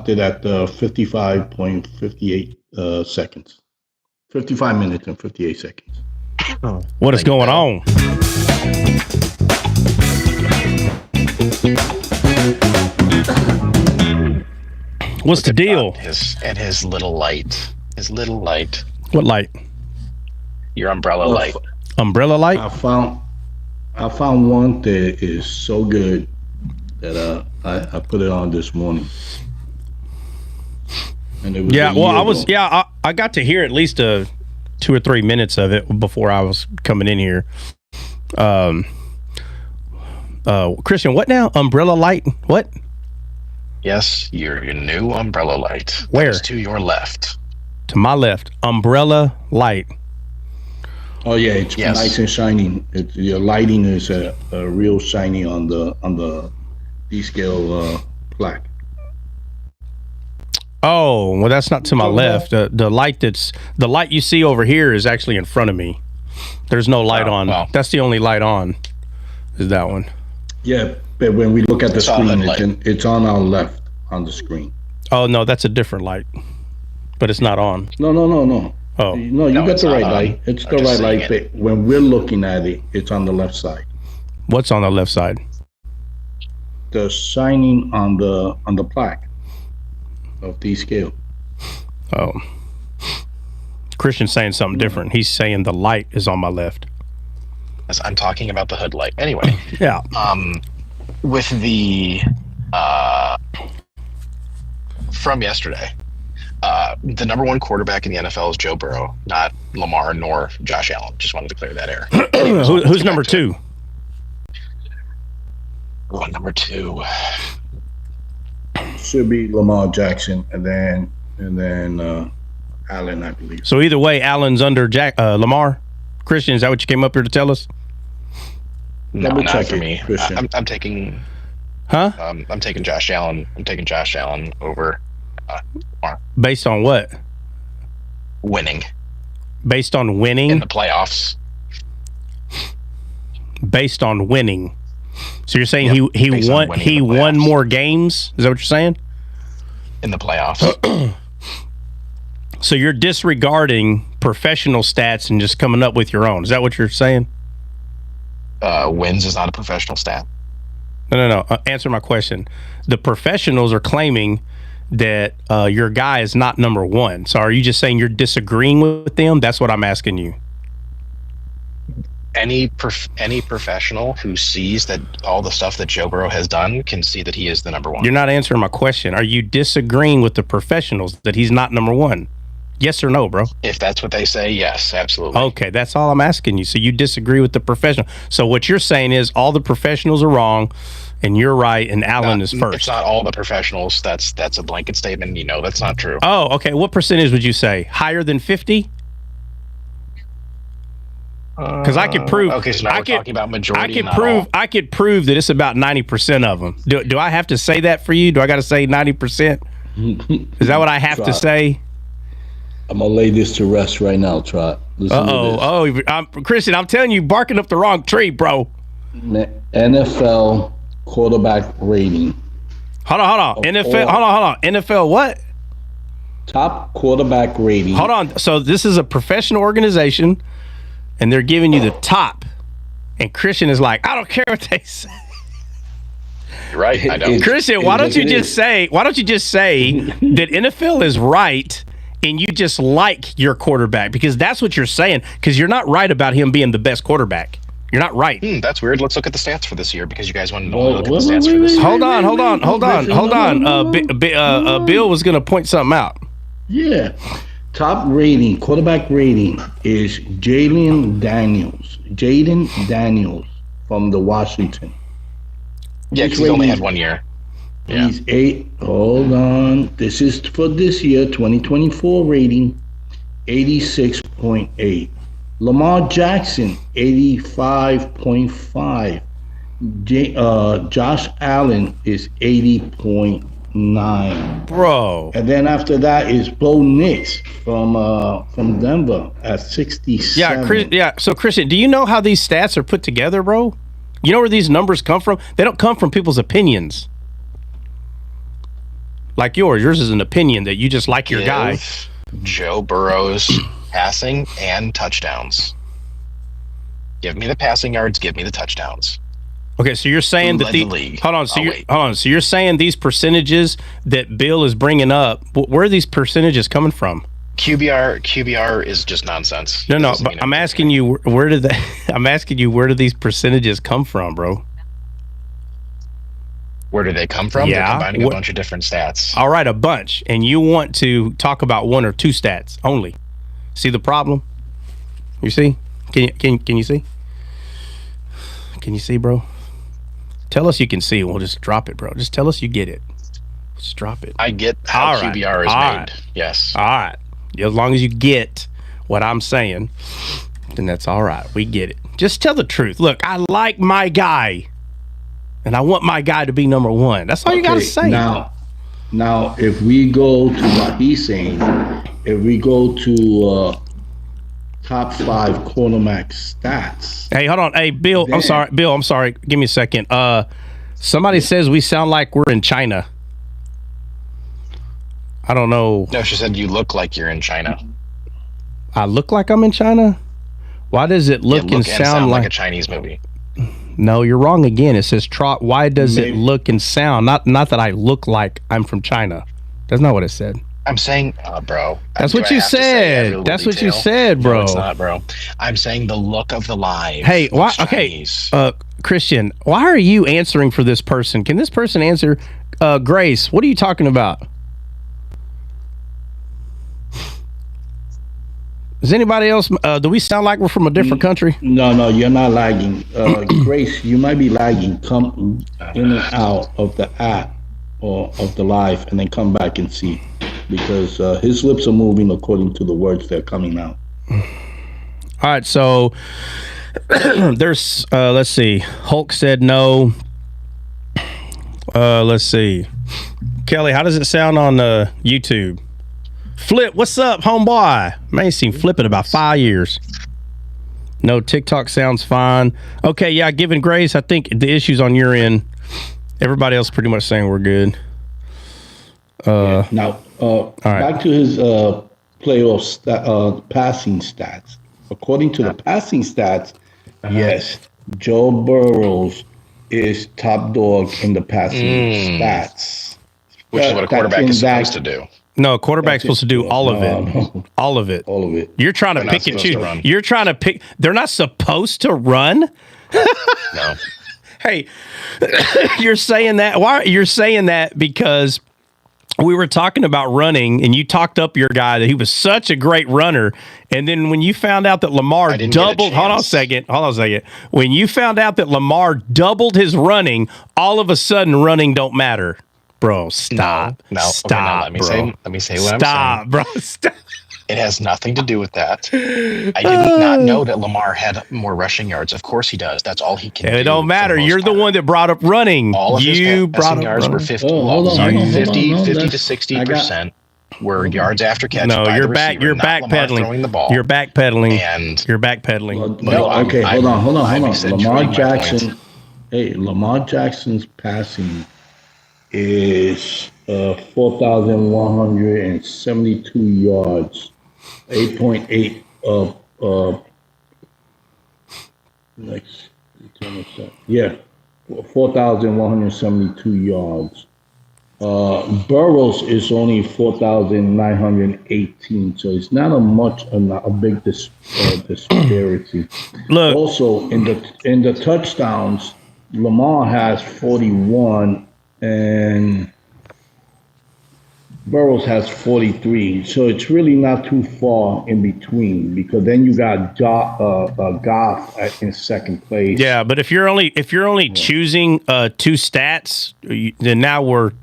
it at 55.58 seconds. 55 minutes and 58 seconds. What is going on? What's the deal? His little light. His little light. What light? Your umbrella light. Umbrella light? I found one that is so good that I put it on this morning. And it was I got to hear at least 2 or 3 minutes of it before I was coming in here. Christian, what now? Umbrella light? What? Yes, your new umbrella light. Where? It's to your left. To my left. Umbrella light. Oh yeah, it's nice and shiny. Your lighting is a real shiny on the D-scale plaque. Oh, well, that's not to my left. The light you see over here is actually in front of me. There's no light on. Wow. That's the only light on. Is that one? Yeah, but when we look at the screen, it's on our left on the screen. Oh no, that's a different light, but it's not on. No. Oh no, you got the right light. It's the right light, but when we're looking at it, it's on the left side. What's on the left side? The shining on the plaque of D-scale. Oh, Christian's saying something different. He's saying the light is on my left. I'm talking about the hood light. Anyway. Yeah. With the from yesterday, the number one quarterback in the NFL is Joe Burrow, not Lamar nor Josh Allen. Just wanted to clear that air. Who's number two? Number two should be Lamar Jackson, and then Allen, I believe. So either way, Allen's under Lamar. Christian, is that what you came up here to tell us? No, not for me. I'm taking. Huh? I'm taking Josh Allen. I'm taking Josh Allen over Lamar. Based on what? Winning. Based on winning in the playoffs. Based on winning. So you're saying he won more games? Is that what you're saying? In the playoffs. So you're disregarding professional stats and just coming up with your own. Is that what you're saying? Wins is not a professional stat. No. Answer my question. The professionals are claiming that your guy is not number one. So are you just saying you're disagreeing with them? That's what I'm asking you. Any professional who sees that all the stuff that Joe Burrow has done can see that he is the number one. You're not answering my question. Are you disagreeing with the professionals that he's not number one? Yes or no, bro? If that's what they say, yes, absolutely. Okay, that's all I'm asking you. So you disagree with the professional. So what you're saying is all the professionals are wrong, and you're right, and Allen is first. It's not all the professionals. That's a blanket statement. You know that's not true. Oh, okay. What percentage would you say? Higher than 50? Because I could prove. Okay, so now we're talking about majority. I could prove that it's about 90% of them. Do I have to say that for you? Do I got to say 90%? Is that what I have to say? I'm gonna lay this to rest right now, Trot. Christian, I'm telling you, barking up the wrong tree, bro. NFL quarterback rating. Hold on. NFL what? Top quarterback rating. Hold on. So this is a professional organization, and they're giving you the top. And Christian is like, I don't care what they say. You're right. I know. Christian, why don't you just say that NFL is right? And you just like your quarterback because that's what you're saying. Because you're not right about him being the best quarterback. You're not right. That's weird. Let's look at the stats for this year because you guys want to look at the stats for this year. Hold on. Bill was going to point something out. Yeah. Top rating, quarterback rating is Jaden Daniels from the Washington. Yeah, because he only had 1 year. Yeah. He's 8. Hold on. This is for this year, 2024 rating, 86.8. Lamar Jackson, 85.5. Josh Allen is 80.9. Bro. And then after that is Bo Nix from Denver at 67. Yeah. So Christian, do you know how these stats are put together, bro? You know where these numbers come from? They don't come from people's opinions. like yours. Yours is an opinion that you just like your guy. Joe Burrow's passing and touchdowns. Give me the passing yards. Give me the touchdowns. Okay, so you're saying that the league. Hold on. So you're saying these percentages that Bill is bringing up, where are these percentages coming from? QBR is just nonsense. No. But I'm asking you where do these percentages come from, bro? Where do they come from? Yeah. They're combining a bunch of different stats. All right, a bunch, and you want to talk about one or two stats only. See the problem? You see? Can you see? Can you see, bro? Tell us you can see. We'll just drop it, bro. Just tell us you get it. Just drop it. I get how QBR is made. Yes. All right. As long as you get what I'm saying, then that's all right. We get it. Just tell the truth. Look, I like my guy, and I want my guy to be number one. That's all you got to say. Now, if we go to what he's saying, if we go to top 5 cornerback stats. Hey, hold on. Hey, Bill, I'm sorry. Give me a second. Somebody says we sound like we're in China. I don't know. No, she said you look like you're in China. I look like I'm in China? Why does it look and sound like a Chinese movie? No, you're wrong again. It says trot. Why does it look and sound? Not that I look like I'm from China. That's not what it said. I'm saying, bro. That's what you said. That's what you said, bro. No, it's not, bro. I'm saying the look of the live. Hey, why? Okay, Christian, why are you answering for this person? Can this person answer? Grace, what are you talking about? Does anybody else? Do we sound like we're from a different country? No, you're not lagging. Grace, you might be lagging. Come in and out of the app or of the live, and then come back and see. Because his lips are moving according to the words that are coming out. All right, so there's, let's see. Hulk said no. Let's see. Kelly, how does it sound on YouTube? Flip, what's up, homeboy? Man, ain't seen Flip in about 5 years. No, TikTok sounds fine. Okay, yeah, given Grace, I think the issue's on your end. Everybody else pretty much saying we're good. Now, back to his playoff passing stats. According to the passing stats, yes, Joe Burrows is top dog in the passing stats. Which is what a quarterback is supposed to do. No, a quarterback's supposed to do all of it. No. All of it. All of it. You're trying to pick and choose. You're trying to pick. They're not supposed to run? No. Hey, you're saying that. Why? You're saying that because we were talking about running, and you talked up your guy that he was such a great runner, and then when you found out that Lamar doubled, hold on a second. When you found out that Lamar doubled his running, all of a sudden running don't matter, bro. Stop. No. Stop. Okay, let me say what I'm saying. Stop, bro. Stop. It has nothing to do with that. I did not know that Lamar had more rushing yards. Of course he does. That's all he can do. It don't matter. You're the one that brought up running. All of his passing yards were 50 to 60% were yards after catch. No, you're backpedaling. Throwing the ball. You're backpedaling. And you're backpedaling. Okay, hold on. Lamar Jackson's passing is 4,172 yards. 8.8 next 4,172 yards. Burrows is only 4,918, so it's not a big disparity. Look, also in the touchdowns, Lamar has 41 and Burrows has 43, so it's really not too far in between. Because then you got Goff in second place. Yeah, but if you're only choosing two stats, then now we're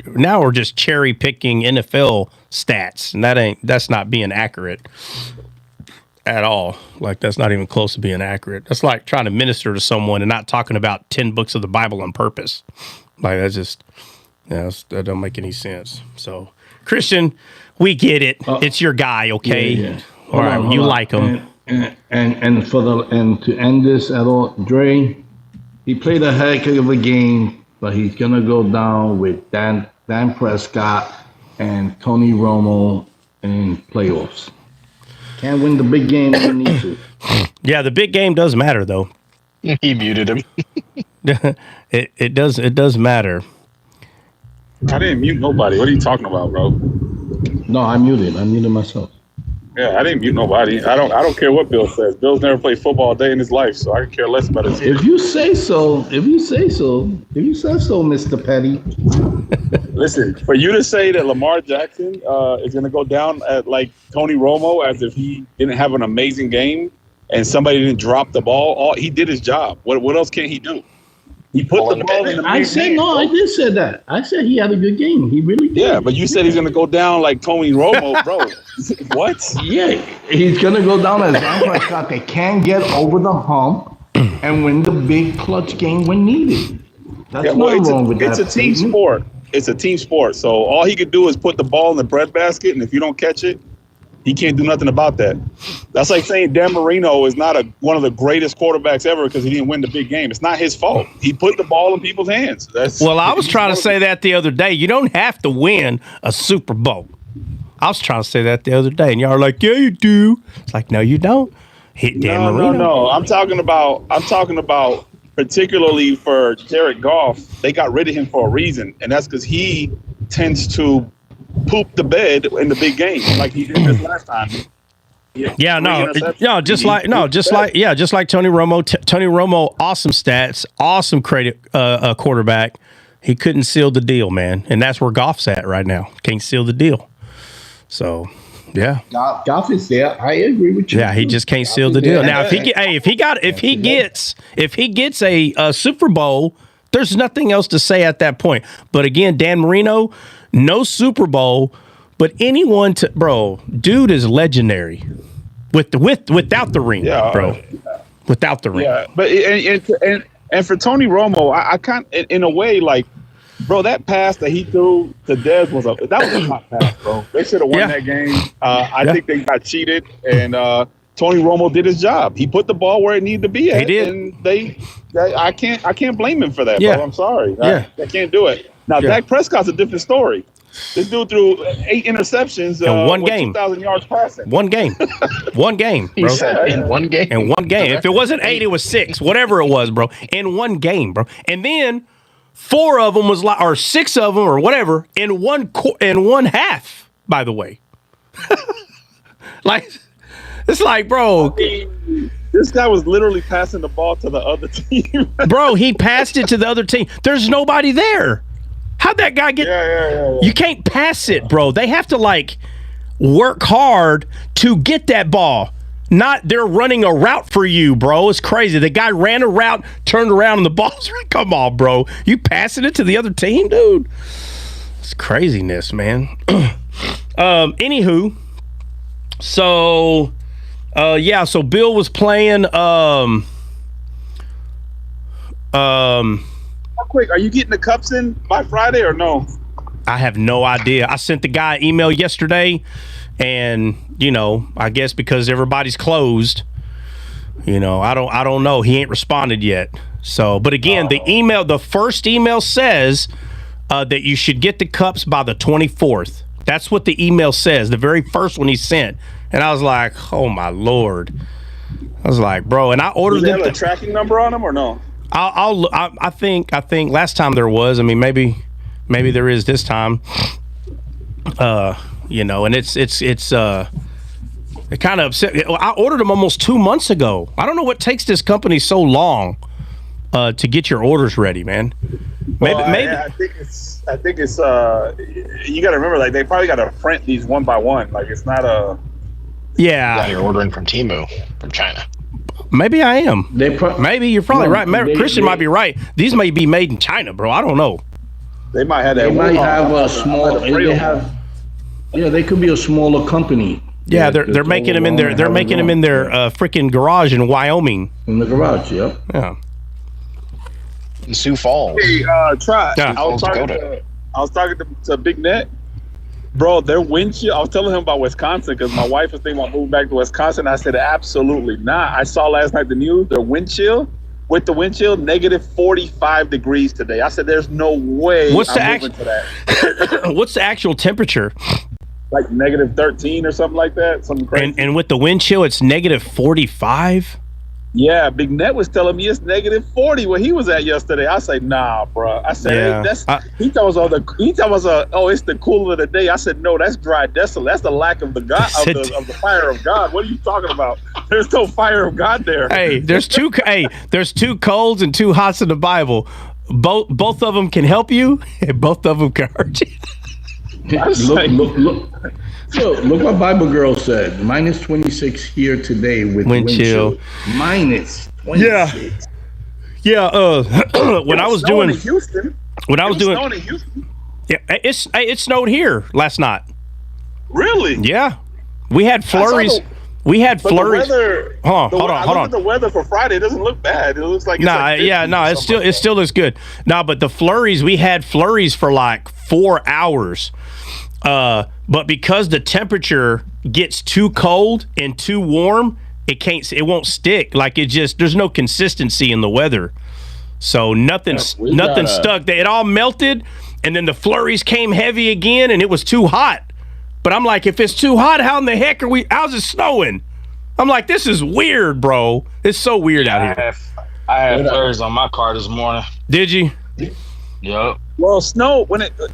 just cherry picking NFL stats, and that's not being accurate at all. Like, that's not even close to being accurate. That's like trying to minister to someone and not talking about 10 books of the Bible on purpose. Like, that's just that don't make any sense. So. Christian, we get it. It's your guy, okay? Yeah. All right, you like him. And to end this at all, Dre, he played a heck of a game, but he's gonna go down with Dan Prescott and Tony Romo in playoffs. Can't win the big game when you need to. Yeah, the big game does matter though. He muted him. It does matter. I didn't mute nobody. What are you talking about, bro? No, I muted myself. Yeah, I didn't mute nobody. I don't care what Bill says. Bill's never played football a day in his life, so I can care less about his. If you say so, Mr. Petty. Listen, for you to say that Lamar Jackson is going to go down at like Tony Romo as if he didn't have an amazing game and somebody didn't drop the ball, he did his job. What else can he do? He put the ball in the I said no. I did say that. I said he had a good game. He really did. Yeah, but you said he's going to go down like Tony Romo, bro. What? Yeah, he's gonna go down as Dak Prescott. They can't get over the hump and win the big clutch game when needed. That's not wrong with that. It's a team sport. It's a team sport. So all he could do is put the ball in the breadbasket, and if you don't catch it, he can't do nothing about that. That's like saying Dan Marino is not one of the greatest quarterbacks ever because he didn't win the big game. It's not his fault. He put the ball in people's hands. Well, I was trying to say that the other day. You don't have to win a Super Bowl. I was trying to say that the other day, and y'all are like, "Yeah, you do." It's like, no, you don't. Hit Dan Marino. No. I'm talking about particularly for Jared Goff. They got rid of him for a reason, and that's because he tends to poop the bed in the big game, like he did this last time. Just like Tony Romo. Tony Romo, awesome stats, awesome quarterback. He couldn't seal the deal, man, and that's where Goff's at right now. Can't seal the deal. So, yeah, Goff is there. I agree with you. Yeah, he just can't seal the deal. Now, if he gets a Super Bowl, there's nothing else to say at that point. But again, Dan Marino, no Super Bowl, but dude is legendary without the ring, bro. Without the ring. Yeah, but and for Tony Romo, I can't in a way like. Bro, that pass that he threw to Dez was a hot pass, bro. They should have won that game. I think they got cheated, and Tony Romo did his job. He put the ball where it needed to be at, he did. And I can't blame him for that, Yeah. bro. I'm sorry. Yeah. I can't do it. Now, Dak Prescott's a different story. This dude threw 8 interceptions in one game. 2,000 yards passing. One game, bro. He said in one game. In one game. If it wasn't 8, it was 6. Whatever it was, bro. In one game, bro. And then 4 of them or 6 of them or whatever in one half. By the way, it's like, bro. This guy was literally passing the ball to the other team. Bro, he passed it to the other team. There's nobody there. How'd that guy get? Yeah. You can't pass it, bro. They have to work hard to get that ball. Not they're running a route for you, bro. It's crazy. The guy ran a route, turned around, and the ball's come on, bro. You passing it to the other team, dude. It's craziness, man. Anywho, so so Bill was playing Real quick, are you getting the cups in by Friday or no? I have no idea. I sent the guy an email yesterday. And, I guess because everybody's closed, I don't know. He ain't responded yet. So, but again, the first email says that you should get the cups by the 24th. That's what the email says, the very first one he sent. And I was like, oh my Lord. I was like, bro, and I ordered them. Does it have a tracking number on them or no? I think last time there was. I mean, maybe there is this time. And it kind of upset. I ordered them almost 2 months ago. I don't know what takes this company so long to get your orders ready, man. Maybe. I think it's. You got to remember, they probably got to print these one by one. It's not a. Yeah. You're ordering from Temu from China. Maybe I am. Maybe you're probably right. Christian might be right. These may be made in China, bro. I don't know. They might have that. They might have a small. They could be a smaller company. Yeah, they're making them in their freaking garage in Wyoming. In the garage, yep. Yeah. In Sioux Falls. Hey, try. Yeah. I was talking to Big Net. Bro, their windshield. I was telling him about Wisconsin because my wife was thinking about moving back to Wisconsin. I said absolutely not. I saw last night the news. Their windshield with the wind chill, negative 45 degrees today. I said, there's no way What's the I'm moving to that. What's the actual temperature? Like negative 13 or something like that. Something crazy. And with the wind chill, it's negative 45? Yeah, Big Net was telling me it's negative 40 where he was at yesterday. I say, nah, bro. I said, Yeah. he told us, oh, it's the cool of the day. I said, no, that's dry, desolate. That's the lack of the God of the fire of God. What are you talking about? There's no fire of God there. Hey, there's two colds and two hots in the Bible. Both of them can help you, and both of them can hurt you. Look. So, look what Bible Girl said. Minus 26 here today with wind chill. Minus 26. Yeah. When I was doing in Houston. When I was doing snowing in Houston. Yeah, it snowed here last night. Really? Yeah. We had flurries. Flurries. Hold on. I look at the weather for Friday. It doesn't look bad. It looks like it still looks good. No, but the flurries, we had flurries for like 4 hours. But because the temperature gets too cold and too warm, it won't stick. Like there's no consistency in the weather. So nothing stuck. It all melted, and then the flurries came heavy again, and it was too hot. But I'm like, if it's too hot, how in the heck how's it snowing? I'm like, this is weird, bro. It's so weird out here. I had flurries on my car this morning. Did you? Yep. Well, snow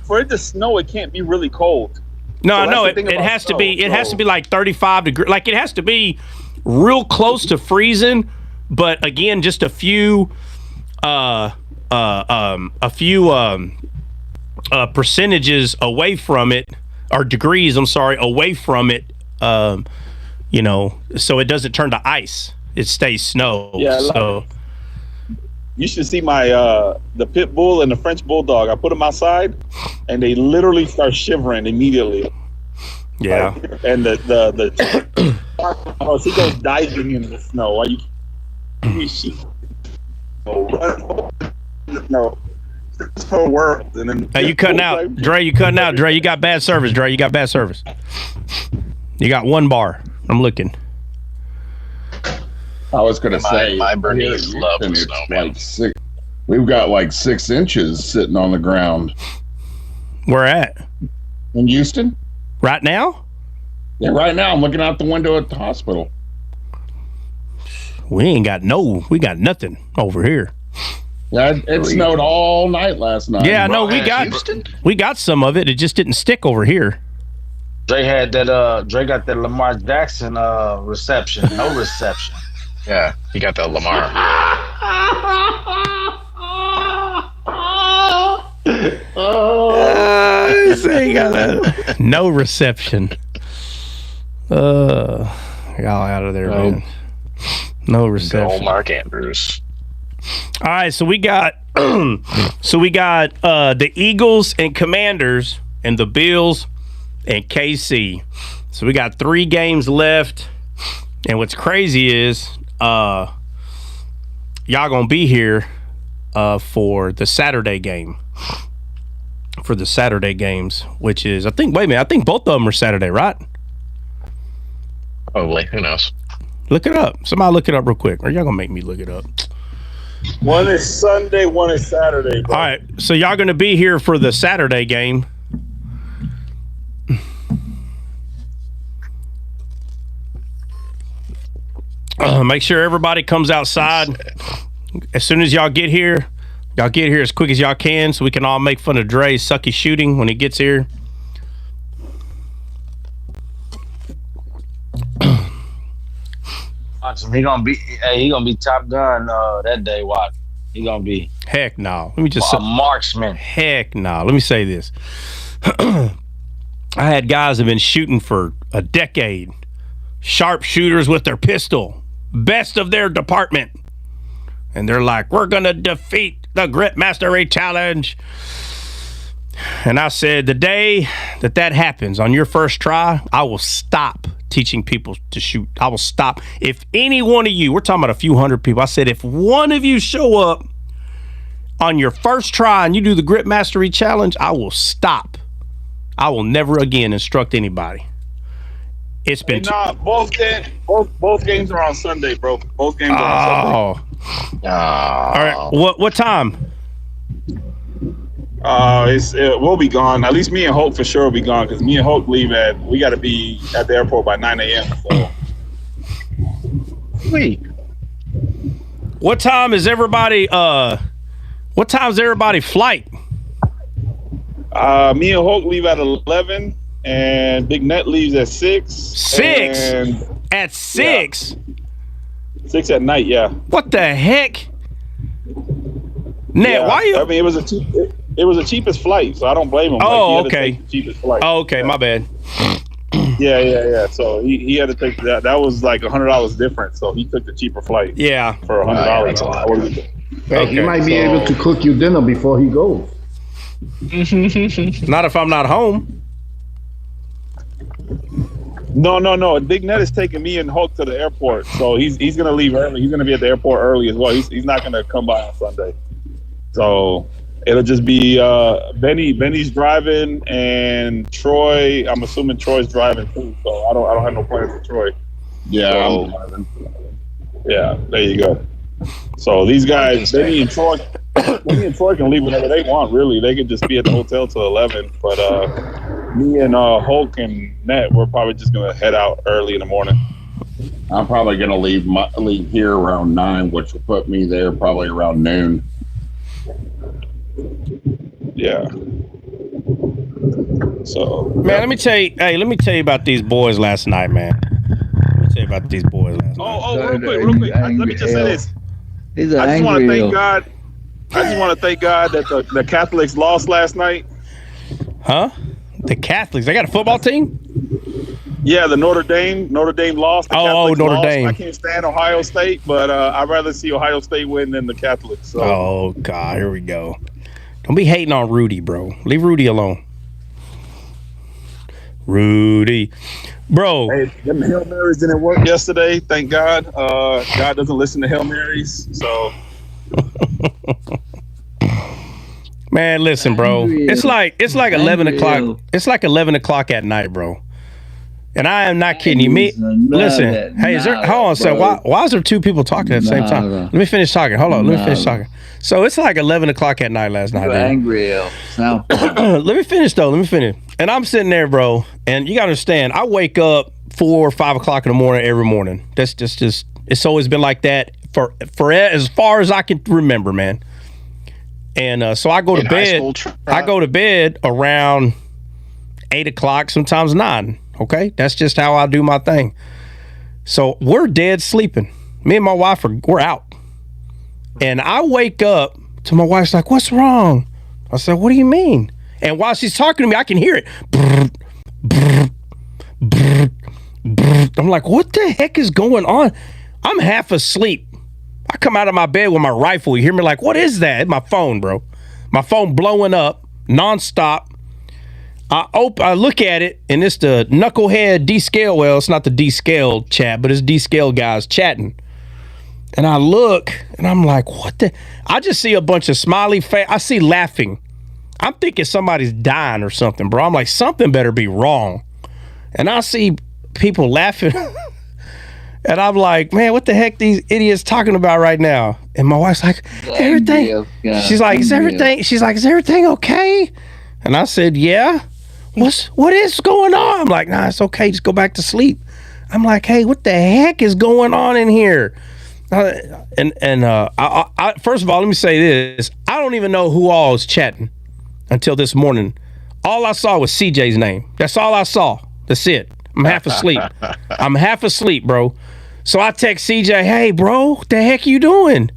for it to snow, it can't be really cold. No, it has to be. It has to be like 35 degrees. Like it has to be real close to freezing. But again, just a few percentages away from it, or degrees. I'm sorry, away from it. So it doesn't turn to ice. It stays snow. Yeah. So you should see my the pit bull and the French bulldog. I put them outside, and they literally start shivering immediately. Yeah. And the she goes diving in the snow. Are you? No. It's her world. And then hey, you cutting out, Dre? You cutting out, Dre? You got bad service, Dre. You got bad service. You got one bar. I'm looking. I was going to say, my Bernese love the snow, man. We've got like 6 inches sitting on the ground. Where at? In Houston. Right now? Yeah, right now. I'm looking out the window at the hospital. We got nothing over here. Yeah, it snowed all night last night. Yeah, no, we got some of it. It just didn't stick over here. Dre had that. Dre got that Lamar Jackson reception. No reception. Yeah, he got the Lamar. He got that. No reception. Y'all out of there, man. No reception. Old Mark Andrews. All right, so we got the Eagles and Commanders and the Bills and KC. So we got 3 games left. And what's crazy is y'all gonna be here for the Saturday game. For the Saturday games, which is I think both of them are Saturday, right? Probably. Who knows? Look it up. Somebody look it up real quick. Or y'all gonna make me look it up. One is Sunday, one is Saturday. Bro. All right, so y'all gonna be here for the Saturday game. Make sure everybody comes outside as soon as y'all get here. Y'all get here as quick as y'all can so we can all make fun of Dre's sucky shooting when he gets here. He gonna be Top Gun that day. Watch. He gonna be. Heck no. Let me just a marksman. Heck no. Let me say this. I had guys that have been shooting for a decade. Sharpshooters with their pistol. Best of their department. And they're like, we're going to defeat the Grip Mastery Challenge. And I said, the day that happens on your first try, I will stop teaching people to shoot. I will stop. If any one of you, we're talking about a few hundred people. I said, if one of you show up on your first try and you do the Grip Mastery Challenge, I will stop. I will never again instruct anybody. It's been. Both games are on Sunday, bro. Both games are on Sunday. All right. What time? We'll be gone. At least me and Hope for sure will be gone because me and Hope leave we got to be at the airport by 9 a.m. So. Sweet. What time is everybody? What time's everybody flight? Me and Hope leave at 11, and Big Net leaves at 6. 6 at 6. Yeah. 6 at night. Yeah. What the heck? Net, why you? I mean, it was the cheapest flight, so I don't blame him. Oh, okay. The cheapest flight. Oh, okay. My bad. Yeah. So he had to take that. That was like $100 different. So he took the cheaper flight. Yeah. For $100. That's a lot. Hey, he might be able to cook you dinner before he goes. Not if I'm not home. No. Big Net is taking me and Hulk to the airport, so he's gonna leave early. He's gonna be at the airport early as well. He's not gonna come by on Sunday. So it'll just be Benny's driving and Troy. I'm assuming Troy's driving too. So I don't have no plans with Troy. Yeah, So, I'm driving. Yeah, there you go. So these guys, Benny and Troy can leave whenever they want. Really, they could just be at the hotel till 11. But me and Hulk and Net, we're probably just gonna head out early in the morning. I'm probably gonna leave here around 9, which will put me there probably around noon. Yeah. So Man, let me tell you about these boys last night, man. Let me tell you about these boys last night. real quick. Let me just say this. I just want to thank God. I just want to thank God that the Catholics lost last night. Huh? The Catholics? They got a football team? Yeah, the Notre Dame lost. The Catholics Notre lost. Dame. I can't stand Ohio State, but I'd rather see Ohio State win than the Catholics. So. Oh, God. Here we go. Don't be hating on Rudy, bro. Leave Rudy alone. Rudy. Bro. Hey, them Hail Marys didn't work yesterday. Thank God. God doesn't listen to Hail Marys. So. Man, listen, bro. It's like 11 o'clock. It's like 11 o'clock at night, bro. And I am not kidding you. Listen. Hey, hold on a second. Why is there two people talking at the same time? Let me finish talking. Hold on. Let me finish talking. So it's like 11 o'clock at night last night. Angry, now. Let me finish, though. Let me finish. And I'm sitting there, bro. And you got to understand, I wake up 4 or 5 o'clock in the morning every morning. That's just it's always been like that for as far as I can remember, man. And so I go to bed. I go to bed around 8 o'clock, sometimes 9. Okay, that's just how I do my thing. So we're dead sleeping. Me and my wife we're out. And I wake up to my wife's like, "What's wrong?" I said, "What do you mean?" And while she's talking to me, I can hear it. I'm like, "What the heck is going on?" I'm half asleep. I come out of my bed with my rifle. You hear me like, "What is that?" It's my phone, bro. My phone blowing up nonstop. I look at it, and it's the knucklehead D-Scale. Well, it's not the D-Scale chat, but it's D-Scale guys chatting. And I look, and I'm like, what the? I just see a bunch of smiley face. I see laughing. I'm thinking somebody's dying or something, bro. I'm like, something better be wrong. And I see people laughing. And I'm like, man, what the heck these idiots talking about right now? And my wife's like, everything. She's like, is everything okay? And I said, yeah. What is going on? I'm like, nah, it's okay. Just go back to sleep. I'm like, hey, what the heck is going on in here? I first of all, let me say this. I don't even know who all was chatting until this morning. All I saw was CJ's name. That's all I saw. That's it. I'm half asleep. I'm half asleep, bro. So I text CJ, hey, bro, what the heck you doing?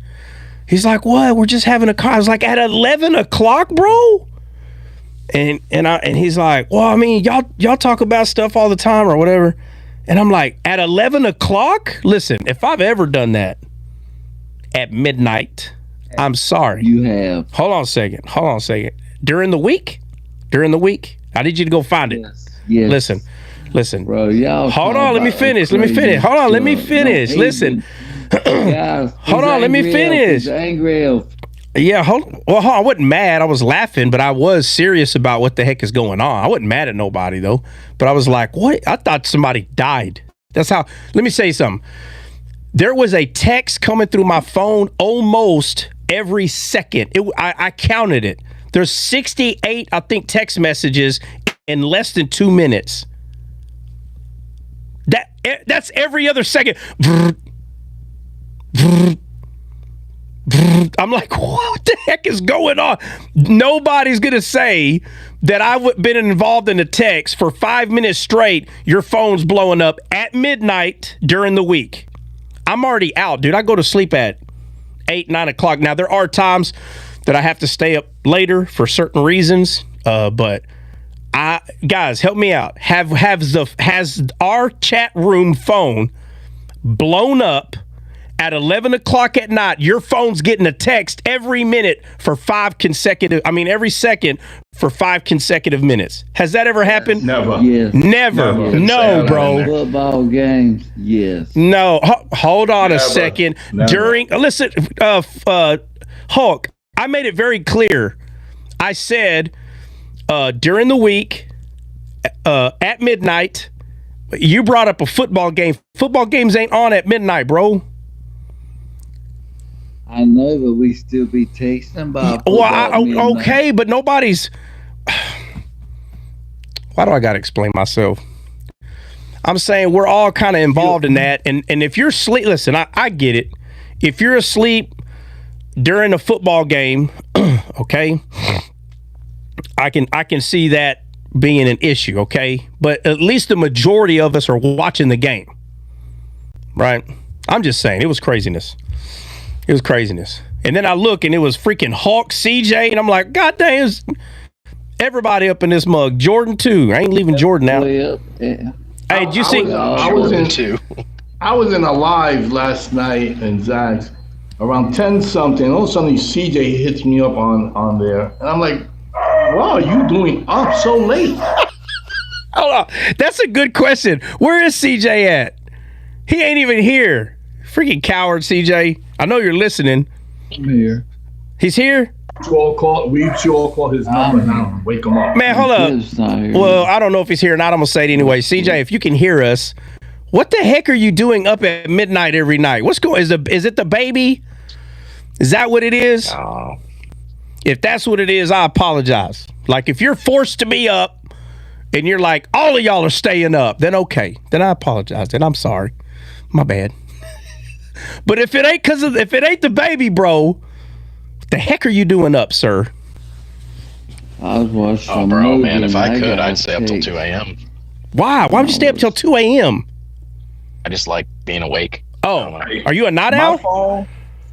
He's like, what? We're just having a car. I was like, at 11 o'clock, bro? And he's like, well, I mean, y'all talk about stuff all the time or whatever. And I'm like, at 11 o'clock? Listen, if I've ever done that at midnight, I'm sorry. You have. Hold on a second. During the week, I need you to go find it. Yes. Listen. Bro, y'all. Hold on, let me finish. Hold on, let me finish. Listen. Hold on, let me finish. Angry. Yeah, I wasn't mad. I was laughing, but I was serious about what the heck is going on. I wasn't mad at nobody, though. But I was like, what? I thought somebody died. That's how. Let me say something. There was a text coming through my phone almost every second. I counted it. There's 68, I think, text messages in less than 2 minutes. That's every other second. I'm like, what the heck is going on? Nobody's going to say that I've been involved in a text for 5 minutes straight. Your phone's blowing up at midnight during the week. I'm already out, dude. I go to sleep at 8, 9 o'clock. Now, there are times that I have to stay up later for certain reasons, but guys, help me out. Has our chat room phone blown up at 11 o'clock at night? Your phone's getting a text every minute for every second for 5 consecutive minutes. Has that ever happened? Never. Yes. Never. No, bro. Football games, yes. No. Hold on a Never. second. Never. Listen, Hulk, I made it very clear. I said during the week at midnight, you brought up a football game. Football games ain't on at midnight, bro. I know, but we still be texting about football. Okay, but nobody's. Why do I got to explain myself? I'm saying we're all kind of involved in that, and if you're asleep, listen, I get it. If you're asleep during a football game, okay, I can see that being an issue, okay, but at least the majority of us are watching the game, right? I'm just saying, it was craziness. It was craziness. And then I look and it was freaking Hawk, CJ, and I'm like, God damn, everybody up in this mug. Jordan too. I ain't leaving Jordan out. Yeah. Hey, did you see? I was in too. I was in a live last night in Zach's around 10 something. All of a sudden, CJ hits me up on there, and I'm like, "Wow, you doing up so late?" Hold on. That's a good question. Where is CJ at? He ain't even here. Freaking coward, CJ. I know you're listening. I'm here. He's here? We should all call his number now. Wake him up. Man, hold up. Kids not here. Well, I don't know if he's here or not. I'm going to say it anyway. CJ, if you can hear us, what the heck are you doing up at midnight every night? What's going? Is it the baby? Is that what it is? Oh. If that's what it is, I apologize. Like, if you're forced to be up and you're like, all of y'all are staying up, then okay. Then I apologize. Then I'm sorry. My bad. But if it ain't the baby, bro, what the heck are you doing up, sir? I was watching Oh, a bro, movie man, if and I got could, I'd stay up till text. 2 a.m. Why? Why would you stay up till 2 a.m.? I just like being awake. Oh, are you a night My owl? phone,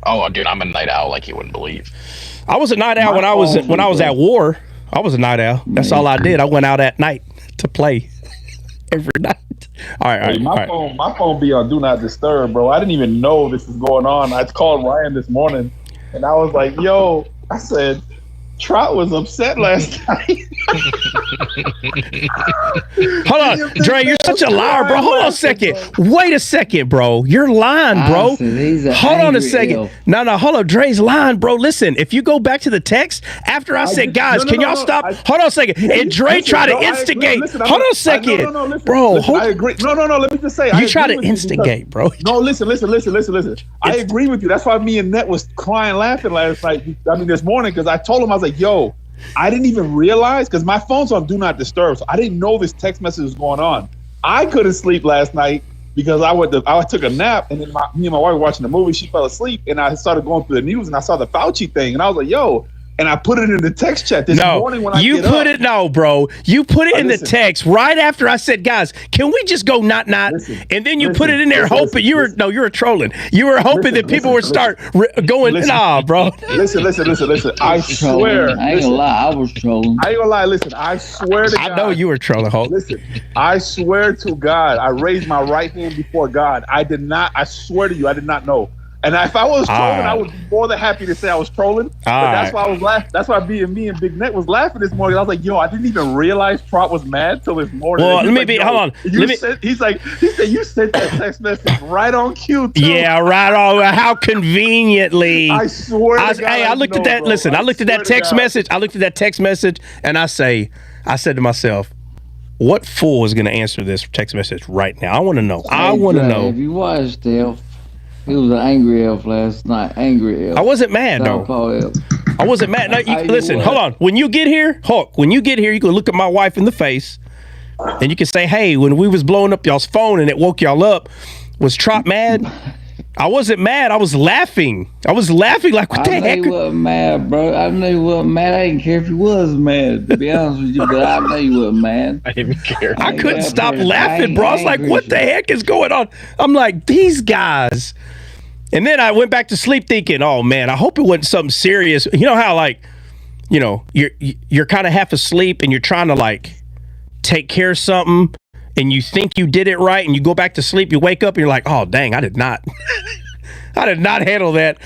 Oh, dude, I'm a night owl like you wouldn't believe. I was a night owl when I was at war. I was a night owl. That's all I did. I went out at night to play every night. All right. my phone be on do not disturb, bro. I didn't even know this was going on. I called Ryan this morning, and I was like, "Yo," I said, "Trout was upset last night." Hold on, Dre, you're such a liar, bro. Hold on a second. Wait a second, bro. You're lying, bro. I said, he's a Hold on a angry second. elf. No, hold on. Dre's lying, bro. Listen, if you go back to the text after I said, guys, can y'all stop? Hold on a second. And Dre tried to instigate. Hold on a second. Listen, bro. Listen, I agree. No. Let me just say, You try to instigate, bro. No, listen. I agree with you. That's why me and Net was crying, laughing last night. I mean, this morning, because I told him, I was like, "Yo, I didn't even realize," because my phone's on do not disturb, so I didn't know this text message was going on. I couldn't sleep last night because I took a nap, and then me and my wife were watching the movie. She fell asleep, and I started going through the news, and I saw the Fauci thing, and I was like, "Yo." And I put it in the text chat this morning when I get up. No, bro. You put it in the Listen. text right after I said, guys, can we just go not? Listen. And then you Listen. put it in there Listen. hoping you were trolling. You were hoping that people would start going, Listen. nah, bro. Listen. I swear. Trolling. I ain't gonna lie, I was trolling. I ain't gonna lie. Listen, I swear to God. I know you were trolling, Hulk. Listen, I swear to God, I raised my right hand before God. I swear to you, I did not know. And if I was trolling, right. I would be more than happy to say I was trolling. But that's why I was laughing. That's why me and Big Net was laughing this morning. I was like, yo, I didn't even realize Trot was mad till this morning. Well, He's let me like, be. yo, Hold on. he said you sent that text message right on cue. Too. Yeah, right on. How conveniently. I swear. To God, I looked at that. bro. Listen, I looked at that text message. I looked at that text message, and I said to myself, "What fool is going to answer this text message right now? I want to know. I want to know." If you watched Elf, he was an angry elf last night. Angry elf. I wasn't mad though. I wasn't mad. No, listen, hold on. When you get here, Hulk, you can look at my wife in the face, and you can say, "Hey, when we was blowing up y'all's phone and it woke y'all up, was Trot mad?" I wasn't mad. I was laughing. Like, what the heck? I know you wasn't mad, bro. I know you wasn't mad. I didn't care if you was mad, to be honest with you, but I know you wasn't mad. I didn't care. I couldn't stop laughing, bro. I was like, what the heck is going on? I'm like, these guys. And then I went back to sleep thinking, oh, man, I hope it wasn't something serious. You know how, like, you know, you're kind of half asleep and you're trying to, like, take care of something and you think you did it right and you go back to sleep, you wake up and you're like, oh, dang, I did not handle that.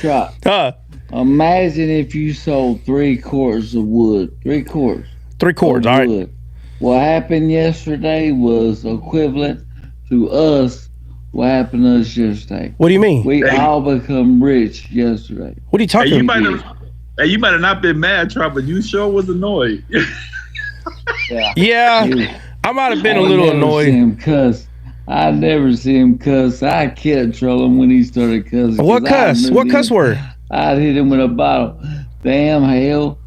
Imagine if you sold 3 quarts of wood. 3 quarts. 3 quarts, all right. What happened yesterday was equivalent to us. What happened to us yesterday? What do you mean? We all become rich yesterday. What are you talking about? You might have not been mad, Trump, but you sure was annoyed. Yeah. I might have been a little annoyed. I never see him cuss. I kept trolling when he started cussing. What cuss? What cuss word? I'd hit him with a bottle. Damn hell.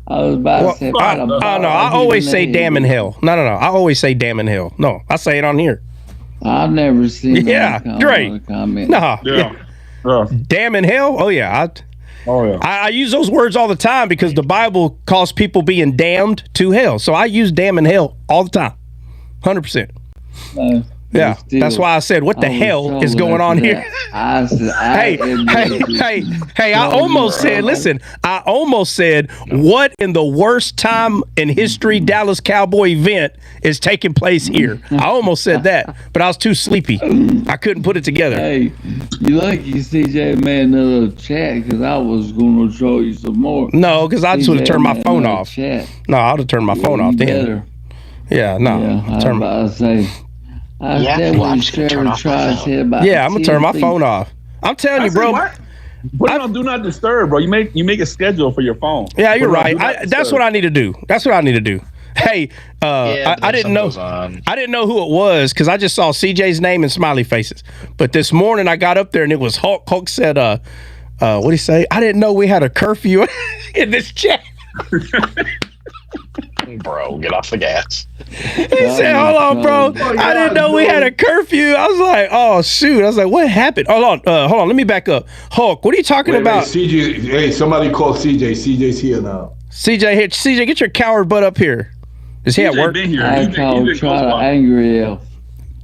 I was about to say, no, I always say damn in hell. No. I always say damn in hell. No, I say it on here. I've never seen great. Comment. No. Yeah. Damn in hell? Oh, yeah. I use those words all the time because the Bible calls people being damned to hell. So I use damn in hell all the time. 100%. Yeah, that's why I said, what the hell is going on here? Hey, I almost said, what in the worst time in history Dallas Cowboy event is taking place here? I almost said that, but I was too sleepy. I couldn't put it together. Hey, you lucky CJ made another chat because I was going to show you some more. No, because I just would have turned my phone off. No, I would have turned my phone off then. Yeah, no. Yeah, I was about to say. I'm gonna turn my phone off. I'm telling you, bro. Put it on do not disturb, bro. You make a schedule for your phone. Yeah, you're right. That's what I need to do. Hey, I didn't know. I didn't know who it was because I just saw CJ's name and smiley faces. But this morning I got up there and it was Hulk. Hulk said, "What did he say? I didn't know we had a curfew in this chat." Bro, get off the gas. He said, hold on, bro. I didn't know we had a curfew. I was like, oh, shoot. I was like, what happened? Hold on. Let me back up. Hulk, what are you talking about? CJ, hey, somebody call CJ. CJ's here now. CJ, get your coward butt up here. Is he at work? I called try to angry elf.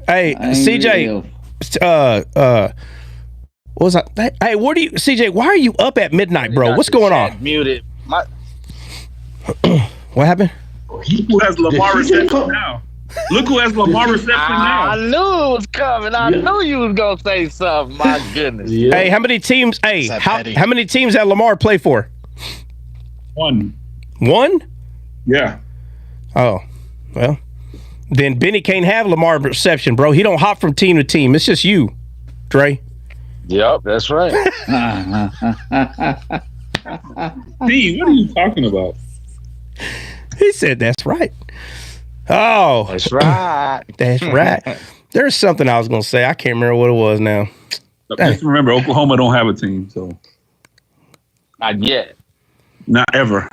Hey, CJ. What was that? Hey, CJ, why are you up at midnight, bro? What's going on? Muted. What happened? Look who has Lamar reception now. Look who has Lamar reception now. I knew it was coming. I knew you was gonna say something. My goodness. Yeah. Hey, how many teams? Hey, how many teams had Lamar play for? One. Yeah. Oh, well, then Benny can't have Lamar reception, bro. He don't hop from team to team. It's just you, Dre. Yep, that's right. D, what are you talking about? He said, that's right. Oh. That's right. That's right. There's something I was going to say. I can't remember what it was now. Just remember, Oklahoma don't have a team, so. Not yet. Not ever.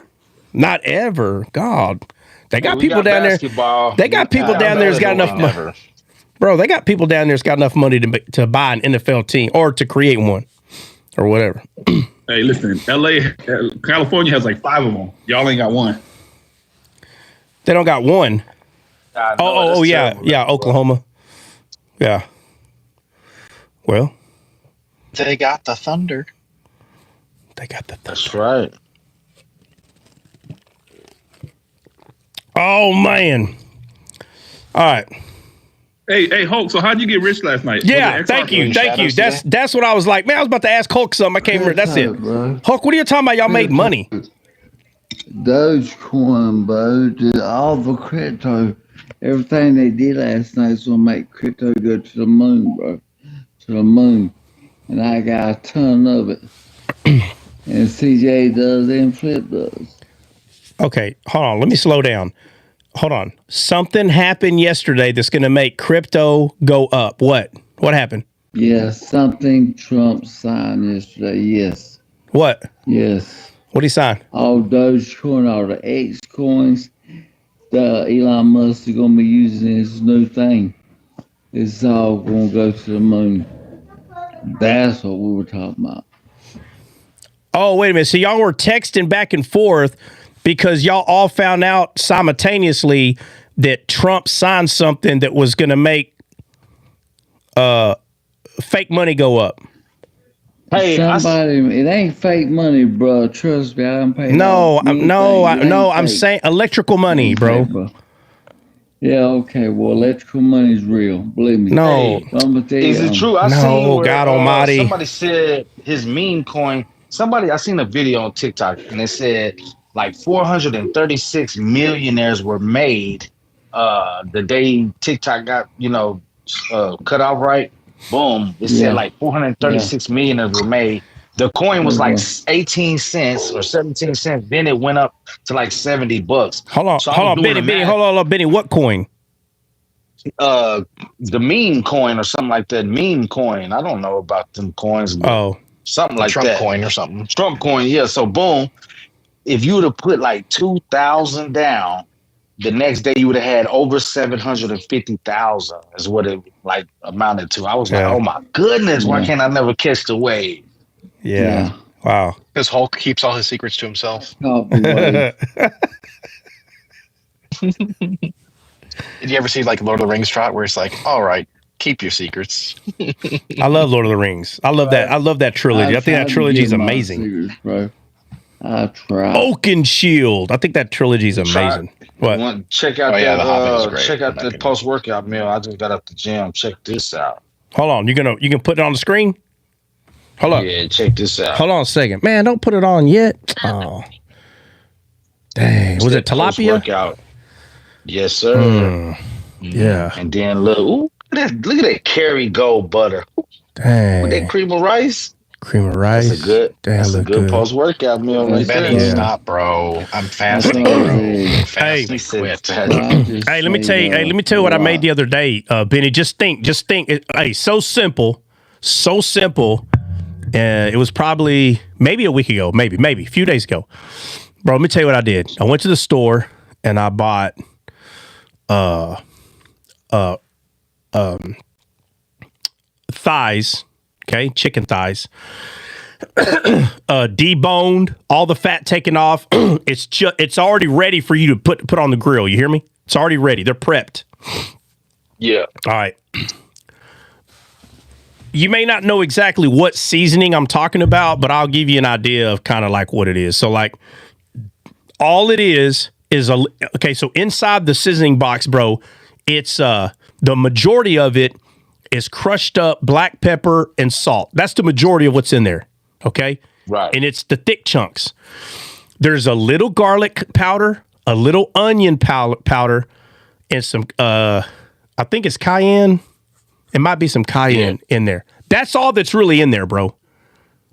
Not ever. God. They got people down there. They got people down there that's got enough money. Bro, they got people down there that's got enough money to buy an NFL team or to create one or whatever. Hey, listen, California has like 5 of them. Y'all ain't got one. They don't got one. Oh, yeah. Terrible. Yeah, Oklahoma. Yeah. Well. They got the Thunder. That's right. Oh, man. All right. Hey, Hulk. So how'd you get rich last night? Yeah, thank you. That's what I was like. Man, I was about to ask Hulk something. I can't remember. That's it. Bro. Hulk, what are you talking about? Y'all made money. Dogecoin, bro. All the crypto, everything they did last night is gonna make crypto go to the moon, bro. To the moon, and I got a ton of it. And CJ does and Flip does. Okay, hold on. Let me slow down. Hold on. Something happened yesterday that's going to make crypto go up. What? What happened? Yeah, something Trump signed yesterday. Yes. What? Yes. What did he sign? All Dogecoin, all the X coins, the Elon Musk is gonna be using this new thing. It's all gonna go to the moon. That's what we were talking about. Oh, wait a minute. So y'all were texting back and forth because y'all all found out simultaneously that Trump signed something that was going to make fake money go up. Hey, it ain't fake money, bro. Trust me, I don't pay. I'm saying electrical money, bro. Yeah, okay. Well, electrical money is real. Believe me. No. Hey, is it true? I No, seen where, God Almighty. Somebody said his meme coin. I seen a video on TikTok, and it said like 436 millionaires were made the day TikTok got cut off. Right, boom. It said like 436 millionaires were made. The coin was like 18 cents or 17 cents. Then it went up to like $70. Hold on, Benny. Hold on, Benny. What coin? The meme coin or something like that. Meme coin. I don't know about them coins. Oh, something like Trump that. coin or something. Trump coin. Yeah. So boom. If you would have put like 2,000 down, the next day you would have had over 750,000. Is what it like amounted to. I was like, oh my goodness, why can't I never catch the wave? Yeah. Wow. Because Hulk keeps all his secrets to himself. Did you ever see like Lord of the Rings Trot where it's like, all right, keep your secrets? I love Lord of the Rings. I love that. I love that trilogy. I think that trilogy is amazing. Secrets, bro. I try. Oaken Shield. I think that trilogy is amazing. What? Check out the post workout meal. I just got up the gym. Check this out. Hold on. You can put it on the screen? Hold on. Yeah, check this out. Hold on a second. Man, don't put it on yet. Oh. Dang. Was it tilapia? Workout. Yes, sir. Yeah. And then look at that Kerrygold butter. Dang. With that cream of rice. Cream of rice. That's a good post workout meal right Benny, there. stop, bro. I'm fasting, bro. Hey, quit. Hey, let me tell you what I made the other day, Benny. Just think. Hey, so simple. It was probably maybe a week ago, maybe a few days ago. Bro, let me tell you what I did. I went to the store and I bought thighs, okay, chicken thighs. Deboned, all the fat taken off. It's already ready for you to put on the grill. You hear me? It's already ready. They're prepped. Yeah. All right. You may not know exactly what seasoning I'm talking about, but I'll give you an idea of kind of like what it is. So like all it is okay, so inside the seasoning box, bro, it's the majority of it is crushed up black pepper and salt. That's the majority of what's in there. Okay? Right. And it's the thick chunks. There's a little garlic powder, a little onion powder, and some I think it's cayenne. It might be some cayenne in there. That's all that's really in there, bro.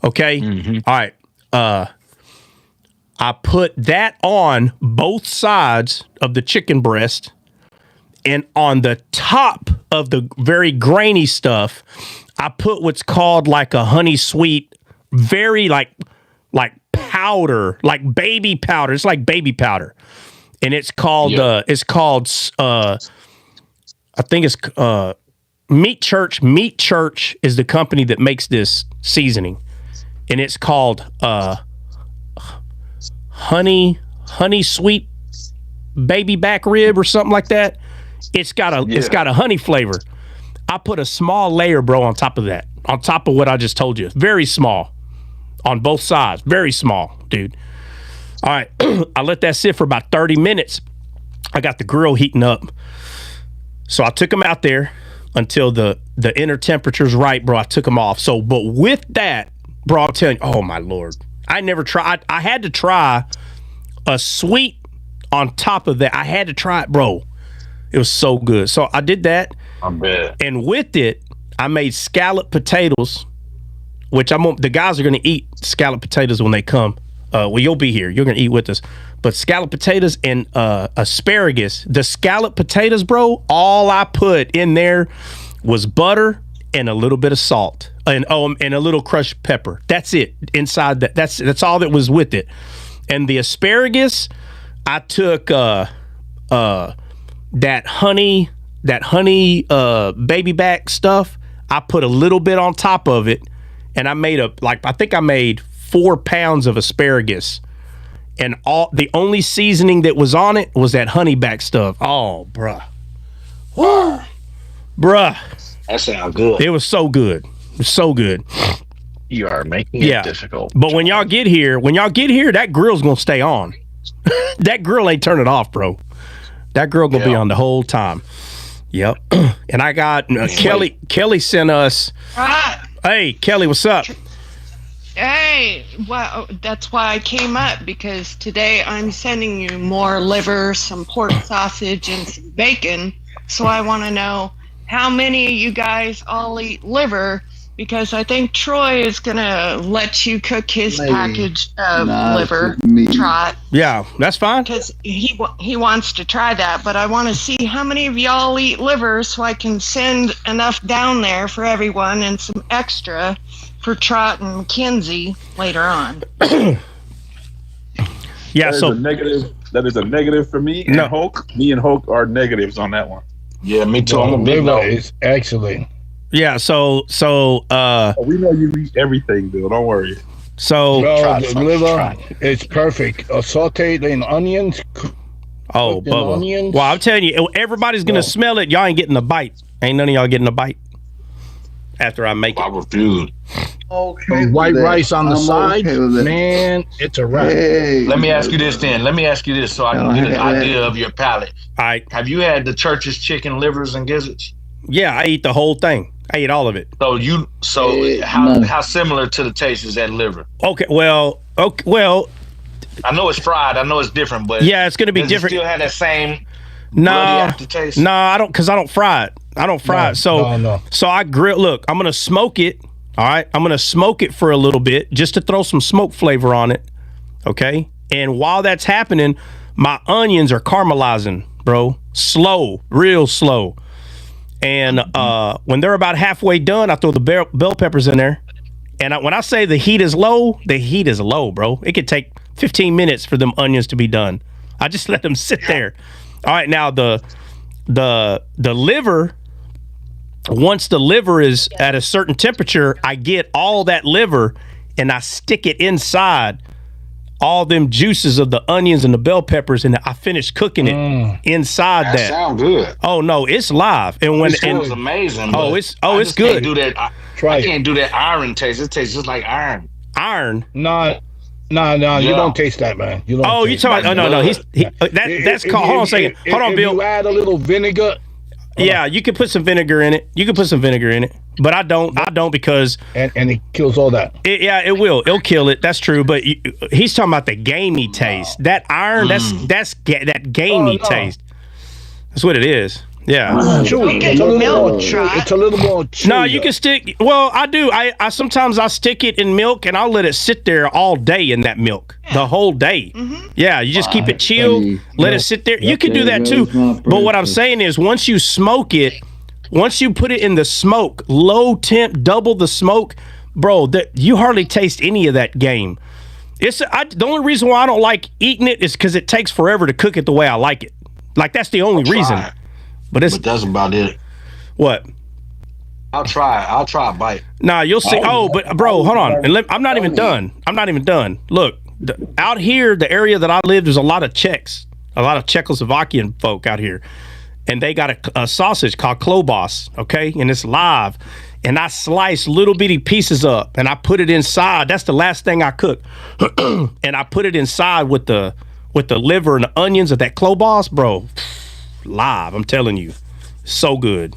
Okay? Mm-hmm. All right. I put that on both sides of the chicken breast, and on the top of the very grainy stuff, I put what's called like a honey sweet, very like powder, like baby powder. It's like baby powder. And it's called I think it's Meat Church. Meat Church is the company that makes this seasoning, and it's called honey sweet baby back rib or something like that. It's got a honey flavor. I put a small layer, bro, on top of that, on top of what I just told you. Very small on both sides. Very small, dude. All right, I let that sit for about 30 minutes. I got the grill heating up. So I took them out there until the inner temperature's right, bro. I took them off. So, but with that, bro, I'm telling you, oh my Lord, I never tried. I had to try a sweet on top of that. I had to try it, bro. It was so good. So I did that. I bet. And with it, I made scalloped potatoes, which the guys are going to eat scalloped potatoes when they come. Well, you'll be here. You're going to eat with us. But scalloped potatoes and asparagus. The scalloped potatoes, bro, all I put in there was butter and a little bit of salt and a little crushed pepper. That's it. Inside that. That's all that was with it. And the asparagus, I took that honey baby back stuff. I put a little bit on top of it, and I made I think I made 4 pounds of asparagus, and the only seasoning that was on it was that honey back stuff. Oh, bruh. Bruh. That sounds good. It was so good. It was so good. You are making it difficult. But when y'all get here, that grill's gonna stay on. That grill ain't turning off, bro. That grill gonna be on the whole time. Yep. And I got Kelly. Kelly sent us. Hey, Kelly, what's up? Hey, well, that's why I came up, because today I'm sending you more liver, some pork sausage, and some bacon. So I want to know how many of you guys all eat liver, because I think Troy is going to let you cook his package of liver. Try it. Yeah, that's fine. Because he wants to try that, but I want to see how many of y'all eat liver so I can send enough down there for everyone and some extra for Trot and Mackenzie later on. Yeah, that is a negative for me and Hulk. Me and Hulk are negatives on that one. Yeah, me too. I'm a big no. It's excellent. Yeah, so we know you eat everything, Bill. Don't worry. So the liver, it's perfect. Sauteed in onions. Bubba. Onions. Well, I'm telling you, everybody's gonna smell it. Y'all ain't getting a bite. Ain't none of y'all getting a bite after I make it. I refuse. Okay, white rice on the side, man, it's a wrap. Hey, Let me ask you this then. Let me ask you this so I can get an idea of your palate. All right. Have you had the church's chicken livers and gizzards? Yeah, I eat the whole thing. I eat all of it. How similar to the taste is that liver? Okay, well. I know it's fried. I know it's different, but yeah, it's gonna be different. It still have that same aftertaste? No, I don't, because I don't fry it. So I grill. Look, I'm gonna smoke it. All right, I'm gonna smoke it for a little bit just to throw some smoke flavor on it. Okay, and while that's happening, my onions are caramelizing, bro. Slow, real slow. And when they're about halfway done, I throw the bell peppers in there. And when I say the heat is low, bro. It could take 15 minutes for them onions to be done. I just let them sit there. All right, now the liver. Once the liver is at a certain temperature, I get all that liver and I stick it inside all them juices of the onions and the bell peppers, and I finish cooking it inside that. That sounds good. Oh no, it's live. And when it was amazing. It's good. I can't do that iron taste. It tastes just like iron. Iron? No, you don't taste that, man. You don't. You talking? Oh no, that's called. Hold on a second. Hold on, Bill. You add a little vinegar. Yeah, you can put some vinegar in it. But I don't because and it kills all that. It will. It'll kill it. That's true. But he's talking about the gamey taste. That iron. That's that gamey taste. That's what it is. Yeah. It's a little more chewy. No, you can stick. Well, I do. I sometimes I stick it in milk and I'll let it sit there all day in that milk, the whole day. Mm-hmm. Yeah, you just keep it chilled, let it sit there. You can do that too. But what I'm saying is, once you smoke it, once you put it in the smoke, low temp, double the smoke, bro, you hardly taste any of that game. The only reason why I don't like eating it is because it takes forever to cook it the way I like it. Like that's the only reason. But that's about it. What? I'll try a bite. Nah, you'll see. But bro, hold on. And I'm not even done. Look, out here, the area that I live, there's a lot of Czechs, a lot of Czechoslovakian folk out here. And they got a sausage called klobas, okay? And it's live. And I slice little bitty pieces up and I put it inside. That's the last thing I cook. And I put it inside with the liver and the onions of that klobas, bro. Live, I'm telling you. So good.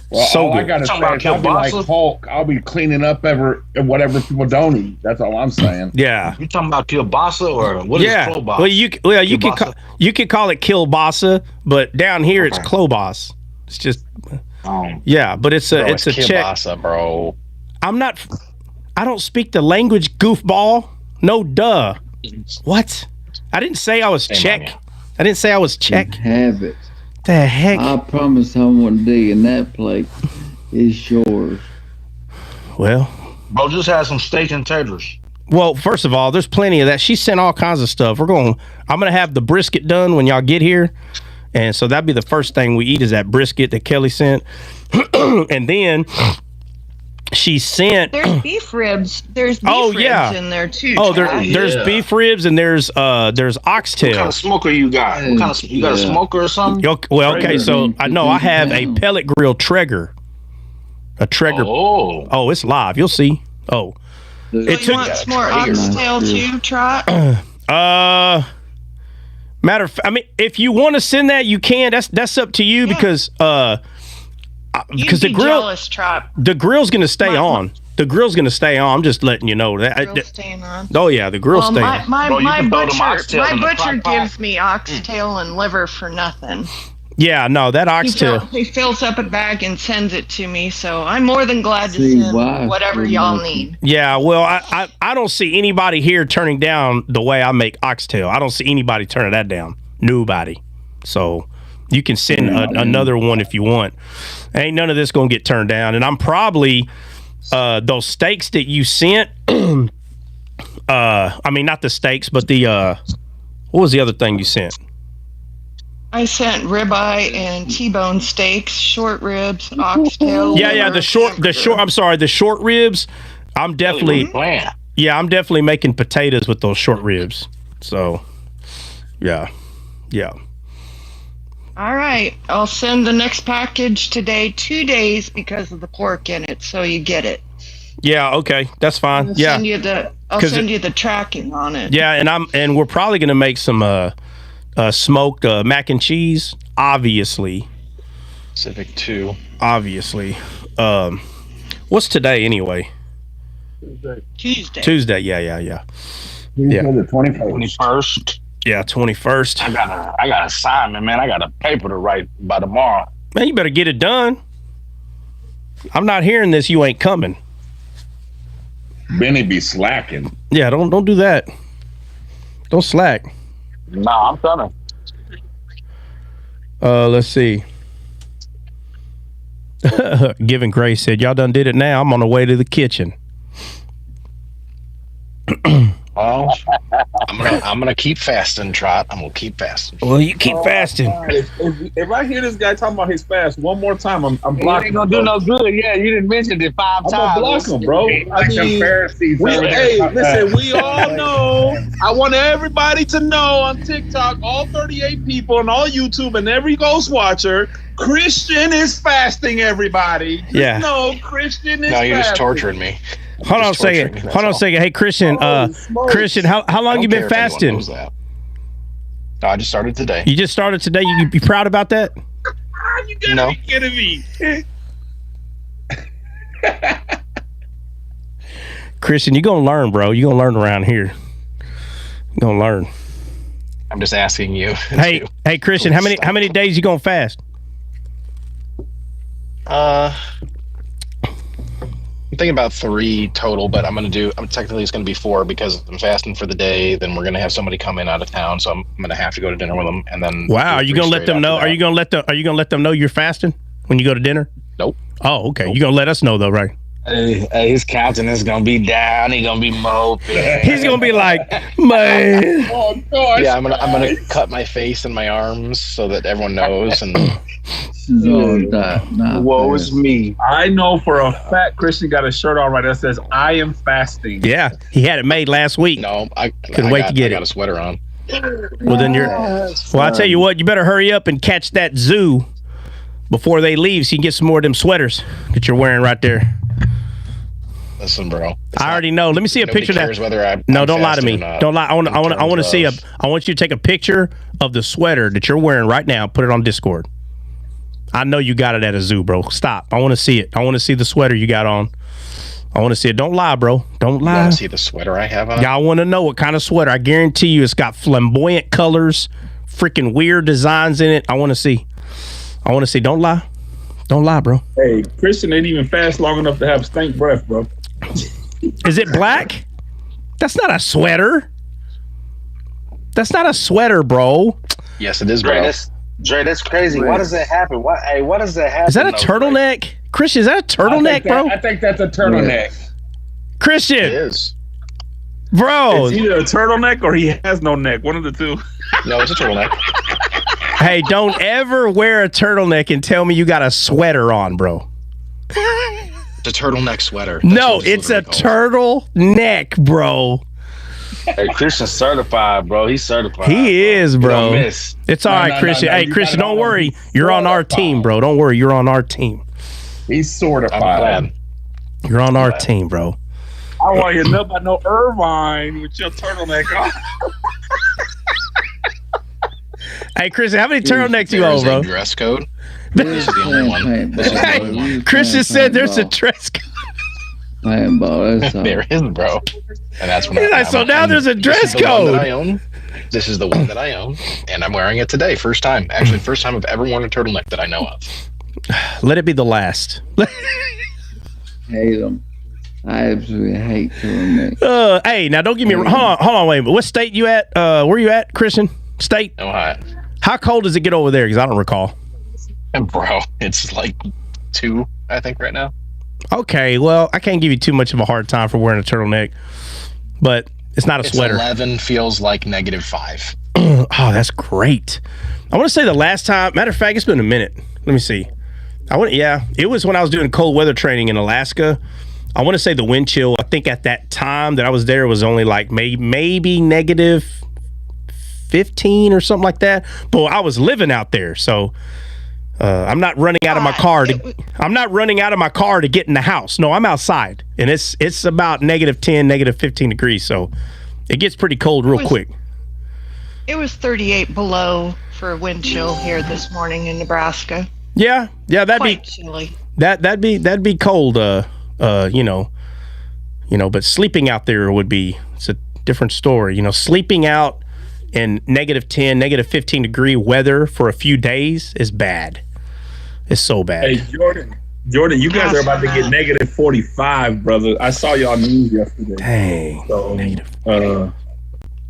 Well, So all I good. gotta say Talking is about I'll be like kielbasa? Hulk. I'll be cleaning up whatever people don't eat. That's all I'm saying. Yeah. You talking about kielbasa or what is Yeah. klobasa? Well, you Kielbasa? you can call it kielbasa, but down here it's Okay. klobas. It's just Um, yeah, but it's Bro, a Czech. kielbasa, bro. I don't speak the language, goofball. No, duh. What? I didn't say I was Shame on Czech. you. I didn't say I was Czech. Have it. The heck? I promise I won't dig in that plate. It's yours. Well, bro, just had some steak and taters. first of all, there's plenty of that. She sent all kinds of stuff. I'm gonna have the brisket done when y'all get here, and so that'd be the first thing we eat is that brisket that Kelly sent, and then she sent. There's beef ribs. There's beef Oh, ribs yeah. in there too. Oh, Trav. there's Yeah. beef ribs and there's What kind oxtail. of smoker you got? What kind of you got a Yeah. smoker or something? Well, okay, so I know I have a Down. pellet grill Traeger. A Traeger. Oh, Oh, it's live. You'll see. Oh, So it you took. want some more Traeger. oxtail too, Trot? Matter of, I mean, if you want to send that, you can. That's up to you Yeah. because You'd the be grill jealous, Trot. the grill's gonna stay My- on. The grill's gonna stay on. I'm just letting you know that. Grill's staying on. Oh yeah, the grill's Well, staying my on. my, Bro, you my can throw them butcher, oxtail my in the butcher crock pot. gives me oxtail and liver for nothing. Yeah, no, that oxtail. He fills up a bag and sends it to me, so I'm more than glad to See, send why? whatever y'all need. Yeah, well, I don't see anybody here turning down the way I make oxtail. I don't see anybody turning that down. Nobody. So you can send another one if you want. Ain't none of this gonna get turned down. And I'm probably those steaks that you sent. I mean, not the steaks, but the what was the other thing you sent? I sent ribeye and T-bone steaks, short ribs, oxtail. Yeah, liver, the short. I'm sorry, the short ribs. I'm definitely. man. Yeah, I'm definitely making potatoes with those short ribs. So, yeah. All right, I'll send the next package today, 2 days because of the pork in it, so you get it. Yeah, okay. That's fine. I'll Yeah. send you the. I'll 'Cause send you the tracking on it. Yeah, and we're probably going to make some smoked mac and cheese, obviously. Civic 2. Obviously. What's today anyway? Tuesday. Tuesday. Yeah. Yeah. Yeah. The 21st. 21st. Yeah, 21st. I got an assignment, man. I got a paper to write by tomorrow. Man, you better get it done. I'm not hearing this. You ain't coming. Benny be slacking. Yeah, don't do that. Don't slack. Nah, I'm coming. Let's see. Giving Grace said, "Y'all done did it now. I'm on the way to the kitchen." Well, I'm gonna keep fasting, Trot. I'm gonna keep fasting. Well, you keep fasting. If I hear this guy talking about his fast one more time, I'm He blocking. ain't gonna do no good. Yeah, you didn't mention it 5 I'm times. gonna block him, bro. I Like them mean, Pharisees. over there. hey, listen, we all know. I want everybody to know on TikTok, all 38 people on all YouTube and every ghost watcher, Christian is fasting. Everybody, just Yeah. know Christian is. No, you're just fasting. torturing me. Hold on a Just torturing second. me, that's Hold on a all. second. Hey, Christian. Oh, smokes. Christian, how I long don't you care been if anyone fasting? knows that. No, I just started today. You just started today. You be proud about that? Ah, you gotta No. be kidding me. Christian, you're gonna learn, bro. You're gonna learn around here. You're gonna learn. I'm just asking you. Hey, Christian, how many days you gonna fast? I'm thinking about 3 total, but technically it's gonna be 4 because I'm fasting for the day. Then we're gonna have somebody come in out of town, so I'm gonna have to go to dinner with them, and then. Wow, do are you 3 gonna let straight them know? after Are you gonna let them know you're fasting when you go to dinner? Nope. Oh, okay. You're gonna let us know though, right? Hey, his countenance is gonna be down. He gonna be moping. He's gonna be like, man. Oh gosh. Yeah, I'm gonna cut my face and my arms so that everyone knows. And She's all not Woe fast. is me. I know for a fact Christian got a shirt on right that says "I am fasting." Yeah, he had it made last week. no, I Couldn't wait to get I got it. a sweater on. Well, then you're. Well, I tell you what, you better hurry up and catch that zoo before they leave, so you can get some more of them sweaters that you're wearing right there. Listen, bro. I already know. Let me see a Nobody picture of cares that. whether I'm No, don't lie to fasting me. or not. Don't lie. I want to see terms I want you to take a picture of the sweater that you're wearing right now. Put it on Discord. I know you got it at a zoo, bro. Stop. I want to see it. I want to see the sweater you got on. I want to see it. Don't lie, bro. Don't lie. You want to see the sweater I have on? Y'all want to know what kind of sweater. I guarantee you it's got flamboyant colors, freaking weird designs in it. I want to see. Don't lie. Don't lie, bro. Hey, Christian ain't even fast long enough to have stank breath, bro. Is it black? That's not a sweater. That's not a sweater, bro. Yes, it is, bro. Dre, that's crazy. Why does that happen? Why does that happen? Is that a turtleneck? Christian, is that a turtleneck, bro? I think that's a turtleneck. Christian. It is. Bro. It's either a turtleneck or he has no neck. One of the two. No, it's a turtleneck. Hey, don't ever wear a turtleneck and tell me you got a sweater on, bro. It's a turtleneck sweater. No, it's a turtleneck, bro. Hey, Christian's certified, bro. He's certified. He is, bro. Miss. It's all right, Christian. Hey, Christian, don't worry. You're on our team, bro. Don't worry. You're on our team. He's certified. I'm glad. You're on our team, bro. I don't want to hear nothing about no Irvine with your turtleneck on. Hey, Christian, how many turtlenecks you own, bro? Dress code. This is the only one. This is the only one. Christian said there's a dress code. There is, bro. And that's when so now there's a dress code. This is the one that I own, and I'm wearing it today. First time. Actually, first time I've ever worn a turtleneck that I know of. Let it be the last. Hate them. I absolutely hate turtlenecks. Hey, now don't get me wrong. Hold on, wait a minute. What state you at? Where you at, Christian? State? Ohio. How cold does it get over there? Because I don't recall. And bro, it's like 2, I think, right now. Okay, well, I can't give you too much of a hard time for wearing a turtleneck, but it's not a sweater. 11 feels like -5. Oh, that's great. I want to say the last time, matter of fact, it's been a minute. Let me see. It was when I was doing cold weather training in Alaska. I want to say the wind chill, I think at that time that I was there was only like maybe -15 or something like that. But I was living out there, so I'm not running out of my car to get in the house. No, I'm outside, and it's about -10, -15 degrees, so it gets pretty cold real quick. It was 38 below for a wind chill here this morning in Nebraska. Yeah, that'd Quite be chilly. that'd be cold. But sleeping out there it's a different story. Sleeping out in -10, -15 degree weather for a few days is bad. It's so bad. Hey, Jordan, you guys are about to get -45, brother. I saw y'all news yesterday. Dang. So, negative.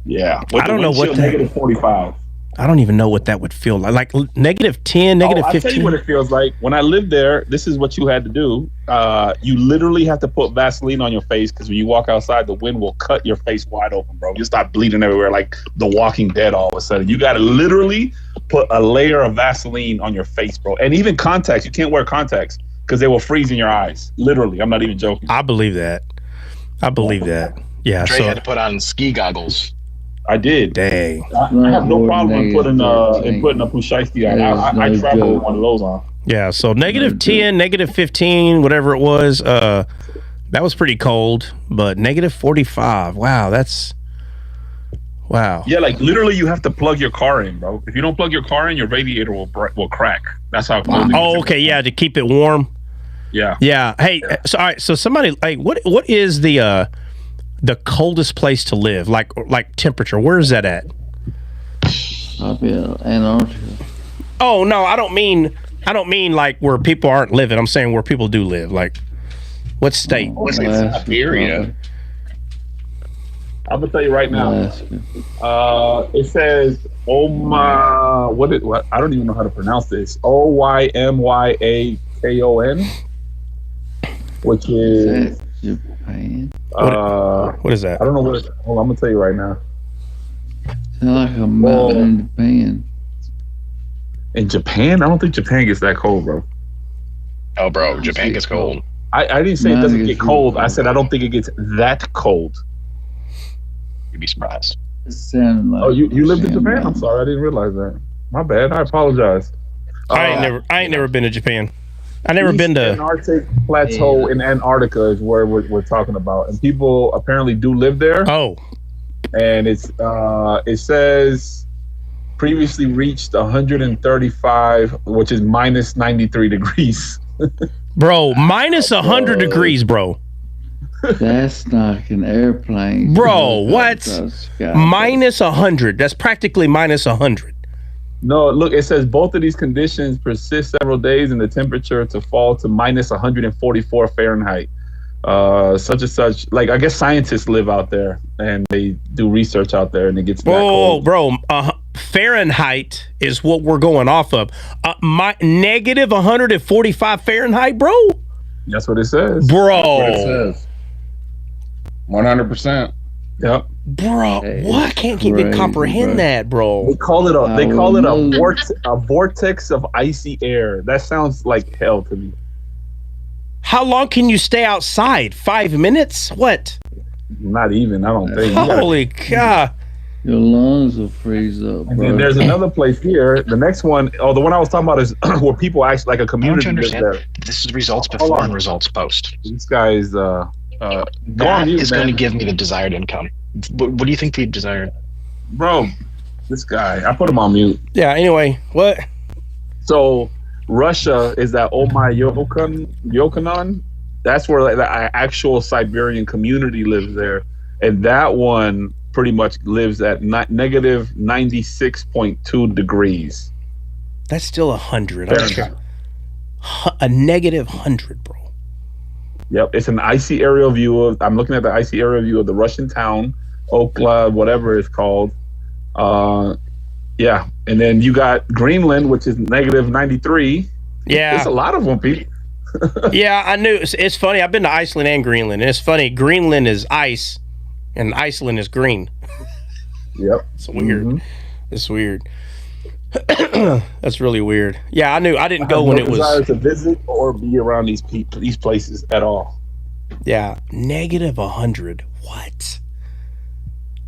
Yeah. I don't know what -45. I don't even know what that would feel like. Like -10, -15. I'll tell you what it feels like. When I lived there, this is what you had to do. You literally have to put Vaseline on your face because when you walk outside, the wind will cut your face wide open, bro. You start bleeding everywhere like The Walking Dead all of a sudden. You got to literally put a layer of Vaseline on your face, bro. And even contacts. You can't wear contacts because they will freeze in your eyes. Literally. I'm not even joking. I believe that. Yeah. Dre had to put on ski goggles. I did. Dang. I have no problem in putting a Pusheisty on. I travel with one of those on. Yeah, so -10, -15, whatever it was, that was pretty cold, but -45. Wow. Yeah, like literally you have to plug your car in, bro. If you don't plug your car in, your radiator will crack. That's how cold it is. Oh, okay, yeah, to keep it warm. Yeah. Yeah. Hey, so all right, so somebody like what is the coldest place to live? Like temperature. Where is that at? Up in Antarctica. Oh, no, I don't mean like where people aren't living. I'm saying where people do live. Like what state? Siberia. I'm gonna tell you right now. It says what I don't even know how to pronounce this. Oymyakon, which is Japan. What is that? I don't know what it's. Hold on, I'm gonna tell you right now. It's like a mountain in Japan. In Japan? I don't think Japan gets that cold, bro. Oh, bro, Japan gets cold. I didn't say it doesn't get cold. I said I don't think it gets that cold. You'd be surprised. Like you lived in Japan? I'm sorry, I didn't realize that. My bad. I apologize. I ain't never been to Japan. I never been to Antarctic plateau in Antarctica is where we're talking about, and people apparently do live there. Oh, and it says previously reached 135, which is minus 93 degrees. Bro, minus 100 degrees, bro. That's knocking airplanes. Bro, what? Minus. Minus 100. That's practically minus 100. No, look, it says both of these conditions persist several days and the temperature to fall to minus 144 Fahrenheit. Such and such, like I guess scientists live out there and they do research out there and it gets that cold. Bro, Fahrenheit is what we're going off of. My negative 145 Fahrenheit, bro. That's what it says. Bro. That's what it says. 100%. Yep. Bro, what? I can't even comprehend that, bro. They call it a vortex of icy air. That sounds like hell to me. How long can you stay outside? 5 minutes? What? Not even, I don't think. Holy God. Your lungs will freeze up, bro. And there's another place here. The next one, the one I was talking about is where people actually, like a community lives there. This is results before and results post. This guy's, That is going to give me the desired income. What do you think the desired? Bro, this guy, I put him on mute. Yeah, anyway, what? So Russia is that Yokanon. That's where like, the actual Siberian community lives there. And that one pretty much lives at negative 96.2 degrees. That's still 100. A negative 100, bro. Yep, it's an icy aerial view of. I'm looking at the icy aerial view of the Russian town, Okla, whatever it's called. Yeah, and then you got Greenland, which is negative 93. Yeah, there's a lot of them, people. Yeah, I knew. It's funny. I've been to Iceland and Greenland, and it's funny. Greenland is ice, and Iceland is green. Yep, it's weird. Mm-hmm. It's weird. That's really weird. Yeah, I knew. I didn't go when it was. Desire to visit or be around these places at all. Yeah, negative 100. What,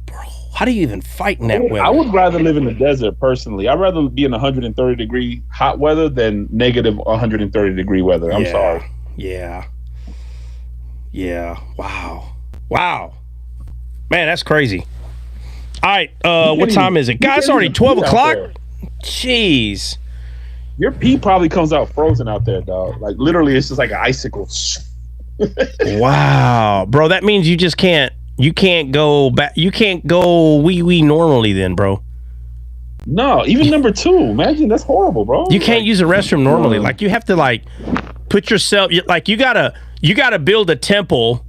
bro? How do you even fight in that weather? I would rather live in the desert personally. I'd rather be in 130 degree hot weather than negative 130 degree weather. I'm sorry. Yeah. Wow. Man, that's crazy. All right, what time is it? Guys, it's already 12 o'clock. Jeez. Your pee probably comes out frozen out there, dog. Like literally, it's just like an icicle. Wow, bro. That means you just can't. You can't go back. You can't go wee normally, then, bro. No, even number 2. Imagine that's horrible, bro. You can't use a restroom normally. Like you have to like put yourself. Like you gotta build a temple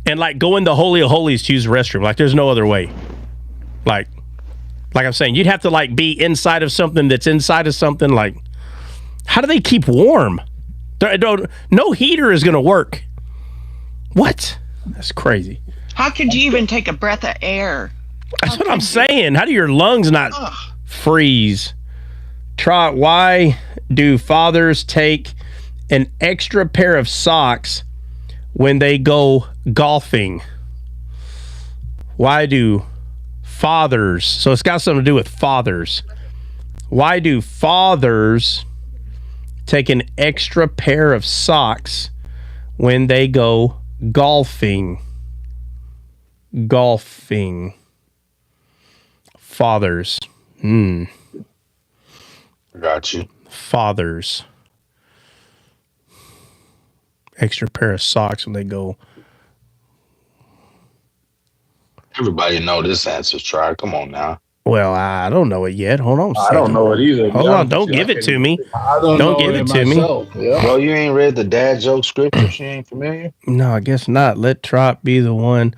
and like go in the Holy of Holies to use the restroom. Like there's no other way. Like I'm saying, you'd have to like be inside of something that's inside of something. Like, how do they keep warm? No heater is going to work. What? That's crazy. How could you even take a breath of air? That's what I'm saying. How do your lungs not freeze? Trot, why do fathers take an extra pair of socks when they go golfing? Why do fathers, so it's got something to do with fathers. Why do fathers take an extra pair of socks when they go golfing? Fathers. Got you. Fathers. Extra pair of socks when they go. Everybody know this answer, Try. Come on now. Well, I don't know it yet. Hold on a second. I don't know it either. Hold on. Don't give it to me. Don't give it to me. Yeah. Bro, you ain't read the dad joke scripture? She ain't familiar? No, I guess not. Let Trot be the one.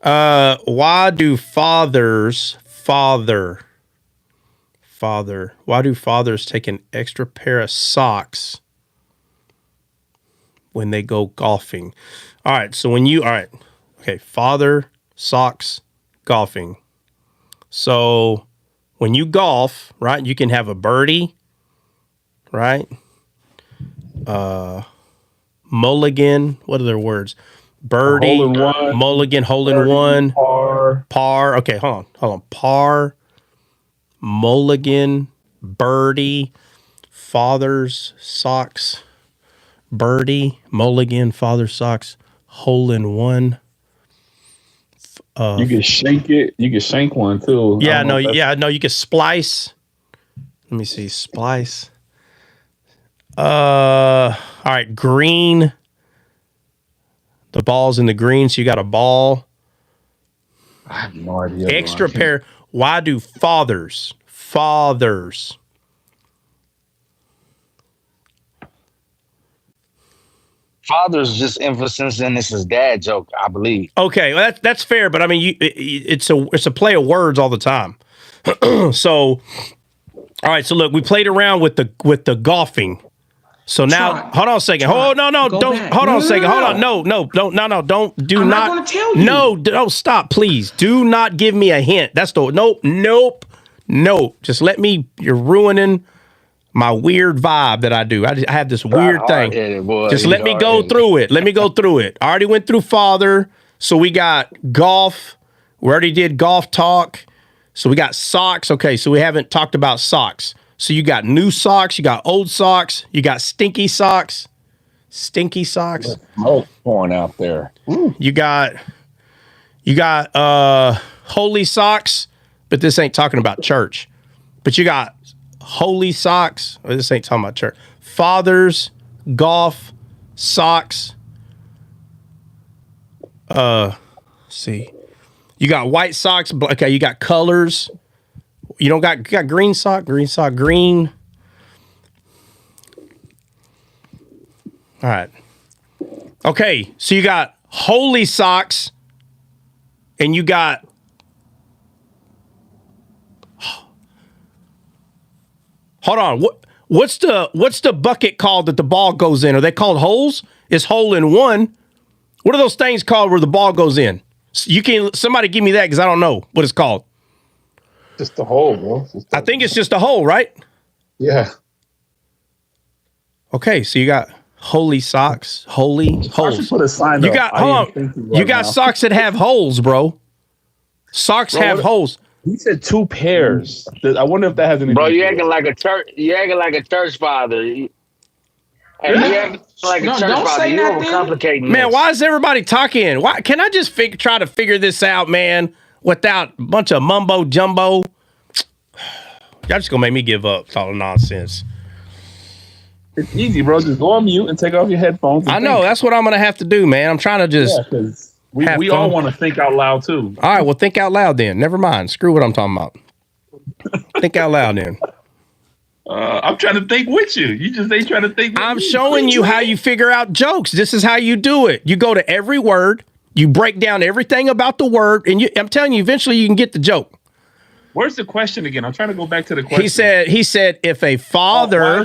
Why do fathers take an extra pair of socks when they go golfing? All right. So okay. Father, socks, golfing. So when you golf, right, you can have a birdie, right? Mulligan, what are their words? Birdie, mulligan, hole in one, par. Okay, hold on. Par, mulligan, birdie, father's socks, birdie, mulligan, father's socks, hole in one. You can shank it. You can shank one too. Yeah, no, you can splice. Let me see, splice. All right, green. The ball's in the green, so you got a ball. I have no idea. Extra pair. Why do fathers? Father's just emphasizing this is dad joke, I believe. Okay, well, that's fair, but I mean, it's a play of words all the time. So, all right. So look, we played around with the golfing. So now, hold on a second. Hold on, no, don't. Back. Hold on a second. Hold on, no, don't. I'm not going to tell you. No, don't stop, please. Do not give me a hint. That's the nope. Just let me. You're ruining my weird vibe that I do. I have this weird thing. Just let me go through it. Let me go through it. I already went through father. So we got golf. We already did golf talk. So we got socks. Okay, so we haven't talked about socks. So you got new socks, you got old socks, you got stinky socks. Smoke pouring out there. You got holy socks, but this ain't talking about church. But you got holy socks. Well, this ain't talking about church. Fathers, golf, socks. See. You got white socks. Okay, you got colors. You don't got green sock, green. All right. Okay, so you got holy socks, and you got hold on. What's the bucket called that the ball goes in? Are they called holes? It's hole in one. What are those things called where the ball goes in? Somebody give me that because I don't know what it's called. Just a hole, bro. I think it's just a hole, right? Yeah. Okay, so you got holy socks, holes. Put a sign You up. got hold on. You got socks that have holes, bro. Socks have holes. He said 2 pairs. I wonder if that has anything. Bro, you acting like a church father. You acting like a church don't father. say You nothing. overcomplicating Man, this. why is everybody talking? Why can't I just try to figure this out, man, without a bunch of mumbo jumbo? Y'all just gonna make me give up with all the nonsense. It's easy, bro. Just go on mute and take off your headphones. I know that's what I'm gonna have to do, man. I'm trying to just. Yeah, because we all want to think out loud too. All right, well, think out loud then. Never mind. Screw what I'm talking about. Think out loud then. I'm trying to think with you. You just ain't trying to think with I'm me. showing you how you figure out jokes. This is how you do it. You go to every word, you break down everything about the word, and I'm telling you, eventually you can get the joke. Where's the question again? I'm trying to go back to the question. He said, if a father...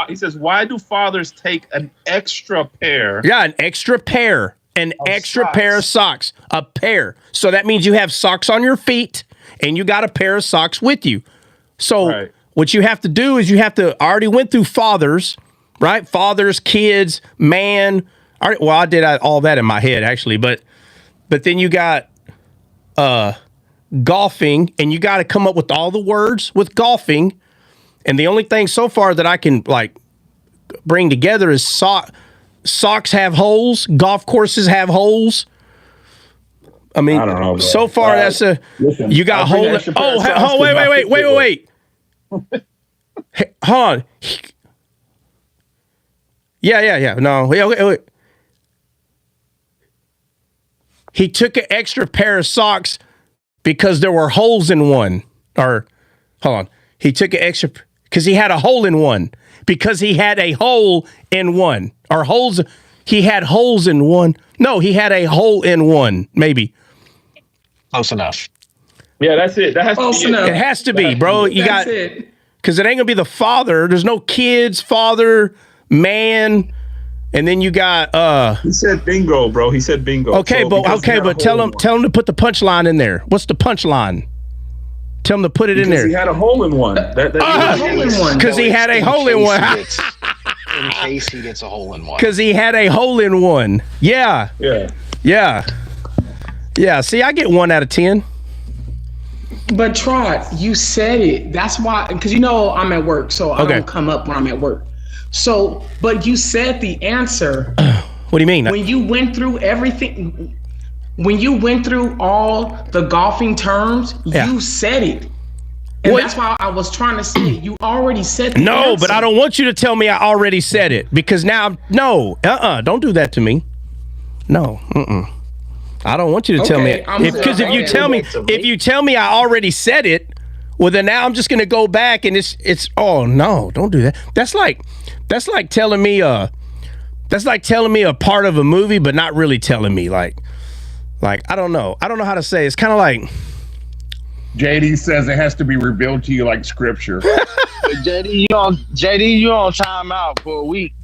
he says, why do fathers take an extra pair? Yeah, an extra pair. An extra pair of socks. A pair. So that means you have socks on your feet, and you got a pair of socks with you. So what you have to do is I already went through fathers, right? Fathers, kids, man. Well, I did all that in my head, actually. But then you got... golfing, and you got to come up with all the words with golfing, and the only thing so far that I can bring together is socks have holes, golf courses have holes. I mean, I don't know, so far that's listen, you got hole. Wait. Hey, hold on. Yeah. No, wait. He took an extra pair of socks because there were holes in one. Or, hold on. He took an extra, because he had a hole in one. Because he had a hole in one. Or holes, he had holes in one. No, he had a hole in one, maybe. Close enough. Yeah, that's it. That has Close to be enough. It has to be, bro. You got, it. because it ain't going to be the father. There's no kids, father, man. And then you got He said bingo, bro. He said bingo. Okay, so but tell him to put the punchline in there. What's the punchline? Tell him to put it in there. He had a hole in one. Because he had a hole in one. In case he gets a hole in one. Because he had a hole in one. Yeah. See, I get 1 out of 10. But Trot, you said it. That's why, because I'm at work, so I don't come up when I'm at work. So, but you said the answer. What do you mean? When you went through everything, when you went through all the golfing terms, you said it. And that's why I was trying to say you already said the answer. But I don't want you to tell me I already said it because now, don't do that to me. No, I don't want you to tell me because if you tell me I already said it, well then now I'm just gonna go back and it's oh no, don't do that. That's like telling me a part of a movie but not really telling me like I don't know how to say it. It's kind of like. JD says it has to be revealed to you like scripture. JD, you on timeout for a week.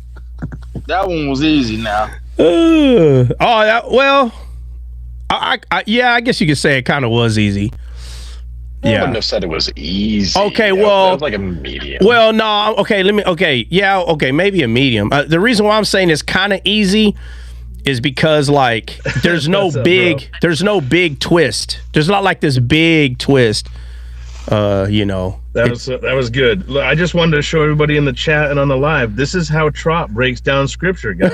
That one was easy now. I guess you could say it kind of was easy. I wouldn't have said it was easy. Okay, well, it was like a medium. Well, no, okay, maybe a medium. The reason why I'm saying it's kind of easy is because like there's no big twist. There's not like this big twist. That was good. Look, I just wanted to show everybody in the chat and on the live. This is how Trot breaks down scripture, guys.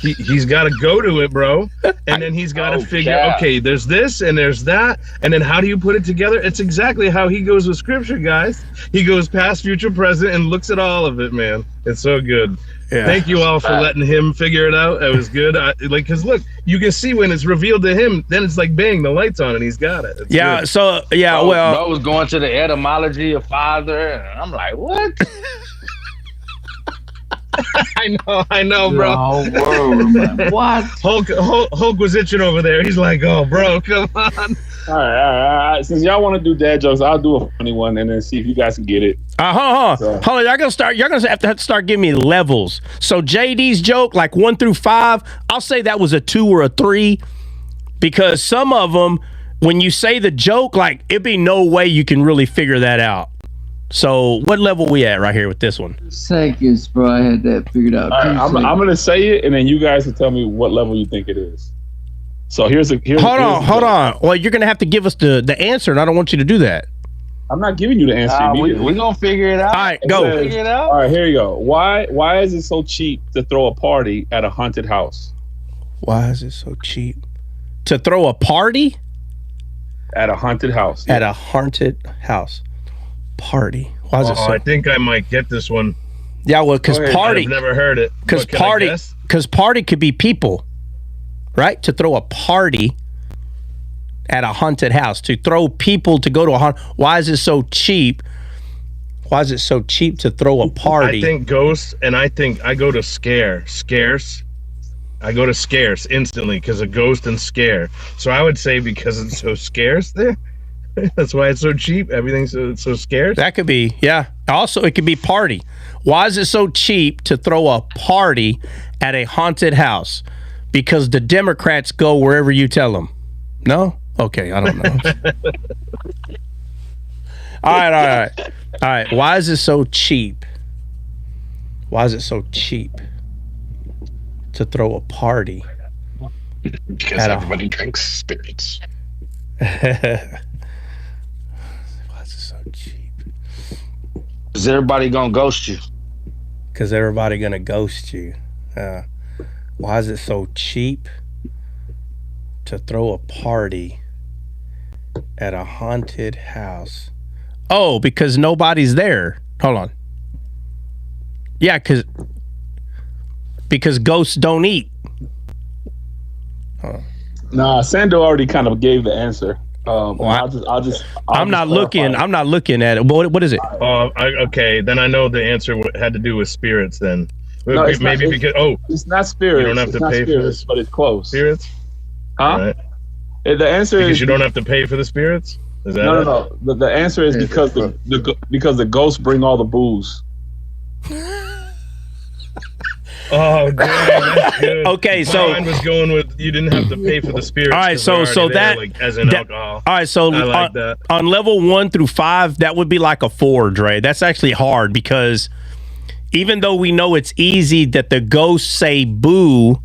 He's got to go to it, bro, and then he's got to figure. Okay, there's this and there's that, and then how do you put it together? It's exactly how he goes with scripture, guys. He goes past, future, present, and looks at all of it, man. It's so good. Yeah. Thank you all for letting him figure it out. It was good. Because look, you can see when it's revealed to him, then it's like bang, the lights on and he's got it. It's good. So I was going to the etymology of father, and I'm like, what? I know, bro. What? Hulk was itching over there. He's like, oh, bro, come on. All right. Since y'all want to do dad jokes, I'll do a funny one and then see if you guys can get it. Hold on. Y'all gonna have to start giving me levels. So JD's joke, like 1 through 5, I'll say that was a 2 or a 3, because some of them, when you say the joke, like it'd be no way you can really figure that out. So what level we at right here with this one? Seconds, bro. I had that figured out. All right, I'm gonna say it, and then you guys can tell me what level you think it is. So here's hold on. Well, you're gonna have to give us the answer, and I don't want you to do that. I'm not giving you the answer immediately. We're gonna figure it out. All right, go. Figure it out. All right, here you go. Why is it so cheap to throw a party at a haunted house? Why is it so cheap to throw a party at a haunted house? At a haunted house party. Why is it so? I think I might get this one. Yeah, well, because party. I've never heard it. Because party could be people, right? To throw a party at a haunted house, to throw people to go to a haunted. Why is it so cheap? Why is it so cheap to throw a party? I think ghosts, and I think I go to scarce. I go to scarce instantly because of ghost and scare. So I would say because it's so scarce there. That's why it's so cheap. Everything's so scarce. That could be, yeah. Also, it could be party. Why is it so cheap to throw a party at a haunted house? Because the Democrats go wherever you tell them. No? Okay, I don't know. All right. Why is it so cheap? Why is it so cheap to throw a party? Because everybody drinks spirits. Is everybody gonna ghost you? Because everybody gonna ghost you. Why is it so cheap to throw a party at a haunted house? Oh, because nobody's there. Hold on. Yeah, because ghosts don't eat. Nah, Sando already kind of gave the answer. I'm not looking at it. What is it? Okay, then I know the answer had to do with spirits. Then no, maybe because it's not spirits. You don't have to pay for this, but it's close. Spirits, huh? Right. The answer because is you don't have to pay for the spirits. Is that no. The answer is because the ghosts bring all the booze. Oh, damn, that's good. Okay, so mine was going with you didn't have to pay for the spirits. All right, so there, that like, as in alcohol. All right, so I like that. On level 1 through 5, that would be like a 4, Dre. That's actually hard because even though we know it's easy that the ghosts say boo,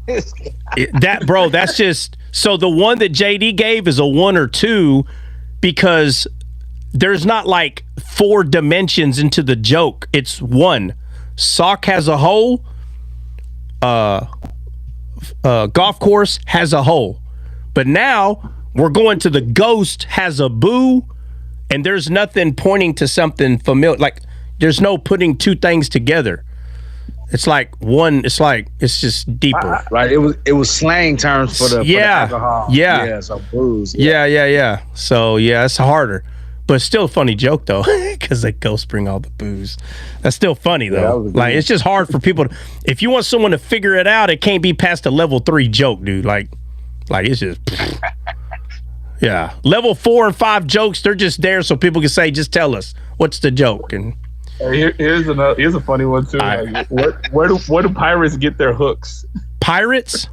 that's just so the one that JD gave is a 1 or 2 because there's not like 4 dimensions into the joke. It's 1. Sock has a hole. Golf course has a hole. But now we're going to the ghost has a boo, and there's nothing pointing to something familiar. Like there's no putting two things together. It's like one. It's like it's just deeper. Right. It was slang terms for the alcohol. Yeah. So booze. Yeah. So yeah, it's harder. But it's still a funny joke though, because the ghosts bring all the booze. That's still funny though. Like it's just hard for people to, if you want someone to figure it out, it can't be past a level 3 joke, dude. Like it's just yeah. Level 4 and 5 jokes, they're just there so people can say, just tell us what's the joke. And here's a funny one too. Like, where do pirates get their hooks? Pirates?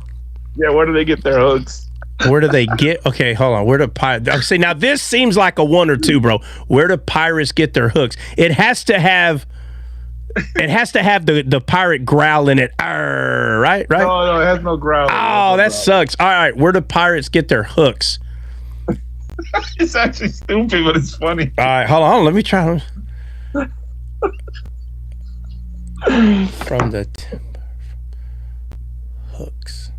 Yeah, where do they get their hooks? Where do they get? Okay, hold on. Where do pirates? See, now this seems like a 1 or 2, bro. Where do pirates get their hooks? It has to have the pirate growl in it. Arr, right? No, it has no growl. Oh, that sucks. All right, where do pirates get their hooks? It's actually stupid, but it's funny. All right, hold on. Let me try. From the timber hooks.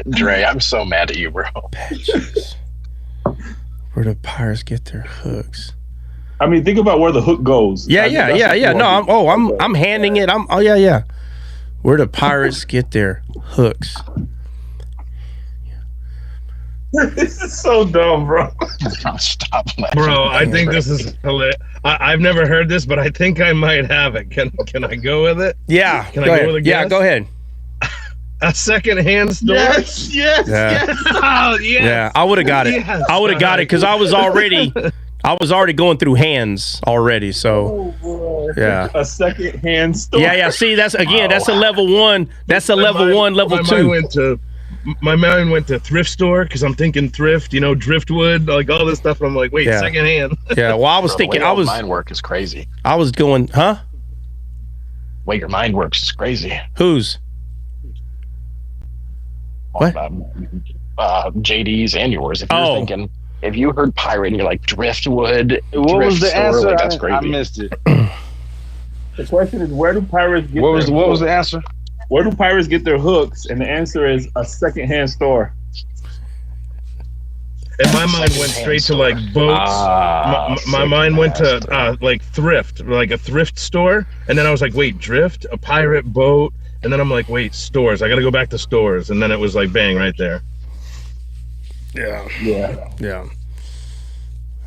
Dre, I'm so mad at you, bro. Patches. Where do pirates get their hooks? I mean, think about where the hook goes. Yeah. No, I'm handing it. Yeah. Where do pirates get their hooks? This is so dumb, bro. Stop laughing. Bro, I think this is hilarious. I've never heard this, but I think I might have it. Can I go with it? Yeah. Can I go with a guess? Yeah, go ahead. A second-hand store? Yes. Yeah. Oh, yes. Yeah, I would have got it. Yes. I would have got it because I was already going through hands already. So yeah, A second-hand store. yeah. See, that's a level 1. That's a level 1, level 2. My mind went to thrift store because I'm thinking thrift, driftwood, like all this stuff. And I'm like, wait, Yeah. secondhand. Yeah. Well, I was thinking. The way your mind work is crazy. I was going, huh? The way your mind works is crazy. Whose? What? JD's and yours. If you're thinking, if you heard pirate and you're like driftwood, What was the answer? Like, that's crazy. I missed it. The question is, where do pirates get What their was hooks? the answer? Where do pirates get their hooks? And the answer is a second-hand store. And my mind went straight to like boats. My mind went to like thrift, like a thrift store. And then I was like, wait, drift? A pirate boat? And then I'm like, wait, stores. I got to go back to stores. And then it was like, bang, right there. Yeah.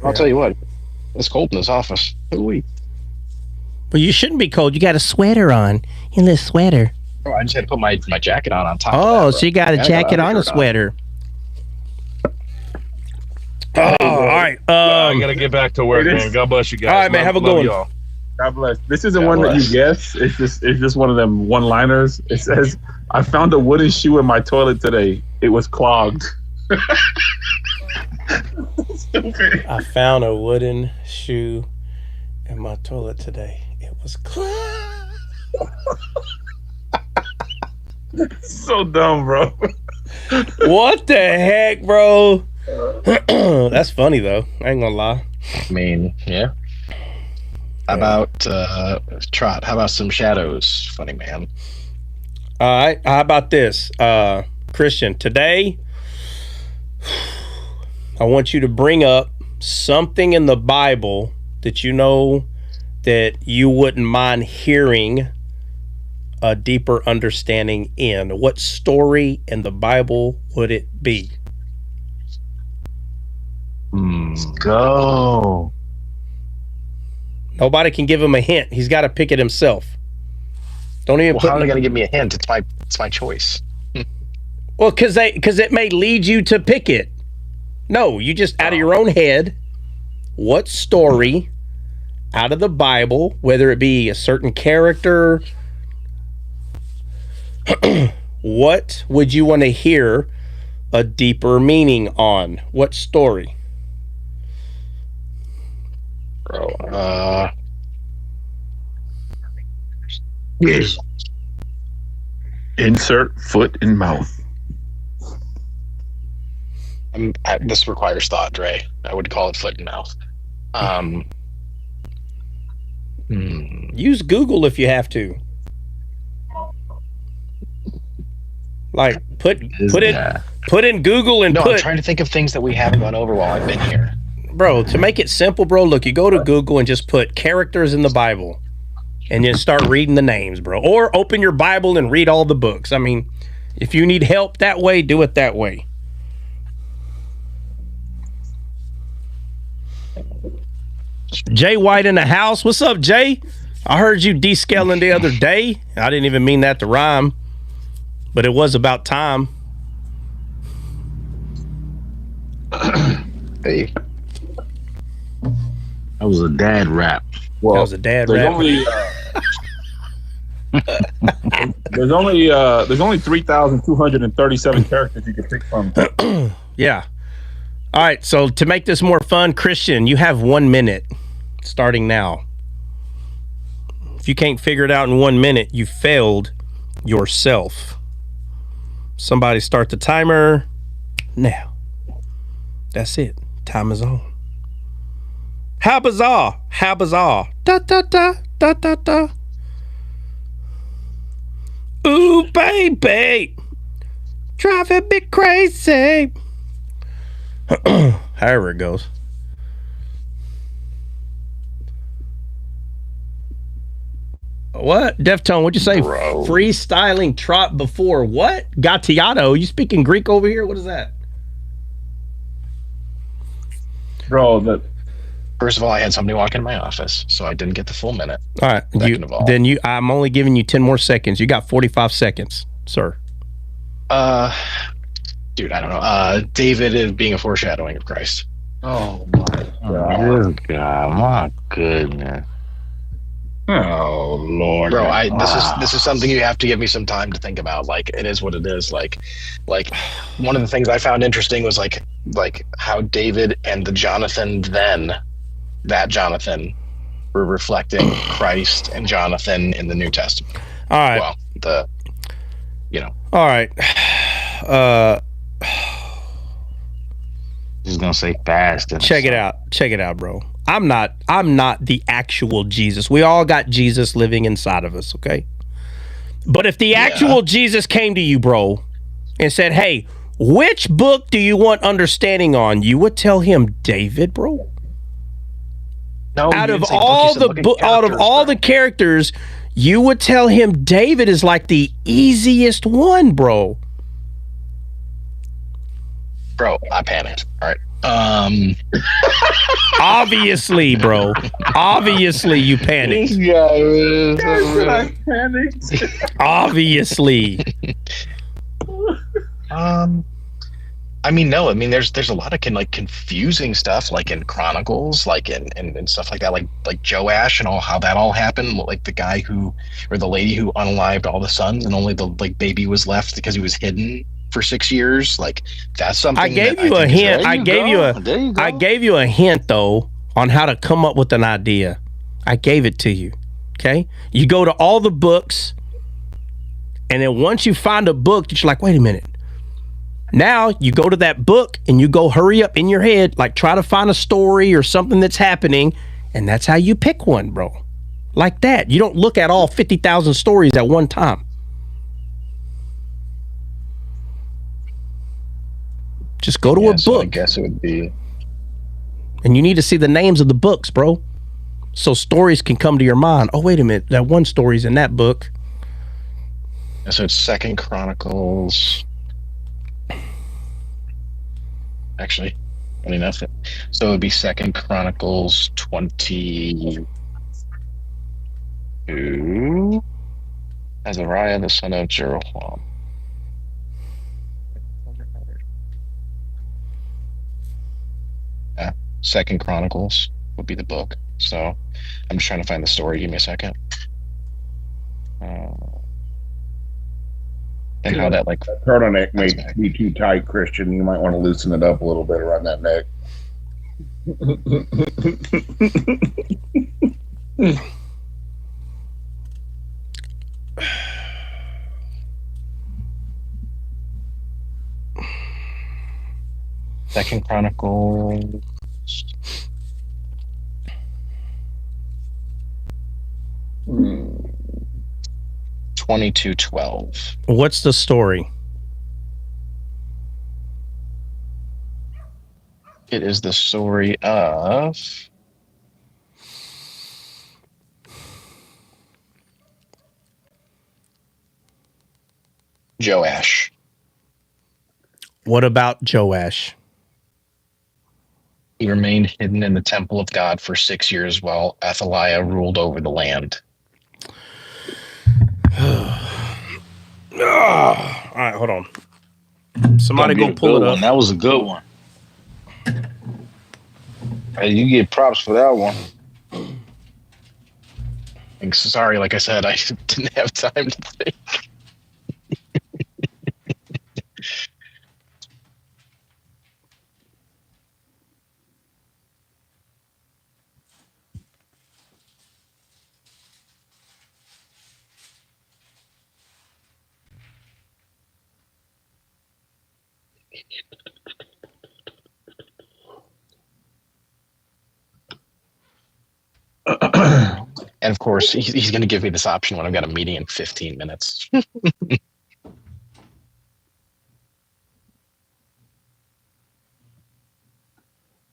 I'll tell you what, it's cold in this office. Ooh-wee. Well, you shouldn't be cold. You got a sweater on. Your little sweater. Oh, I just had to put my jacket on top. Oh, of that, so you got a jacket on a sweater. Oh, all right. I got to get back to work, man. God bless you guys. All right, man. Have a good one. Y'all. God bless. This isn't one that you guess. It's just one of them one-liners. It says, "I found a wooden shoe in my toilet today. It was clogged." Stupid. I found a wooden shoe in my toilet today. It was So dumb, bro. What the heck, bro? That's funny though. I ain't gonna lie. I mean, yeah. How about Trot? How about some shadows, funny man? All right. How about this, Christian? Today, I want you to bring up something in the Bible that you know that you wouldn't mind hearing a deeper understanding in. What story in the Bible would it be? Let's go. Nobody can give him a hint. He's got to pick it himself. Don't even How are they going to give me a hint? It's my choice. Well, because it may lead you to pick it. No, you just out of your own head. What story out of the Bible, whether it be a certain character, what would you want to hear a deeper meaning on? What story? Bro, Insert foot in mouth. this requires thought, Dre. I would call it foot and mouth. Use Google if you have to. Like put in Google and No, put. I'm trying to think of things that we haven't gone over while I've been here. Bro, to make it simple, bro, look, you go to Google and just put characters in the Bible and then start reading the names, bro. Or open your Bible and read all the books. I mean, if you need help that way, do it that way. Jay White in the house. What's up, Jay? I heard you descaling the other day. I didn't even mean that to rhyme, but it was about time. Hey. That was a dad rap. Well, that was a dad rap. There's only 3,237 characters you can pick from. Yeah. All right. So to make this more fun, Christian, you have 1 minute starting now. If you can't figure it out in 1 minute, you failed yourself. Somebody start the timer now. That's it. Time is on. How bizarre. How bizarre. Da da da da da da. Ooh, baby. Driving me crazy. However it goes. What? Deftone, what'd you say? Bro. Freestyling trot before what? Gattiato. You speaking Greek over here? What is that? Bro, first of all, I had somebody walk into my office, so I didn't get the full minute. All right. I'm only giving you 10 more seconds. You got 45 seconds, sir. Dude, I don't know. David is being a foreshadowing of Christ. Oh my God. My goodness. Oh Lord, bro! This is something you have to give me some time to think about. Like, it is what it is. Like one of the things I found interesting was like how David and the Jonathan that Jonathan were reflecting Christ and Jonathan in the New Testament. All right. Well, All right. He's gonna say fast. Check it out, bro. I'm not the actual Jesus. We all got Jesus living inside of us, okay? But if the actual Jesus came to you, bro, and said, "Hey, which book do you want understanding on?" You would tell him David, bro. No, out of all the characters, you would tell him David is like the easiest one, bro. Bro, I panicked. All right. Obviously, bro. Obviously, you panicked. I panicked. Obviously. I mean, no. I mean, there's a lot of confusing stuff, like in Chronicles, like and stuff like that, like Joash and all how that all happened. Like the guy or the lady who unalived all the sons, and only the baby was left because he was hidden for 6 years. Like that's something. I gave you a hint. I gave you a hint though on how to come up with an idea. I gave it to you. Okay, you go to all the books, and then once you find a book that you're like, wait a minute. Now you go to that book and you go hurry up in your head, like try to find a story or something that's happening, and that's how you pick one, bro. Like that. You don't look at all 50,000 stories at one time. Just go to a book. So I guess it would be. And you need to see the names of the books, bro. So stories can come to your mind. Oh, wait a minute. That one story's in that book. So it's 2 Chronicles. Actually, funny enough. So it would be 2 Chronicles 22. Azariah, the son of Jeroboam. Yeah, 2 Chronicles would be the book. So I'm just trying to find the story. Give me a second. And how that turtleneck may be too tight, Christian. You might want to loosen it up a little bit around that neck. Second Chronicles. Hmm. 22:12. What's the story? It is the story of Joash. What about Joash? He remained hidden in the temple of God for 6 years while Athaliah ruled over the land. All right, hold on. Somebody go pull it up. That was a good one. Hey, you get props for that one. Sorry, like I said, I didn't have time to think. And of course, he's going to give me this option when I've got a meeting in 15 minutes.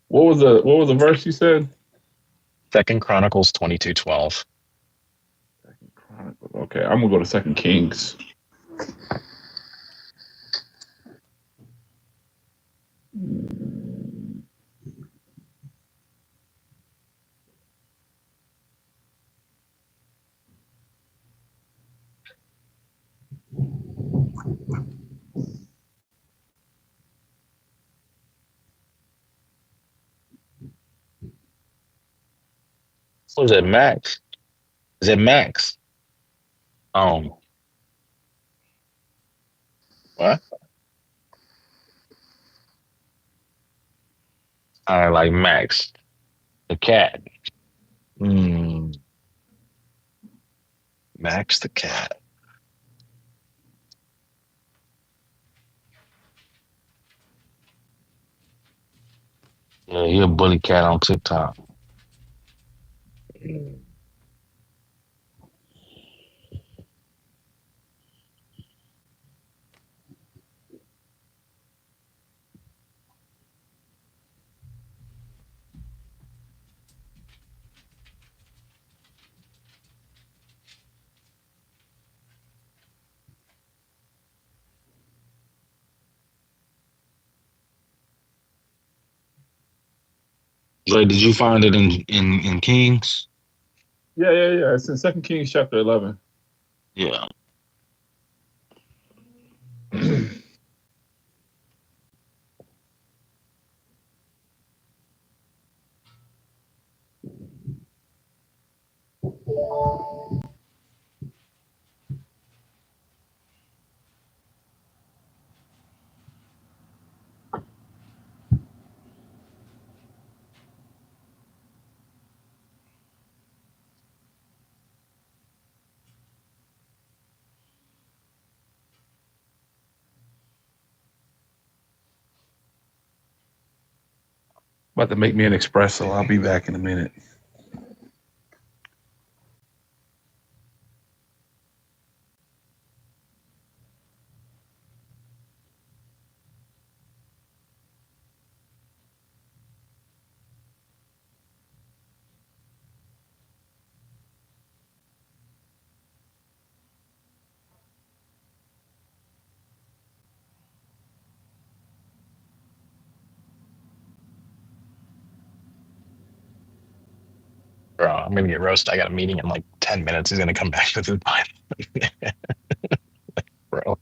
What was the verse you said? 2 Chronicles 22:12. Okay, I'm gonna go to Second Kings. What is that, Max? Is it Max? What? I like Max, the cat. Max the cat. Yeah, he a bully cat on TikTok. Dre, did you find it in Kings? Yeah. It's in Second Kings chapter 11. Yeah. About to make me an espresso. I'll be back in a minute. Bro, I'm going to get roasted. I got a meeting in like 10 minutes. He's going to come back with his mind. Bro.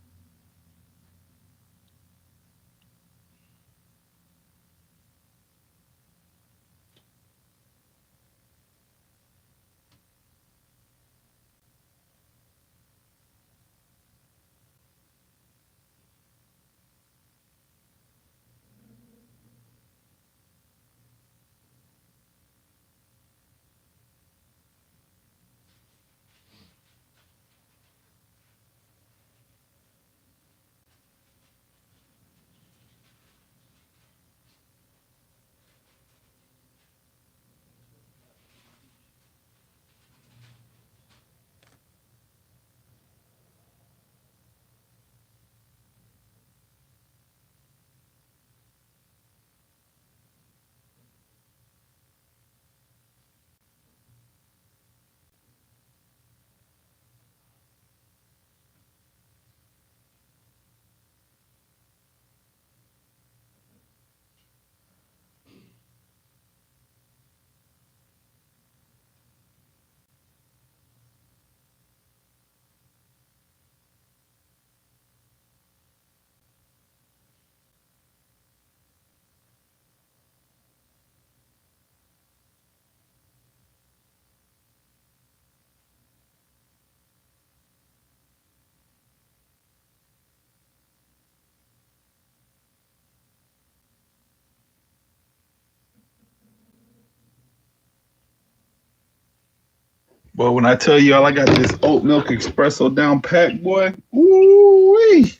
But when I tell y'all I got this oat milk espresso down pat, boy, woo-wee.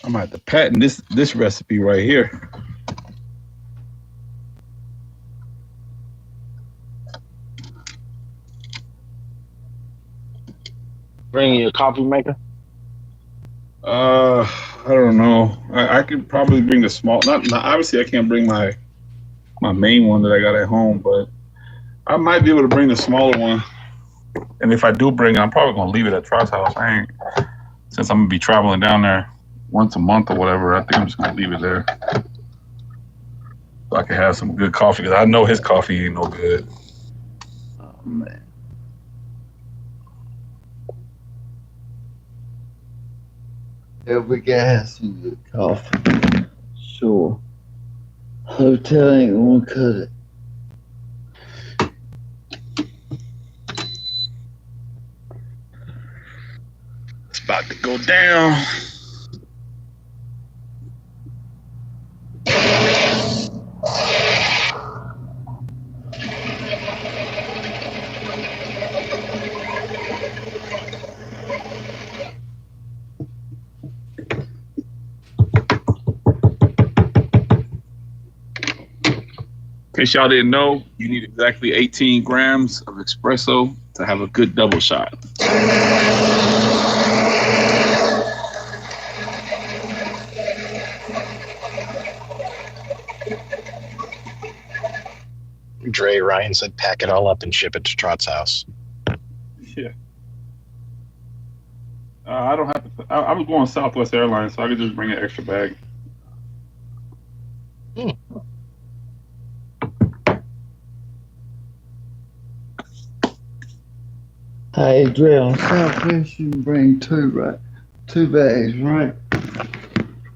I'm gonna have to patent this recipe right here. Bring your coffee maker. I don't know. I could probably bring the small. Not obviously I can't bring my main one that I got at home, but I might be able to bring the smaller one. And if I do bring it, I'm probably gonna leave it at Trot's house. Since I'm gonna be traveling down there once a month or whatever. I think I'm just gonna leave it there so I can have some good coffee. Because I know his coffee ain't no good. Oh man. Yeah, we can have some good coffee. Sure. Hotel ain't gonna cut it. It's about to go down. In case y'all didn't know, you need exactly 18 grams of espresso to have a good double shot. Dre Ryan said, pack it all up and ship it to Trot's house. Yeah. I don't have to. I was going Southwest Airlines, so I could just bring an extra bag. Hey, Dre, on Southwest you can bring two bags, right?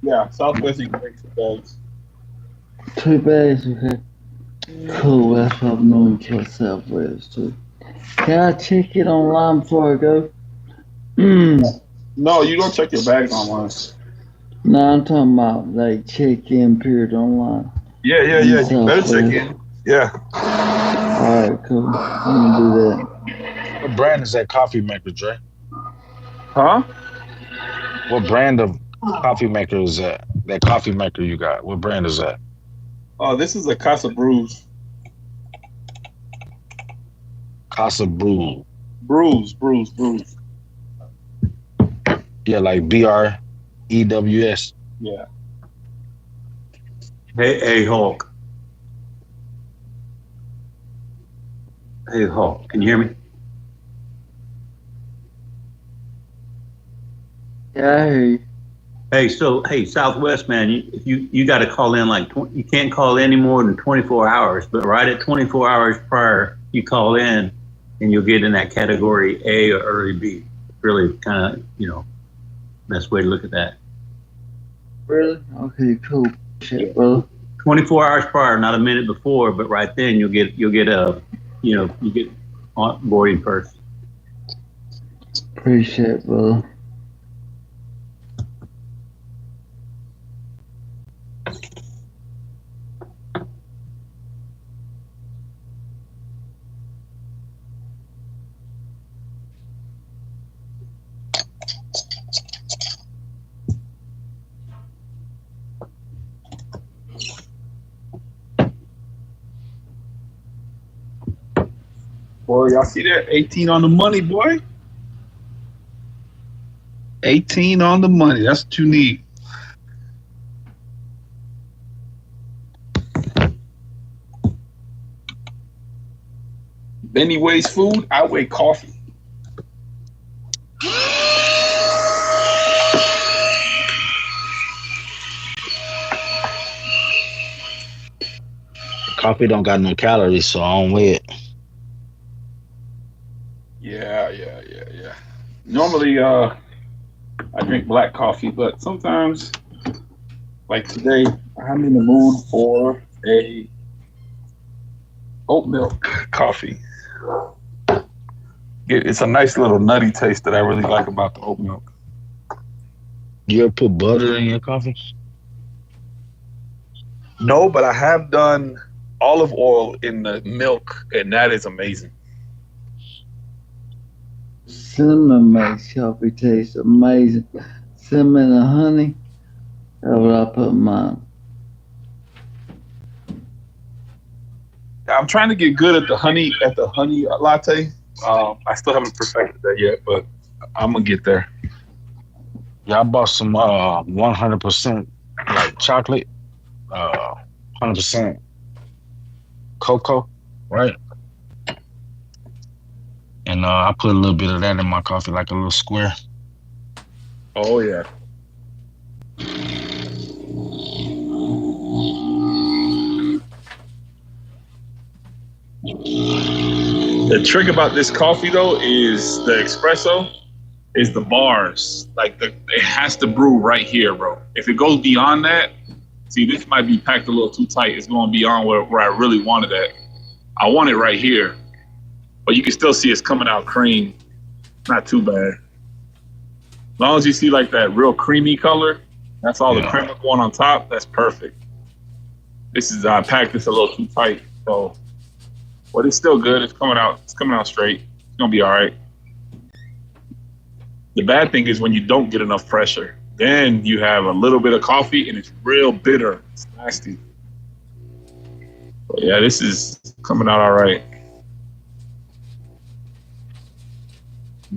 Yeah, Southwest you can bring 2 bags. 2 bags, okay. Cool, that's what I'm known for Southwest too. Can I check it online before I go? No, you don't check your bags online. No, I'm talking about like check-in period online. Yeah. You better check in. Yeah. Alright, cool. I'm gonna do that. What brand is that coffee maker, Dre? Huh? What brand of coffee maker is that? That coffee maker you got. What brand is that? Oh, this is a Casa Brews. Casa Brew. Brews. Yeah, like BREWS. Yeah. Hey, Hulk. Hey, Hulk. Can you hear me? Yeah, I hear you. Hey, Southwest man, you got to call in you can't call in any more than 24 hours, but right at 24 hours prior, you call in, and you'll get in that category A or early B. Really, kind of, best way to look at that. Really? Okay, cool. Shit, brother. 24 hours prior, not a minute before, but right then you get boarding first. Appreciate it, brother. Boy, y'all see that? 18 on the money, boy. 18 on the money. That's what you need. Benny weighs food. I weigh coffee. Coffee don't got no calories, so I don't weigh it. Yeah. Normally, I drink black coffee, but sometimes, like today, I'm in the mood for a oat milk coffee. It's a nice little nutty taste that I really like about the oat milk. You ever put butter in your coffee? No, but I have done olive oil in the milk, and that is amazing. cinnamon makes coffee taste amazing. Cinnamon and honey. That's what I put in mine. I'm trying to get good at the honey latte. I still haven't perfected that yet, but I'm gonna get there. Yeah, I bought some 100% like chocolate, 100% cocoa, right? And I put a little bit of that in my coffee, like a little square. Oh yeah. The trick about this coffee though is the espresso is the bars. Like it has to brew right here, bro. If it goes beyond that, see, this might be packed a little too tight. It's going beyond where I really wanted it. I want it right here, but you can still see it's coming out cream. Not too bad. As long as you see like that real creamy color, that's all the cream going on top. That's perfect. I packed this a little too tight, so. But it's still good. It's coming out straight. It's gonna be all right. The bad thing is when you don't get enough pressure, then you have a little bit of coffee and it's real bitter. It's nasty. But yeah, this is coming out all right.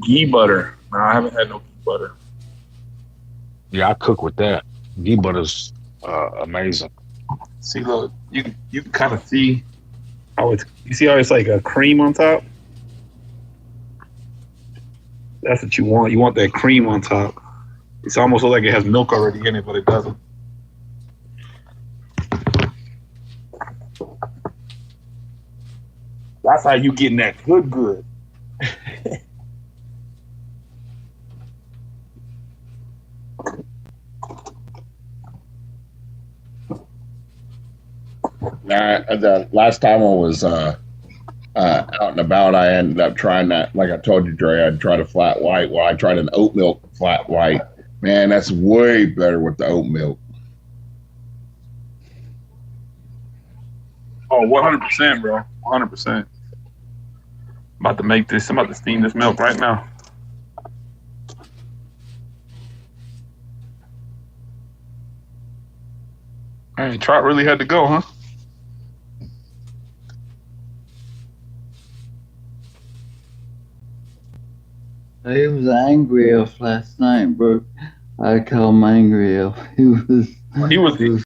Ghee butter. No, I haven't had no ghee butter. Yeah, I cook with that. Ghee butter's amazing. See, look, you can kind of see. You see how it's like a cream on top? That's what you want. You want that cream on top. It's almost like it has milk already in it, but it doesn't. That's how you getting that good. The last time I was out and about, I ended up trying that. Like I told you, Dre, I'd tried a flat white. Well, I tried an oat milk flat white. Man, that's way better with the oat milk. Oh, 100%, bro. 100%. I'm about to steam this milk right now. Hey, Trot really had to go, huh? He was angry elf last night, bro. I call him angry elf. He was angry.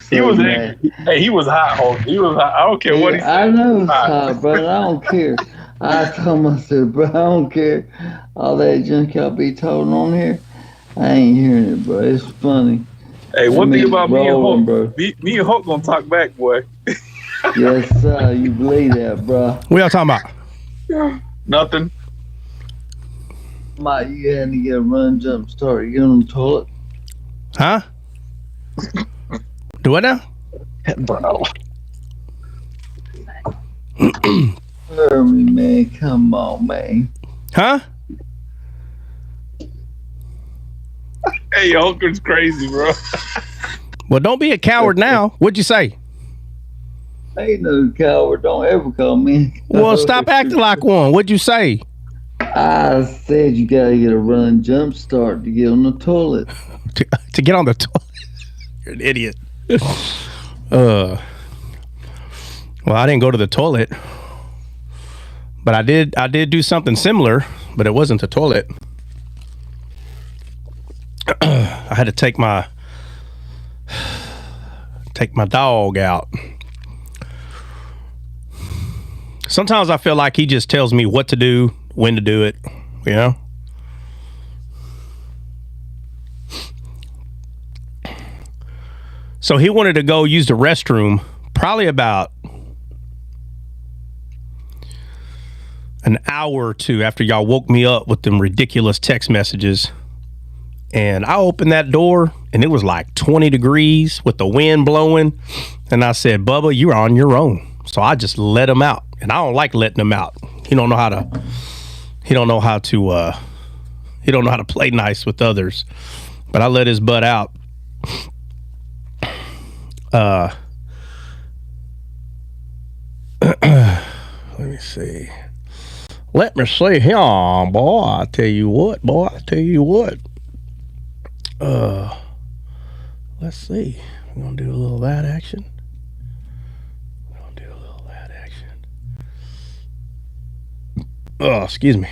Hey, he was hot, Hulk. He was hot. I don't care what he said. I know it's hot, bro. I don't care. I told him, I said, bro, I don't care. All that junk y'all be told on here, I ain't hearing it, bro. It's funny. Hey, one thing about me and Hulk, bro. Me and Hulk gonna talk back, boy. Yes, sir. You believe that, bro. What y'all talking about? Nothing. You had to get a run jump start. You get on the toilet? Huh? Do what now? Bro. Hear me, man. Come on, man. Huh? Hey, Hulk's crazy, bro. Well, don't be a coward now. What'd you say? Ain't no coward. Don't ever call me. Well, stop acting like one. What'd you say? I said you gotta get a run jump start to get on the toilet. to get on the toilet? You're an idiot. Well, I didn't go to the toilet, but I did do something similar, but it wasn't the toilet. I had to take my dog out. Sometimes I feel like he just tells me what to do, when to do it, you know? So he wanted to go use the restroom probably about an hour or two after y'all woke me up with them ridiculous text messages. And I opened that door and it was like 20 degrees with the wind blowing. And I said, Bubba, you're on your own. So I just let him out. And I don't like letting him out. He don't know how to play nice with others. But I let his butt out. Let me see. Let me see here, boy. I tell you what, boy. I tell you what. Let's see. We're gonna do a little of that action. Oh, excuse me.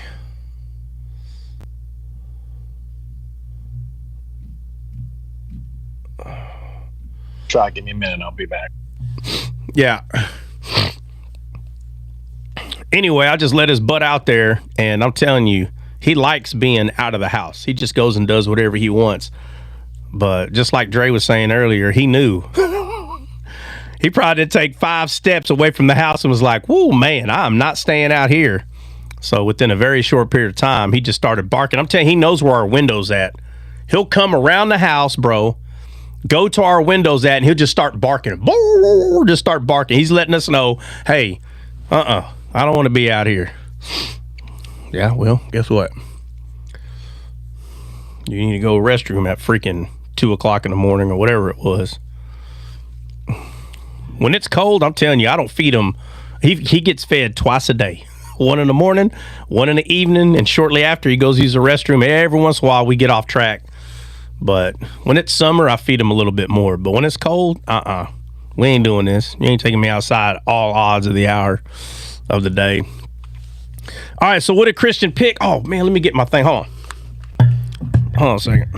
Try, give me a minute. I'll be back. Yeah. Anyway, I just let his butt out there, and I'm telling you, he likes being out of the house. He just goes and does whatever he wants. But just like Dre was saying earlier, he knew. He probably did take 5 steps away from the house and was like, whoa, man, I'm not staying out here. So within a very short period of time, he just started barking. I'm telling you, he knows where our window's at. He'll come around the house, bro, go to our windows at, and he'll just start barking. Just start barking. He's letting us know, hey, I don't want to be out here. Yeah, well, guess what? You need to go to the restroom at freaking 2 o'clock in the morning or whatever it was. When it's cold, I'm telling you, I don't feed him. He gets fed twice a day. One in the morning, one in the evening, and shortly after he goes to use the restroom. Every once in a while we get off track. But when it's summer, I feed him a little bit more. But when it's cold, we ain't doing this. You ain't taking me outside all odds of the hour of the day. All right, so what did Christian pick? Oh, man, let me get my thing. Hold on a second.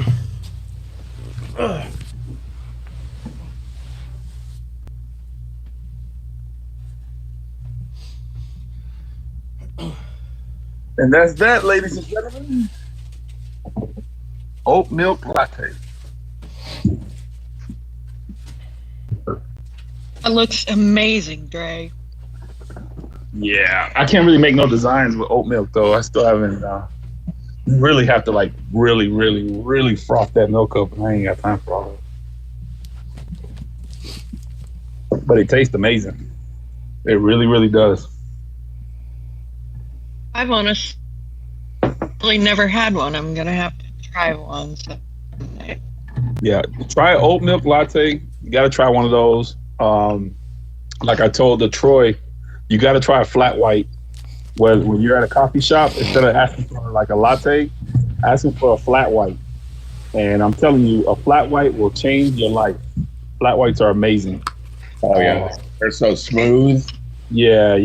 And that's that, ladies and gentlemen. Oat milk latte. It looks amazing, Dre. Yeah, I can't really make no designs with oat milk though. I still haven't. You really have to like really froth that milk up, and I ain't got time for all that. But it tastes amazing. It really does. I've honestly never had one. I'm gonna have to try one someday. Yeah, try oat milk latte. You got to try one of those. Like I told the Troy, you got to try a flat white. When you're at a coffee shop, instead of asking for like a latte, ask them for a flat white. And I'm telling you, a flat white will change your life. Flat whites are amazing. Oh yeah, they're so smooth. Yeah.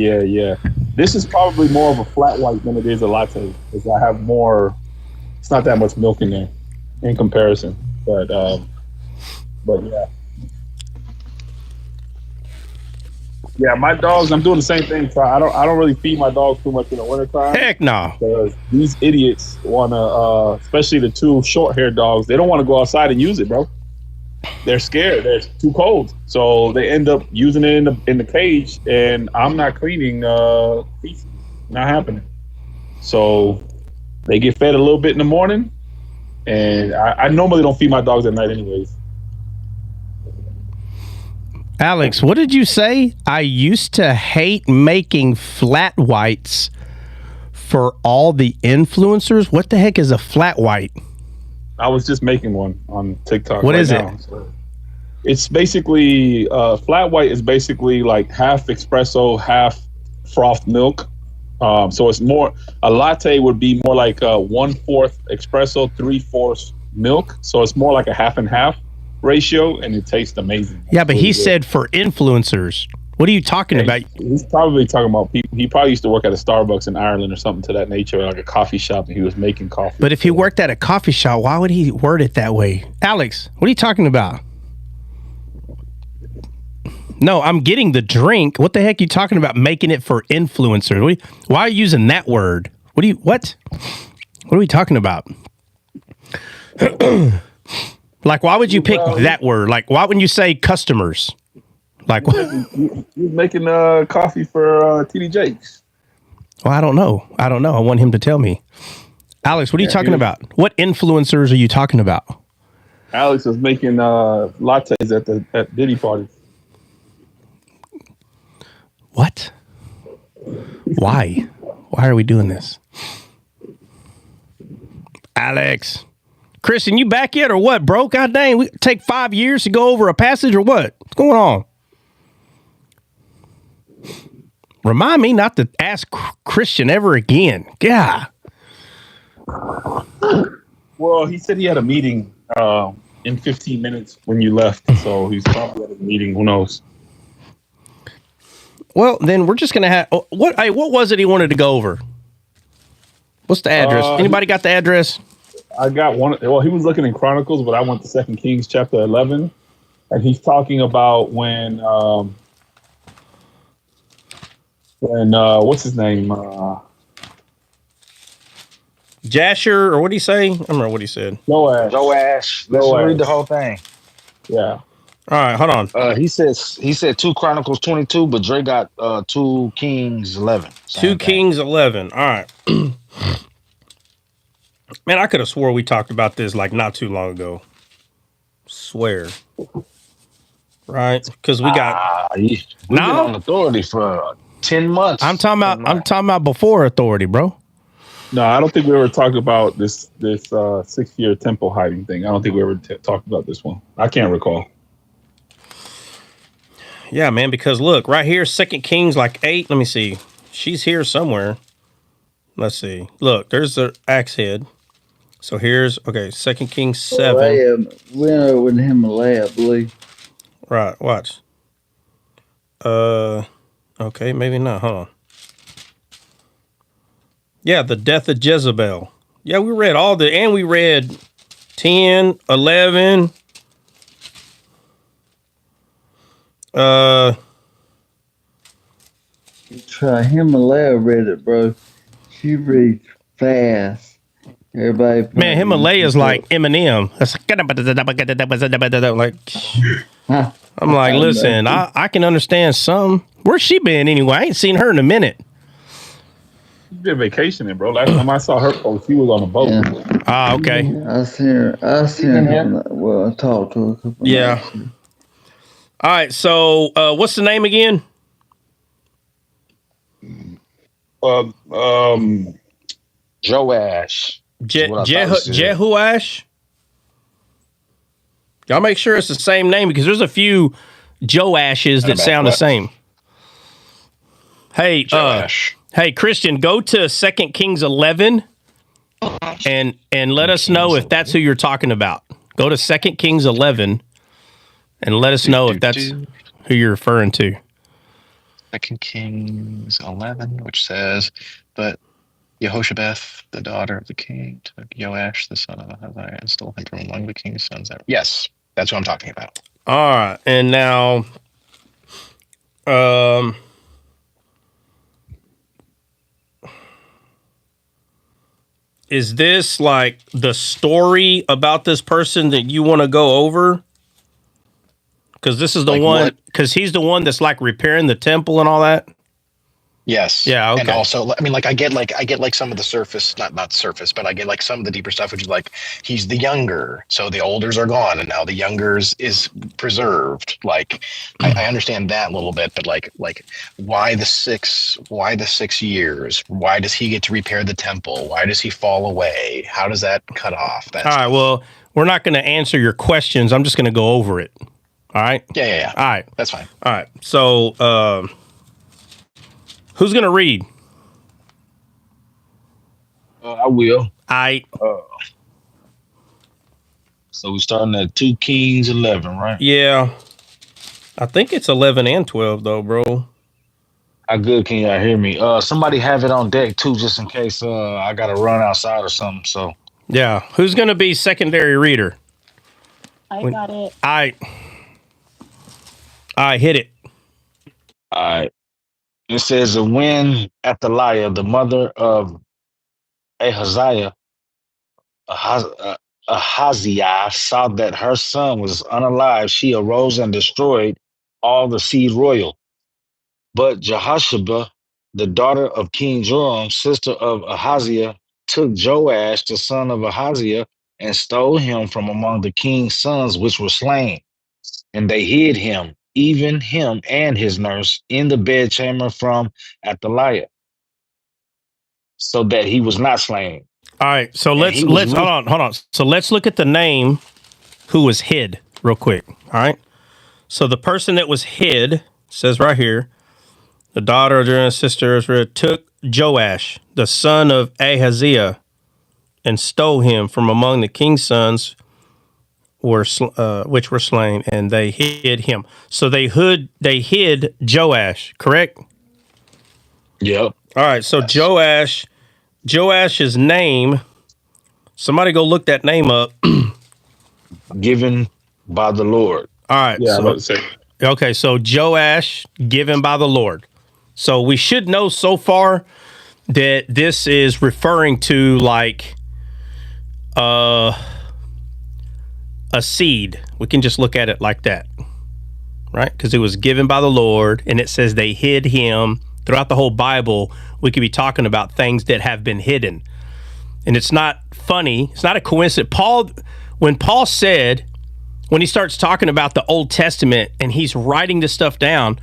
This is probably more of a flat white than it is a latte because I have more. It's not that much milk in there in comparison, but yeah. Yeah, my dogs. I'm doing the same thing. So I don't really feed my dogs too much in the wintertime. Heck no. Because these idiots want to, especially the 2 short-haired dogs. They don't want to go outside and use it, bro. They're scared. They're too cold, so they end up using it in the cage. And I'm not cleaning. Feces. Not happening. So they get fed a little bit in the morning, and I normally don't feed my dogs at night, anyways. Alex, what did you say? I used to hate making flat whites for all the influencers. What the heck is a flat white? I was just making one on TikTok. What is now. it? So it's basically flat white is basically like half espresso, half frothed milk. So it's more, a latte would be more like 1/4 espresso, 3/4 milk. So it's more like a half and half ratio, and it tastes amazing. Yeah, but he said for influencers. What are you talking about? He's probably talking about people. He probably used to work at a Starbucks in Ireland or something to that nature, like a coffee shop, and he was making coffee. But if he worked at a coffee shop, why would he word it that way? Alex, what are you talking about? No, I'm getting the drink. What the heck are you talking about making it for influencers? Why are you using that word? What are we talking about? Like, why would you pick that word? Like, why wouldn't you say customers? Like, what? He's making coffee for TD Jakes. Well, I don't know. I want him to tell me. Alex, what are you talking about? What influencers are you talking about? Alex is making lattes at Diddy parties. What? Why? Why are we doing this? Alex. Christian, you back yet or what, bro? God dang, we take 5 years to go over a passage or what? What's going on? Remind me not to ask Christian ever again. Yeah. Well, he said he had a meeting in 15 minutes when you left, so he's probably at a meeting. Who knows? Well, then we're just gonna have what was it he wanted to go over? What's the address? Anybody got the address? I got one. Well, he was looking in Chronicles, but I went to 2 Kings chapter 11, and he's talking about when what's his name? Jasher, or what did he say? I don't remember what he said. Joash. Let's read the whole thing. Yeah. All right, hold on. He said 2 Chronicles 22, but Dre got 2 Kings 11. 2 Kings 11. All right. Man, I could have swore we talked about this like not too long ago. Swear. Right? Because we got we've been on authority for 10 months. I'm talking about before authority, bro. No, I don't think we ever talked about this 6-year temple hiding thing. I don't think we ever talked about this one. I can't recall. Yeah, man, because look, right here, 2 Kings like 8. Let me see. She's here somewhere. Let's see. Look, there's the axe head. So here's 2 Kings 7. Went over to Himalaya, I believe. Right, watch. Okay, maybe not. Hold on. Yeah, the death of Jezebel. Yeah, we read and we read 10, 11. Try Himalaya read it, bro. She reads fast. Everybody. Man, Himalaya is like Eminem. Like, I'm like, listen, I can understand some. Where's she been anyway? I ain't seen her in a minute. She's been vacationing, bro. Last time I saw her, she was on a boat. Yeah. Ah, okay. I seen her. Well, I talked to her a couple nights. All right, so what's the name again? Joash. Jehoash. Y'all make sure it's the same name because there's a few Joashes that sound the same. Hey, hey, Christian, go to 2 Kings 11 and let us know if that's who you're talking about. Go to 2 Kings 11 and let us know if that's who you're referring to. 2 Kings 11, which says, but Jehoshabeth, the daughter of the king, took Joash, the son of Ahaziah, and stole him from among the king's sons. Yes, that's what I'm talking about. All right, and now, is this like the story about this person that you want to go over? Because this is the one, because he's the one that's like repairing the temple and all that. Yes. Yeah. Okay. And also, I mean, like I get some of the surface, not surface, but I get like some of the deeper stuff, which is like he's the younger, so the olders are gone, and now the youngers is preserved. Like I understand that a little bit, but like why the 6 years? Why does he get to repair the temple? Why does he fall away? How does that cut off? All right. Well, we're not going to answer your questions. I'm just going to go over it. All right. Yeah. All right. That's fine. All right. So, who's going to read? I will. So we're starting at 2 Kings 11, right? Yeah. I think it's 11 and 12, though, bro. How good can y'all hear me? Somebody have it on deck, too, just in case I got to run outside or something. So. Yeah. Who's going to be secondary reader? I got it. I hit it. All right. It says, and when Athaliah, the mother of Ahaziah, saw that her son was unalive, she arose and destroyed all the seed royal. But Jehoshaphat, the daughter of King Joram, sister of Ahaziah, took Joash, the son of Ahaziah, and stole him from among the king's sons which were slain. And they hid him, even him and his nurse, in the bedchamber from Athaliah, so that he was not slain. All right, so let's hold on. So let's look at the name who was hid real quick. All right. So the person that was hid says right here, the daughter of their sister Israel took Joash, the son of Ahaziah, and stole him from among the king's sons which were slain, and they hid him. So they hid Joash, correct? Yep. All right, so Joash's name, somebody go look that name up. Given by the Lord. All right. Yeah, Okay, so Joash, given by the Lord. So we should know so far that this is referring to like a seed. We can just look at it like that, right? Because it was given by the Lord, and it says they hid him. Throughout the whole Bible, we could be talking about things that have been hidden. And it's not funny. It's not a coincidence. When Paul said, when he starts talking about the Old Testament and he's writing this stuff down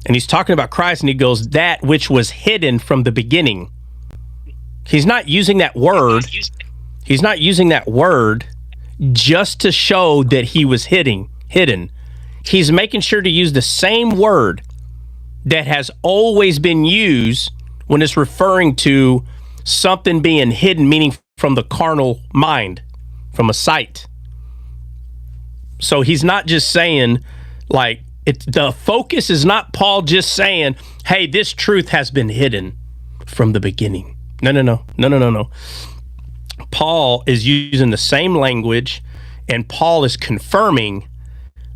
and he's talking about Christ and he goes, that which was hidden from the beginning. He's not using that word. He's not using that word just to show that he was hidden. He's making sure to use the same word that has always been used when it's referring to something being hidden, meaning from the carnal mind, from a sight. So he's not just saying, like, the focus is not Paul just saying, hey, this truth has been hidden from the beginning. No. Paul is using the same language, and Paul is confirming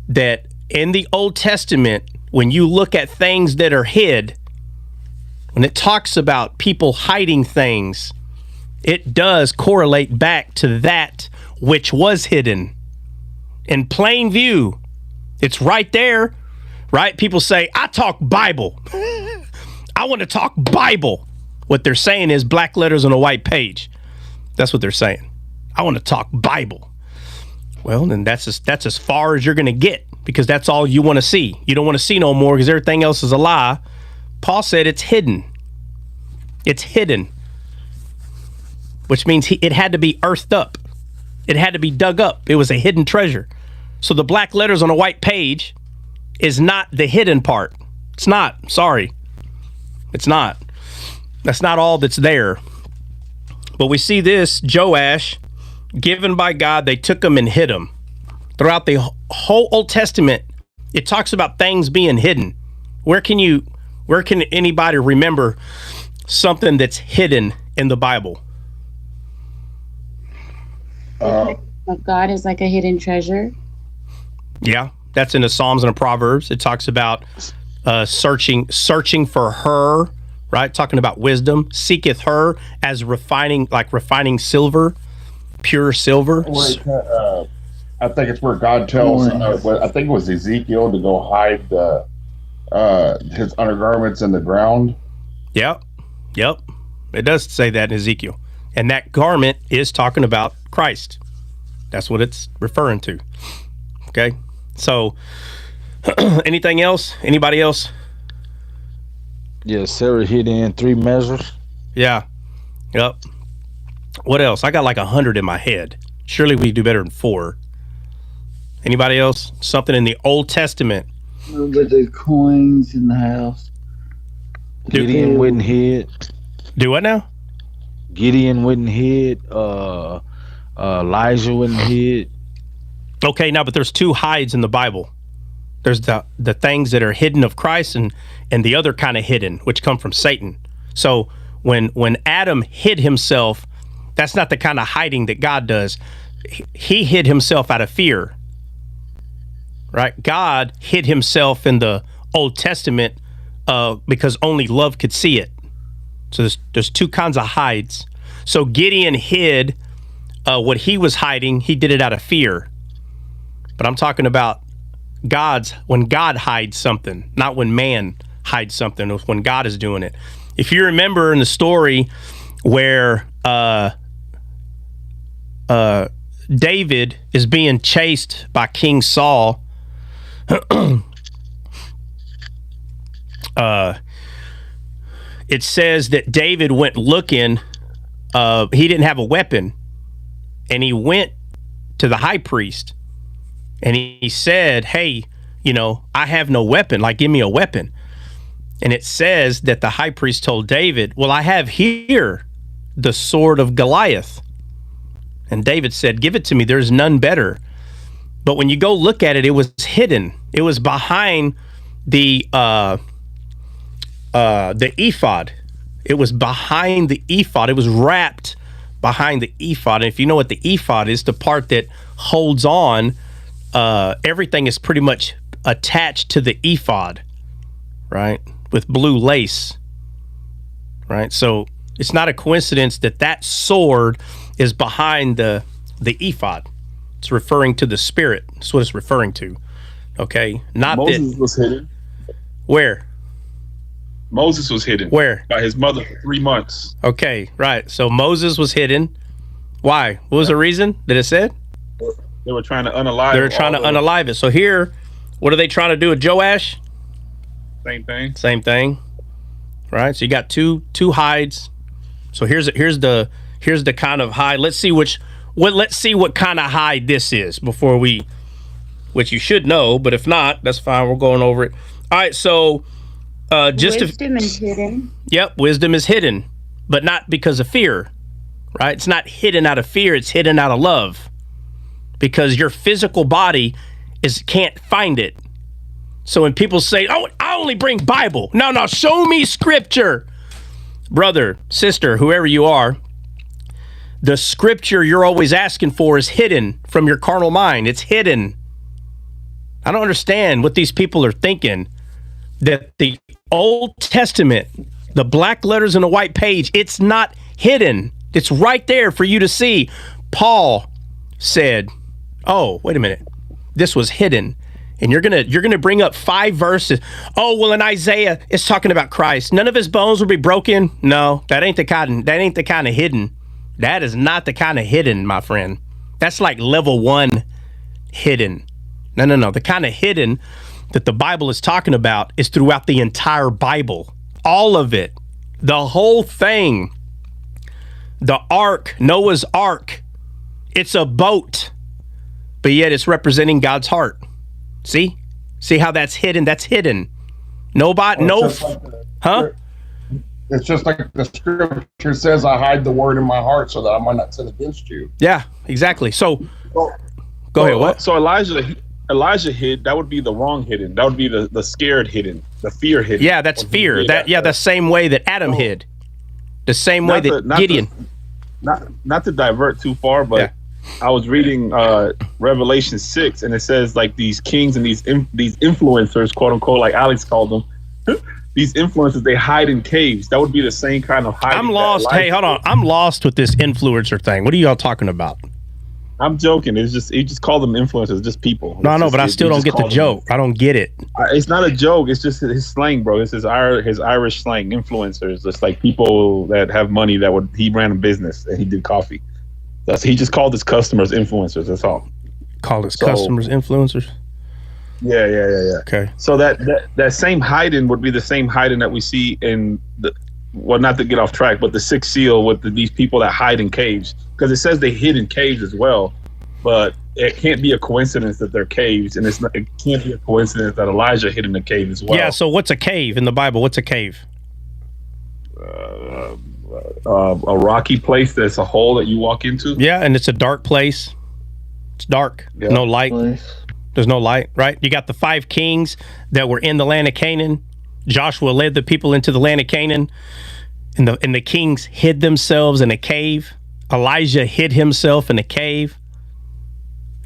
that in the Old Testament, when you look at things that are hid, when it talks about people hiding things, it does correlate back to that which was hidden in plain view. It's right there, right? People say, I talk Bible. I want to talk Bible. What they're saying is black letters on a white page. That's what they're saying. I want to talk Bible. Well, then that's as far as you're going to get, because that's all you want to see. You don't want to see no more because everything else is a lie. Paul said it's hidden. It's hidden, which means it had to be earthed up. It had to be dug up. It was a hidden treasure. So the black letters on a white page is not the hidden part. It's not. Sorry. It's not. That's not all that's there. But we see this, Joash, given by God, they took him and hid him. Throughout the whole Old Testament, it talks about things being hidden. Where can anybody remember something that's hidden in the Bible? God is like a hidden treasure. Yeah, that's in the Psalms and the Proverbs. It talks about searching for her, right? Talking about wisdom, seeketh her as refining silver, pure silver. I think it's where God tells, I think it was Ezekiel, to go hide his undergarments in the ground. Yep. It does say that in Ezekiel. And that garment is talking about Christ. That's what it's referring to. Okay? So, anything else? Anybody else? Yeah, Sarah hid in 3 measures. Yeah. Yep. What else? I got like 100 in my head. Surely we do better than 4. Anybody else? Something in the Old Testament. With the coins in the house. Gideon wouldn't hid. Do what now? Gideon wouldn't hid. Elijah wouldn't hid. Okay, now, but there's 2 hides in the Bible. There's the things that are hidden of Christ and the other kind of hidden, which come from Satan. So when Adam hid himself, that's not the kind of hiding that God does. He hid himself out of fear. Right? God hid himself in the Old Testament because only love could see it. So there's 2 kinds of hides. So Gideon hid what he was hiding. He did it out of fear. But I'm talking about when God hides something, not when man hides something, when God is doing it. If you remember in the story where David is being chased by King Saul, it says that David went looking. He didn't have a weapon, and he went to the high priest, and he said, hey, I have no weapon. Like, give me a weapon. And it says that the high priest told David, well, I have here the sword of Goliath. And David said, give it to me. There's none better. But when you go look at it, it was hidden. It was behind the ephod. It was behind the ephod. It was wrapped behind the ephod. And if you know what the ephod is, the part that holds on, everything is pretty much attached to the ephod, right? With blue lace, right? So it's not a coincidence that that sword is behind the ephod. It's referring to the spirit. That's what it's referring to. Okay, not Moses that. was hidden. Where? Moses was hidden. Where? By his mother for 3 months. Okay, right. So Moses was hidden. Why? What was the reason that it said? They were trying to unalive. They were trying to unalive it. So here, what are they trying to do with Joash? Same thing. Same thing, right? So you got two hides. So here's the kind of hide. Let's see what kind of hide this is before we, which you should know, but if not, that's fine. We're going over it. All right. So wisdom is hidden. Yep, wisdom is hidden, but not because of fear, right? It's not hidden out of fear. It's hidden out of love, because your physical body can't find it. So when people say, "Oh, I only bring Bible," no, show me scripture, brother, sister, whoever you are. The scripture you're always asking for is hidden from your carnal mind. It's hidden. I don't understand what these people are thinking. That the Old Testament, the black letters on the white page, it's not hidden. It's right there for you to see. Paul said, "Oh, wait a minute, this was hidden." And you're gonna bring up 5 verses. Oh, well, in Isaiah, it's talking about Christ. None of his bones will be broken. No, that ain't the kind of hidden. That is not the kind of hidden, my friend. That's like level 1 hidden. No. The kind of hidden that the Bible is talking about is throughout the entire Bible. All of it. The whole thing. The ark, Noah's ark. It's a boat. But yet it's representing God's heart. See how that's hidden? That's hidden. Nobody, huh? It's just like the scripture says, "I hide the word in my heart so that I might not sin against you." Yeah, exactly. So, go ahead. What? So Elijah hid. That would be the wrong hidden. That would be the scared hidden, the fear hidden. Yeah, that's fear. The same way that Adam hid. The same way that Gideon. Not to divert too far, but. Yeah. I was reading Revelation 6, and it says like these kings and these influencers, quote unquote, like Alex called them, these influencers, they hide in caves. That would be the same kind of hiding. I'm lost. Hey, hold on. I'm lost with this influencer thing. What are y'all talking about? I'm joking. It's just, you just call them influencers, just people. No, but I still don't get the joke. I don't get it. It's not a joke. It's just his slang, bro. It's his Irish slang. Influencers, just like people that have money he ran a business and he did coffee. He just called his customers influencers. That's all. Called his customers influencers? Yeah. Okay. So that same hiding would be the same hiding that we see in not to get off track, but the 6th seal with these people that hide in caves, because it says they hid in caves as well. But it can't be a coincidence that they're caves, and it can't be a coincidence that Elijah hid in a cave as well. Yeah. So what's a cave in the Bible? What's a cave? A rocky place that's a hole that you walk into. Yeah, and it's a dark place. It's dark. Yeah. No light. There's no light, right? You got the 5 kings that were in the land of Canaan. Joshua led the people into the land of Canaan, and the kings hid themselves in a cave. Elijah hid himself in a cave.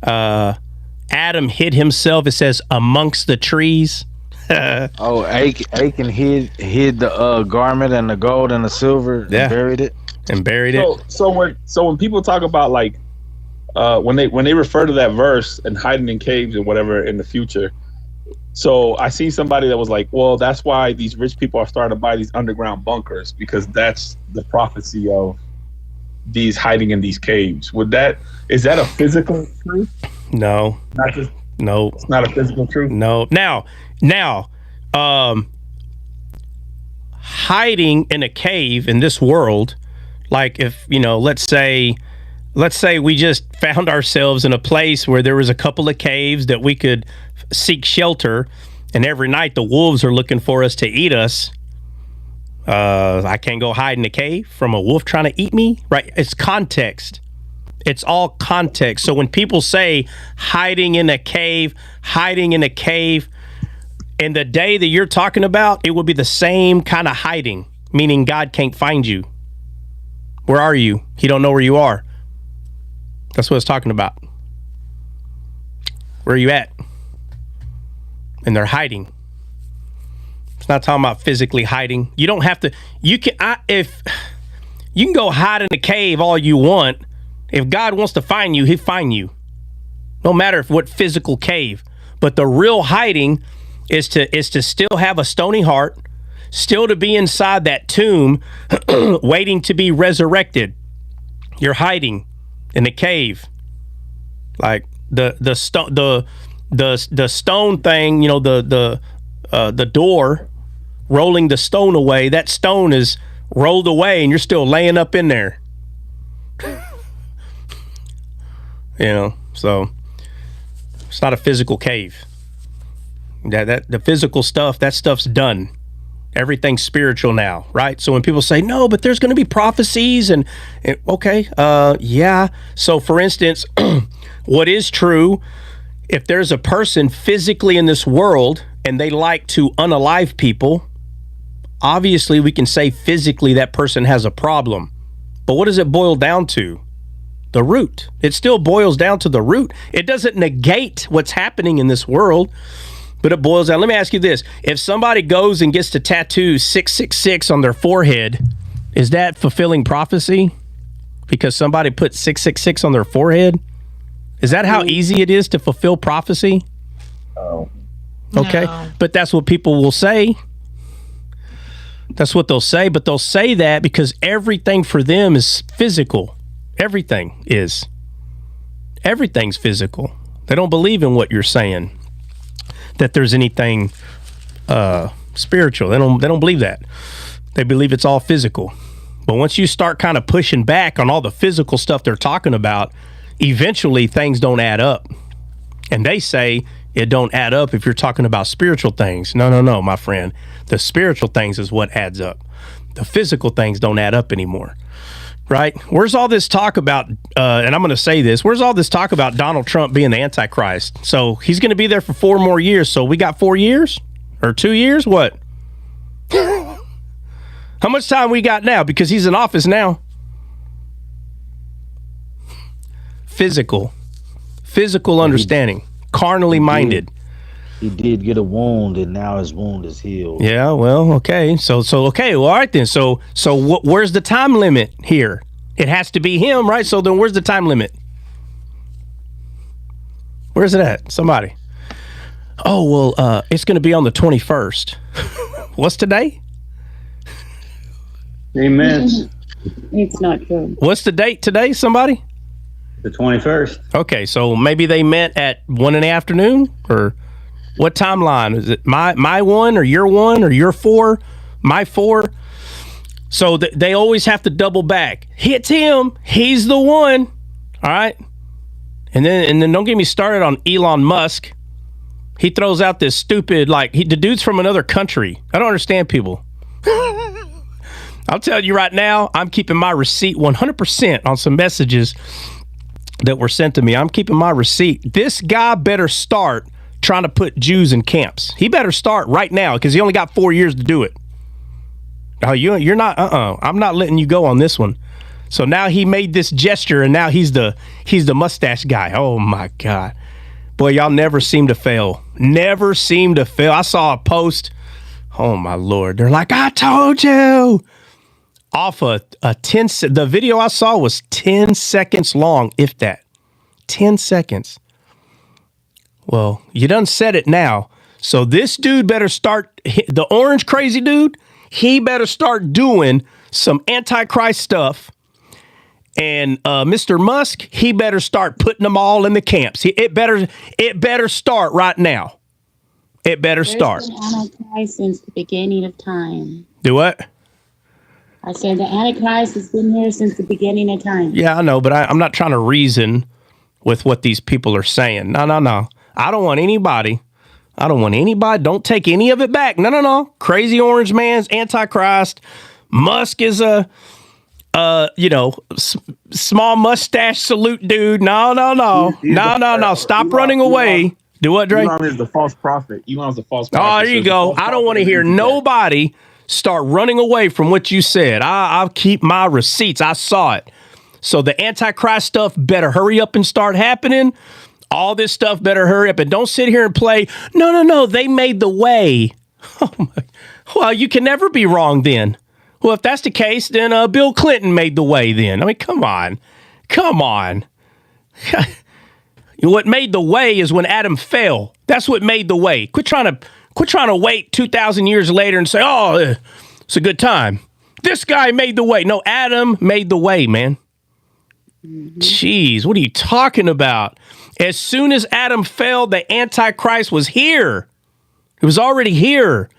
Adam hid himself, it says, amongst the trees. Achan hid the garment and the gold and the silver and buried it. So when people talk about like when they refer to that verse and hiding in caves or whatever in the future, so I seen somebody that was like, well, that's why these rich people are starting to buy these underground bunkers, because that's the prophecy of these hiding in these caves. Is that a physical truth? No. No. It's not a physical truth? No. Now, hiding in a cave in this world, like if, let's say we just found ourselves in a place where there was a couple of caves that we could seek shelter, And every night the wolves are looking for us to eat us. I can't go hide in a cave from a wolf trying to eat me, right? It's context. It's all context. So when people say hiding in a cave, in the day that you're talking about, it would be the same kind of hiding, meaning God can't find you. Where are you? He don't know where you are. That's what it's talking about. Where are you at? And they're hiding. It's not talking about physically hiding. You don't have to. You can go hide in a cave all you want. If God wants to find you, He'll find you. No matter what physical cave. But the real hiding is to still have a stony heart, still to be inside that tomb, waiting to be resurrected. You're hiding in a cave, like the stone thing. You know, the door rolling the stone away. That stone is rolled away, and you're still laying up in there. You know, so it's not a physical cave. That the physical stuff, that stuff's done. Everything's spiritual now, right? So when people say, no, but there's going to be prophecies and okay, yeah. So for instance, what is true, if there's a person physically in this world and they like to unalive people, obviously we can say physically that person has a problem. But what does it boil down to? The root. It still boils down to the root. It doesn't negate what's happening in this world. But it boils down. Let me ask you this. If somebody goes and gets to tattoo 666 on their forehead, is that fulfilling prophecy? Because somebody put 666 on their forehead? Is that how easy it is to fulfill prophecy? Oh. Okay. No. But that's what people will say. That's what they'll say. But they'll say that because everything for them is physical. Everything is. Everything's physical. They don't believe in what you're saying. That there's anything spiritual. They don't believe that. They believe it's all physical. But once you start kind of pushing back on all the physical stuff they're talking about, eventually things don't add up. And they say it don't add up if you're talking about spiritual things. No, my friend. The spiritual things is what adds up. The physical things don't add up anymore. Right? Where's all this talk about, and I'm going to say this, where's all this talk about Donald Trump being the Antichrist? So he's going to be there for 4 more years. So we got 4 years? Or 2 years? What? How much time we got now? Because he's in office now. Physical understanding. Carnally minded. He did get a wound, and now his wound is healed. Yeah, well, okay. So okay, well, all right then. So where's the time limit here? It has to be him, right? So then where's the time limit? Where's it at? Somebody. Oh, well, it's going to be on the 21st. What's today? Amen. It's not true. What's the date today, somebody? The 21st. Okay, so maybe they met at 1 in the afternoon, or... What timeline? Is it my 1 or your 1 or your 4, my 4? So they always have to double back. It's him. He's the one. All right. And then don't get me started on Elon Musk. He throws out this stupid, the dude's from another country. I don't understand people. I'll tell you right now, I'm keeping my receipt 100% on some messages that were sent to me. I'm keeping my receipt. This guy better start trying to put Jews in camps. He better start right now because he only got 4 years to do it. Oh, you're not. I'm not letting you go on this one. So now he made this gesture, and now he's the mustache guy. Oh my God, boy, y'all never seem to fail. Never seem to fail. I saw a post. Oh my Lord, they're like, I told you. Off a 10. The video I saw was 10 seconds long, if that. 10 seconds. Well, you done said it now. So this dude better start, the orange crazy dude, he better start doing some Antichrist stuff. And Mr. Musk, he better start putting them all in the camps. It better start right now. It better start. There's been Antichrist since the beginning of time. Do what? I said the Antichrist has been here since the beginning of time. Yeah, I know, but I'm not trying to reason with what these people are saying. No. I don't want anybody I don't want anybody. Don't take any of it back. No. Crazy Orange Man's Antichrist. Musk is a, small mustache salute dude. No. Stop running away. Do what, Dre? Elon is the false prophet. Elon's the false prophet. Oh, there you go. I don't want to hear nobody start running away from what you said. I'll keep my receipts. I saw it. So the Antichrist stuff better hurry up and start happening. All this stuff better hurry up and don't sit here and play. No. They made the way. Oh my. Well, you can never be wrong then. Well, if that's the case, then Bill Clinton made the way then. I mean, come on. What made the way is when Adam fell. That's what made the way. Quit trying to wait 2,000 years later and say, oh, it's a good time. This guy made the way. No, Adam made the way, man. Jeez, what are you talking about? As soon as Adam fell, the Antichrist was here. It was already here.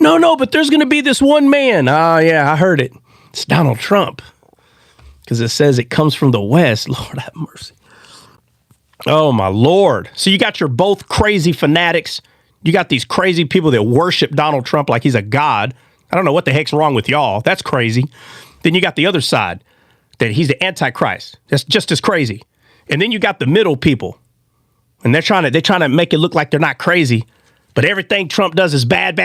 No, but there's going to be this one man. Oh, yeah, I heard it. It's Donald Trump. Because it says it comes from the West. Lord have mercy. Oh, my Lord. So you got your both crazy fanatics. You got these crazy people that worship Donald Trump like he's a god. I don't know what the heck's wrong with y'all. That's crazy. Then you got the other side, that he's the Antichrist. That's just as crazy. And then you got the middle people. And they're trying to make it look like they're not crazy. But everything Trump does is bad.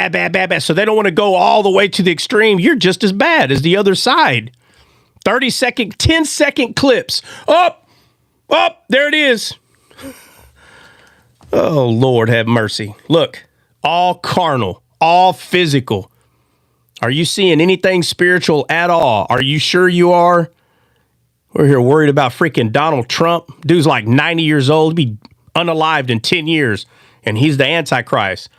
So they don't want to go all the way to the extreme. You're just as bad as the other side. 30-second, 10-second clips. Oh, there it is. Oh, Lord, have mercy. Look, all carnal, all physical. Are you seeing anything spiritual at all? Are you sure you are? We're here worried about freaking Donald Trump. Dude's like 90 years old. He'll be unalived in 10 years, and he's the Antichrist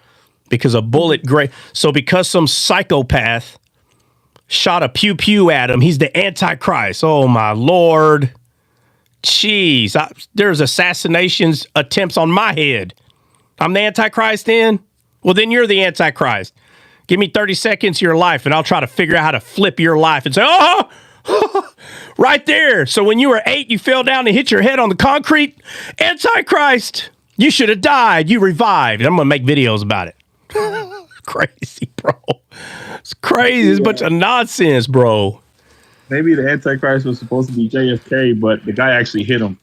because a bullet gray. So because some psychopath shot a pew-pew at him, he's the Antichrist. Oh, my Lord. Jeez, there's assassinations attempts on my head. I'm the Antichrist then? Well, then you're the Antichrist. Give me 30 seconds of your life, and I'll try to figure out how to flip your life and say, oh, right there. So when you were 8, you fell down and hit your head on the concrete. Antichrist, you should have died. You revived. I'm going to make videos about it. Crazy, bro. It's crazy. It's a bunch of nonsense, bro. Maybe the Antichrist was supposed to be JFK, but the guy actually hit him.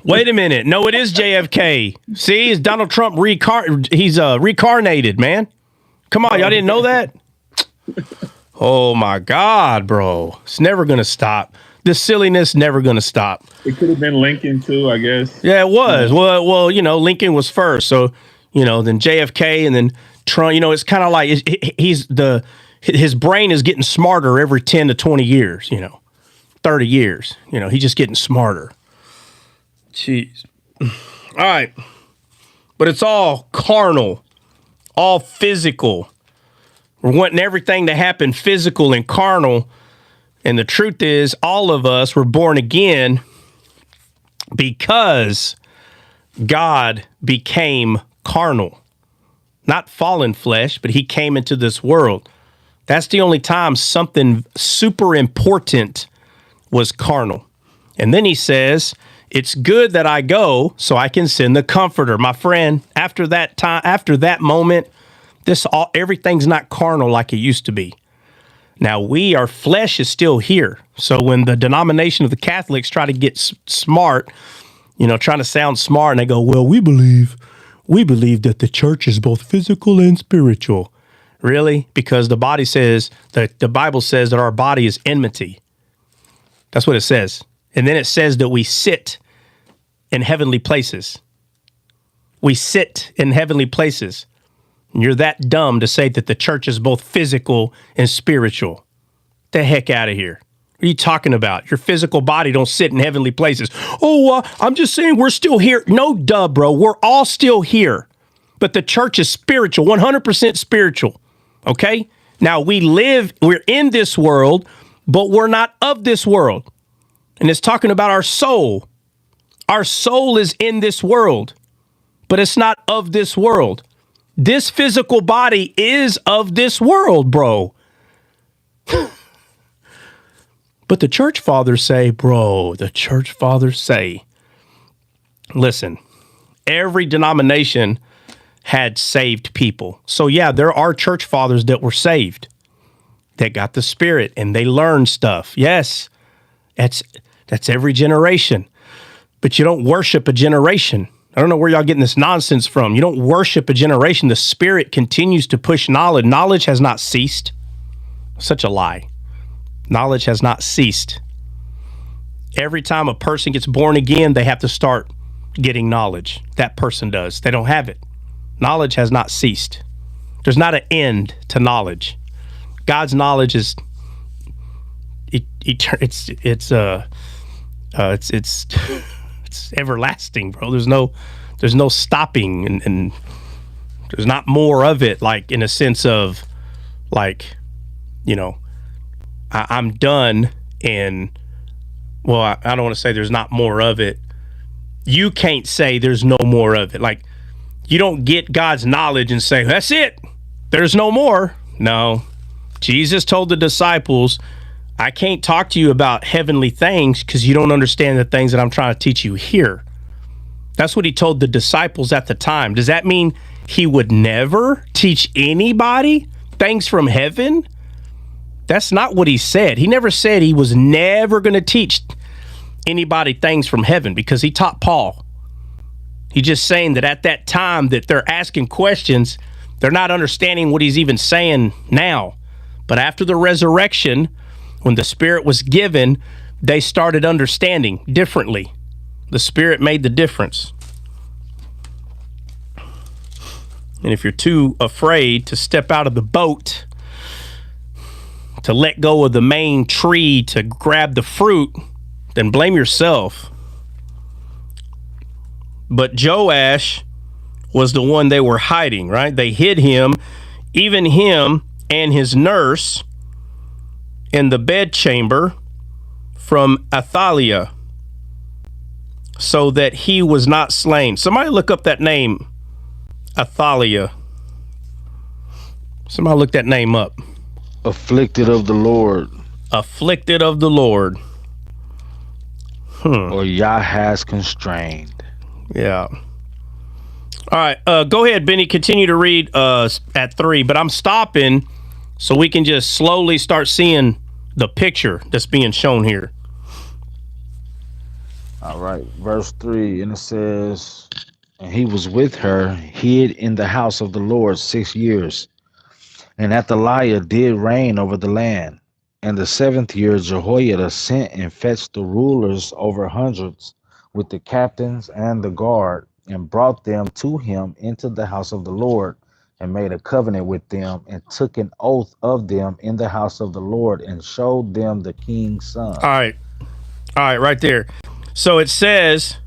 Wait a minute. No, it is JFK. See, it's Donald Trump reincarnated, man. Come on, y'all didn't know that? Oh, my God, bro. It's never going to stop. This silliness never going to stop. It could have been Lincoln, too, I guess. Yeah, it was. Well, Lincoln was first. So, then JFK and then Trump. It's kind of like his brain is getting smarter every 10 to 20 years, 30 years. He's just getting smarter. Jeez. All right. But it's all carnal, all physical. We're wanting everything to happen physical and carnal. And the truth is, all of us were born again because God became carnal. Not fallen flesh, but he came into this world. That's the only time something super important was carnal. And then he says, it's good that I go so I can send the comforter. My friend, after that moment, everything's not carnal like it used to be. Now our flesh is still here. So when the denomination of the Catholics try to get smart, trying to sound smart, and they go, well, we believe that the church is both physical and spiritual. Really? Because the Bible says that our body is enmity. That's what it says. And then it says that we sit in heavenly places. We sit in heavenly places. And you're that dumb to say that the church is both physical and spiritual. Get the heck out of here. What are you talking about? Your physical body don't sit in heavenly places. Oh, I'm just saying we're still here. No, duh, bro. We're all still here. But the church is spiritual, 100% spiritual. Okay? Now, we're in this world, but we're not of this world. And it's talking about our soul. Our soul is in this world, but it's not of this world. This physical body is of this world, bro. But the church fathers say, listen, every denomination had saved people. So yeah, there are church fathers that were saved, that got the Spirit, and they learned stuff. Yes, that's every generation. But you don't worship a generation. I don't know where y'all getting this nonsense from. You don't worship a generation. The Spirit continues to push knowledge. Knowledge has not ceased. Such a lie. Knowledge has not ceased. Every time a person gets born again, they have to start getting knowledge. That person does. They don't have it. Knowledge has not ceased. There's not an end to knowledge. God's knowledge is it's everlasting, bro. There's no stopping, and there's not more of it, like in a sense of like, I'm done, and well, I don't want to say there's not more of it. You can't say there's no more of it. Like, you don't get God's knowledge and say, that's it, there's no more. No. Jesus told the disciples, I can't talk to you about heavenly things because you don't understand the things that I'm trying to teach you here. That's what he told the disciples at the time. Does that mean he would never teach anybody things from heaven? That's not what he said. He never said he was never going to teach anybody things from heaven, because he taught Paul. He's just saying that at that time that they're asking questions, they're not understanding what he's even saying now. But after the resurrection, when the Spirit was given, they started understanding differently. The Spirit made the difference. And if you're too afraid to step out of the boat, to let go of the main tree to grab the fruit, then blame yourself. But Joash was the one they were hiding, right? They hid him, even him and his nurse, in the bedchamber from Athaliah, so that he was not slain. Somebody look up that name, Athaliah. Somebody look that name up. Afflicted of the Lord. Afflicted of the Lord. Or Yah has constrained. Yeah. All right. Go ahead, Benny. Continue to read at 3, but I'm stopping so we can just slowly start seeing the picture that's being shown here. All right. Verse 3, and it says, and he was with her, hid in the house of the Lord 6 years. And Athaliah did reign over the land. And the 7th year Jehoiada sent and fetched the rulers over hundreds with the captains and the guard, and brought them to him into the house of the Lord, and made a covenant with them, and took an oath of them in the house of the Lord, and showed them the king's son. All right, right there. So it says,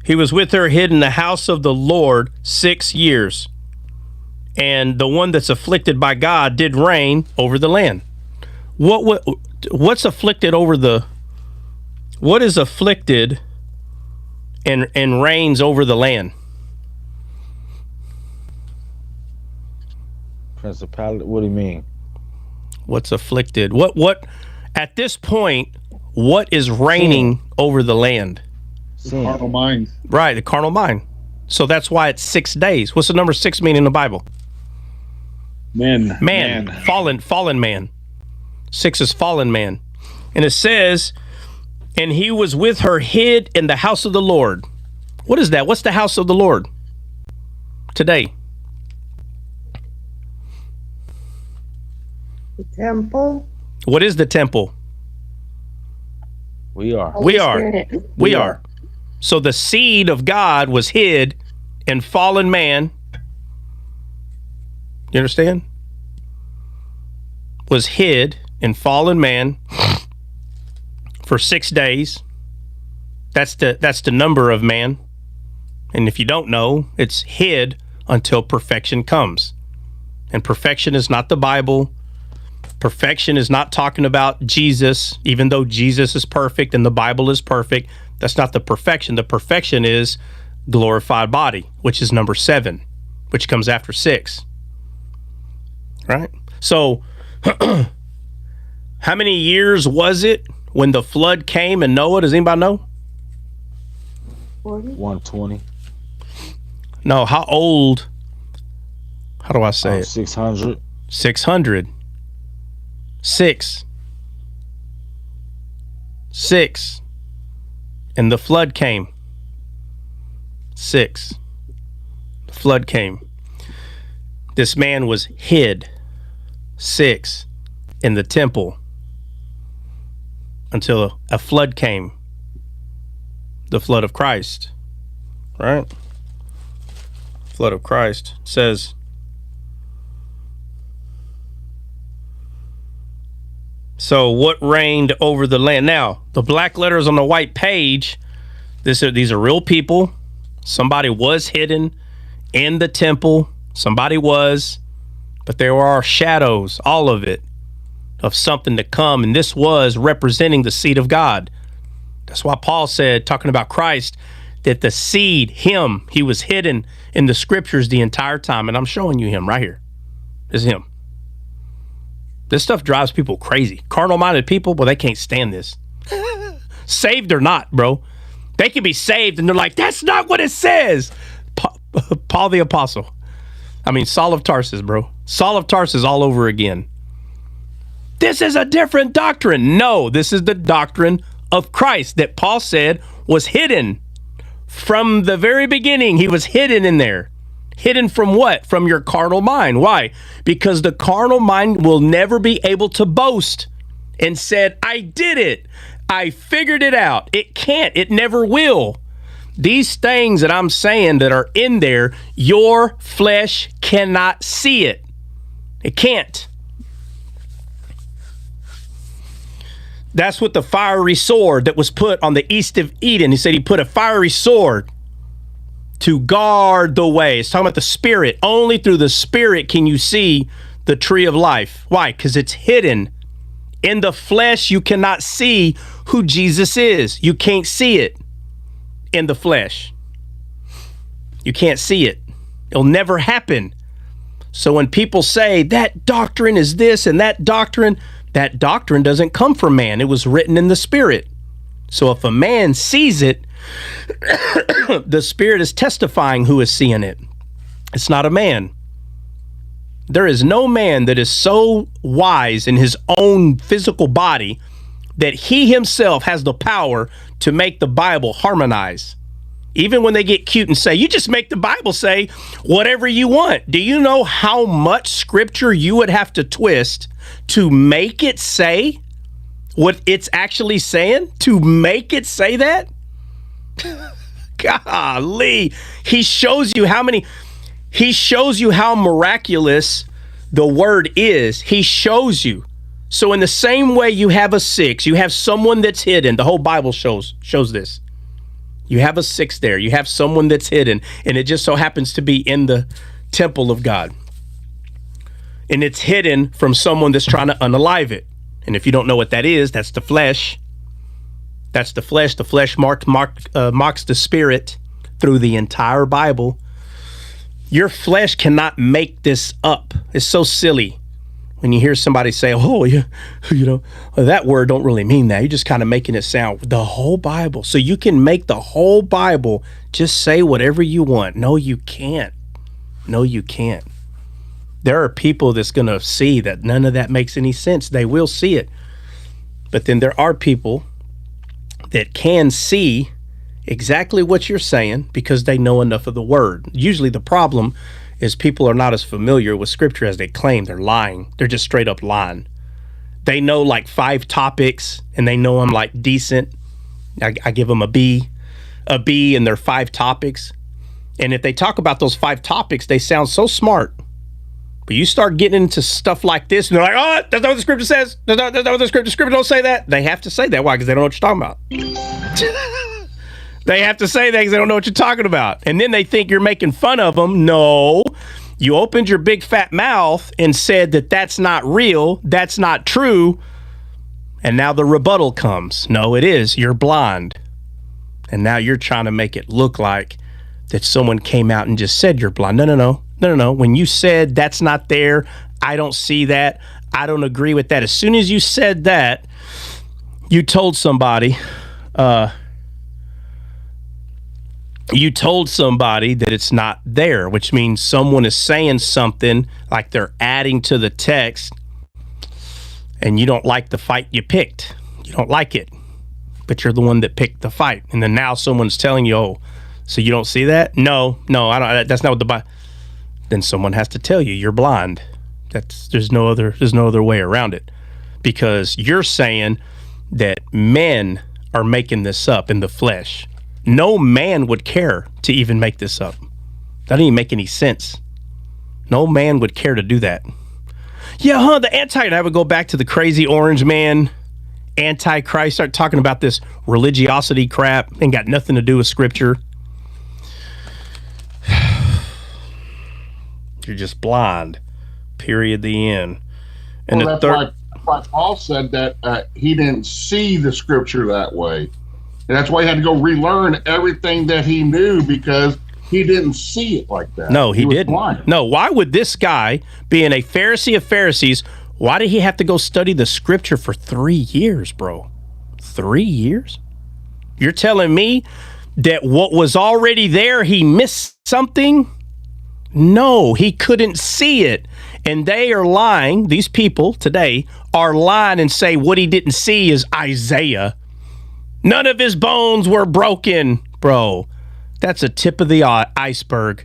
he was with her hid in the house of the Lord 6 years. And the one that's afflicted by God did reign over the land. What's afflicted over the... What is afflicted and reigns over the land? Principality. What do you mean? What's afflicted? What at this point, what is reigning over the land? The carnal mind. Right, the carnal mind. So that's why it's 6 days. What's the number 6 mean in the Bible? Man. Fallen man. 6 is fallen man. And it says, and he was with her hid in the house of the Lord. What is that? What's the house of the Lord today? The temple. What is the temple? We are. We are. So the seed of God was hid in fallen man. You understand? Was hid in fallen man for 6 days. That's the number of man. And if you don't know, it's hid until perfection comes. And perfection is not the Bible. Perfection is not talking about Jesus, even though Jesus is perfect and the Bible is perfect. That's not the perfection. The perfection is glorified body, which is number 7, which comes after 6. Right? So, how many years was it when the flood came and Noah? Does anybody know? 120. No, how old? How do I say it? 600. 600. 6. 6. And the flood came. 6. The flood came. This man was hid. 6. In the temple. Until a flood came. The flood of Christ. Right? Flood of Christ says, so what reigned over the land? Now, the black letters on the white page, these are real people. Somebody was hidden in the temple. Somebody was. But there are shadows, all of it, of something to come. And this was representing the seed of God. That's why Paul said, talking about Christ, that the seed, him, he was hidden in the scriptures the entire time. And I'm showing you him right here. This is him. This stuff drives people crazy. Carnal-minded people, well, they can't stand this. Saved or not, bro. They can be saved and they're like, that's not what it says. Paul the Apostle. I mean, Saul of Tarsus, bro. Saul of Tarsus all over again. This is a different doctrine. No, this is the doctrine of Christ that Paul said was hidden. From the very beginning, he was hidden in there. Hidden from what? From your carnal mind. Why? Because the carnal mind will never be able to boast and said, I did it. I figured it out. It can't. It never will. These things that I'm saying that are in there, your flesh cannot see it. It can't. That's what the fiery sword that was put on the east of Eden. He said he put a fiery sword to guard the way. It's talking about the spirit. Only through the spirit can you see the tree of life. Why? Because it's hidden. In the flesh, you cannot see who Jesus is. You can't see it in the flesh. You can't see it. It'll never happen. So when people say that doctrine is this and that doctrine doesn't come from man. It was written in the spirit. So if a man sees it, the spirit is testifying who is seeing it. It's not a man. There is no man that is so wise in his own physical body that he himself has the power to make the Bible harmonize. Even when they get cute and say, you just make the Bible say whatever you want. Do you know how much scripture you would have to twist to make it say what it's actually saying? To make it say that? Golly. He shows you how miraculous the word is. He shows you. So in the same way you have a 6, you have someone that's hidden. The whole Bible shows this. You have a 6 there. You have someone that's hidden, and it just so happens to be in the temple of God. And it's hidden from someone that's trying to unalive it. And if you don't know what that is, that's the flesh. That's the flesh. The flesh mocks the spirit through the entire Bible. Your flesh cannot make this up. It's so silly when you hear somebody say, oh, that word don't really mean that. You're just kind of making it sound the whole Bible. So you can make the whole Bible just say whatever you want. No, you can't. No, you can't. There are people that's going to see that none of that makes any sense. They will see it. But then there are people that can see exactly what you're saying because they know enough of the word. Usually the problem is people are not as familiar with scripture as they claim. They're lying. They're just straight up lying. They know like 5 topics and they know I'm like decent. I give them a B in their 5 topics. And if they talk about those 5 topics, they sound so smart. But you start getting into stuff like this and they're like, oh, that's not what the scripture says. That's not what the scripture don't say that. They have to say that. Why? Because they don't know what you're talking about. They have to say that because they don't know what you're talking about. And then they think you're making fun of them. No, you opened your big fat mouth and said that that's not real. That's not true. And now the rebuttal comes. No, it is. You're blind. And now you're trying to make it look like that someone came out and just said you're blind. No. When you said that's not there, I don't see that. I don't agree with that. As soon as you said that, you told somebody, you told somebody that it's not there, which means someone is saying something like they're adding to the text, and you don't like the fight you picked. You don't like it, but you're the one that picked the fight. And then now someone's telling you, oh, so you don't see that? No, I don't. That's not what the Bible. Then someone has to tell you you're blind. There's no other way around it, because you're saying that men are making this up in the flesh. No man would care to even make this up. That doesn't even make any sense. No man would care to do that. Yeah, the and I would go back to the crazy orange man, Antichrist, start talking about this religiosity crap, ain't got nothing to do with scripture. You're just blind. Period. The end. And well, that's why Paul said that he didn't see the scripture that way. And that's why he had to go relearn everything that he knew, because he didn't see it like that. No, he didn't. Blind. No, why would this guy, being a Pharisee of Pharisees, why did he have to go study the scripture for 3 years, bro? 3 years? You're telling me that what was already there, he missed something? No, he couldn't see it. And they are lying. These people today are lying and say what he didn't see is Isaiah. None of his bones were broken, bro. That's a tip of the iceberg.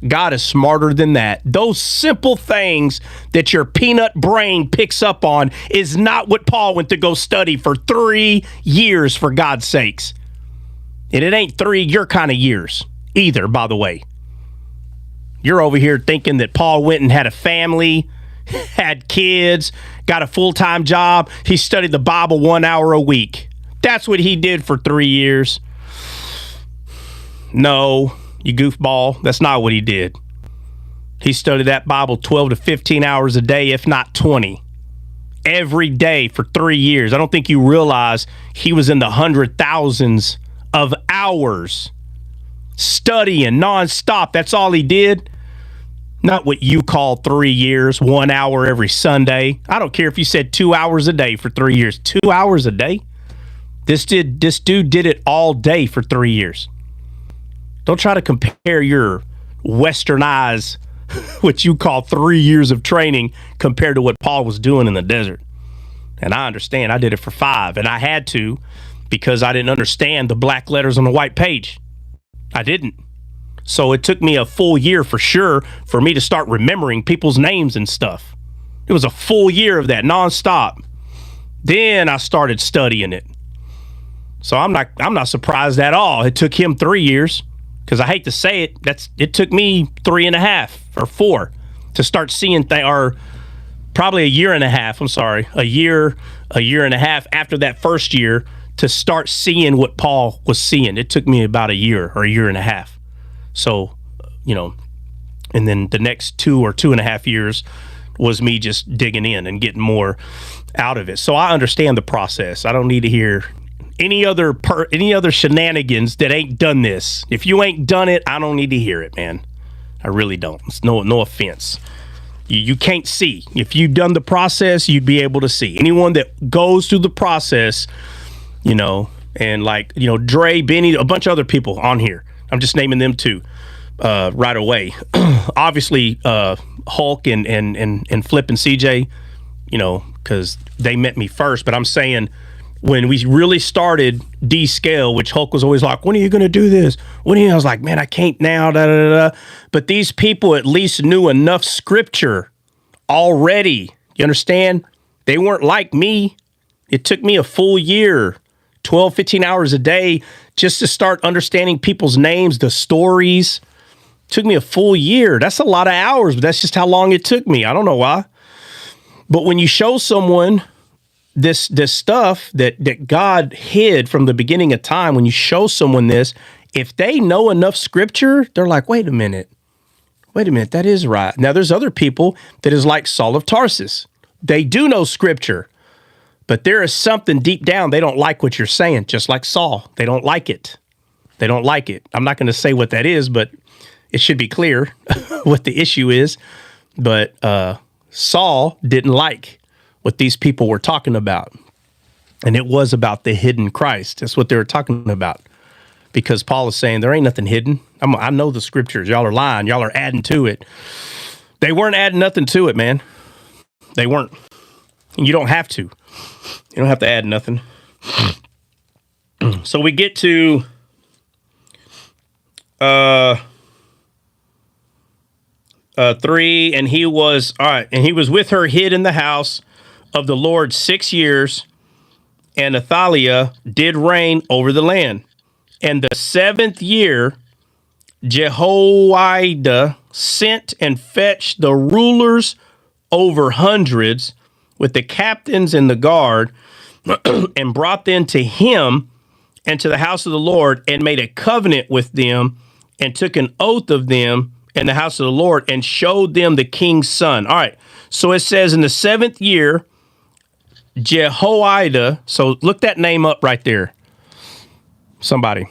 God is smarter than that. Those simple things that your peanut brain picks up on is not what Paul went to go study for 3 years, for God's sakes. And it ain't 3 your kind of years either, by the way. You're over here thinking that Paul went and had a family, had kids, got a full-time job. He studied the Bible 1 hour a week. That's what he did for 3 years. No, you goofball. That's not what he did. He studied that Bible 12 to 15 hours a day, if not 20. Every day for 3 years. I don't think you realize he was in the 100,000s of hours studying nonstop. That's all he did. Not what you call 3 years, 1 hour every Sunday. I don't care if you said 2 hours a day for 3 years. 2 hours a day? This dude did it all day for 3 years. Don't try to compare your westernized, what you call 3 years of training, compared to what Paul was doing in the desert. And I understand. I did it for 5, and I had to, because I didn't understand the black letters on the white page. I didn't. So it took me a full year for sure for me to start remembering people's names and stuff. It was a full year of that nonstop. Then I started studying it. So I'm not surprised at all. It took him 3 years, because I hate to say it, it took me 3.5 or 4 to start seeing things, or probably a year and a half. I'm sorry, a year and a half after that first year to start seeing what Paul was seeing. It took me about a year or a year and a half. So, and then the next 2 or 2.5 years was me just digging in and getting more out of it. So I understand the process. I don't need to hear any other shenanigans that ain't done this. If you ain't done it, I don't need to hear it, man. I really don't. It's no offense. You can't see. If you've done the process, you'd be able to see. Anyone that goes through the process, and like, Dre, Benny, a bunch of other people on here. I'm just naming them too right away. Obviously, Hulk and Flip and CJ, because they met me first. But I'm saying, when we really started D-Scale, which Hulk was always like, when are you going to do this? I was like, man, I can't now, da-da-da-da. But these people at least knew enough scripture already. You understand? They weren't like me. It took me a full year, 12, 15 hours a day, just to start understanding people's names, the stories. It took me a full year. That's a lot of hours, but that's just how long it took me. I don't know why. But when you show someone this stuff that God hid from the beginning of time, when you show someone this, if they know enough scripture, they're like, wait a minute, that is right. Now, there's other people that is like Saul of Tarsus. They do know scripture, but there is something deep down they don't like what you're saying, just like Saul. They don't like it. I'm not going to say what that is, but it should be clear what the issue is. But Saul didn't like what these people were talking about. And it was about the hidden Christ. That's what they were talking about. because Paul is saying there ain't nothing hidden. I know the scriptures. Y'all are lying. Y'all are adding to it. They weren't adding nothing to it, man. They weren't. And you don't have to. You don't have to add nothing. So we get to 3, and he was with her hid in the house of the Lord 6 years, and Athaliah did reign over the land. And the 7th year, Jehoiada sent and fetched the rulers over hundreds with the captains and the guard, and brought them to him and to the house of the Lord, and made a covenant with them, and took an oath of them in the house of the Lord, and showed them the king's son. All right. So it says in the 7th year, Jehoiada. So look that name up right there. Somebody.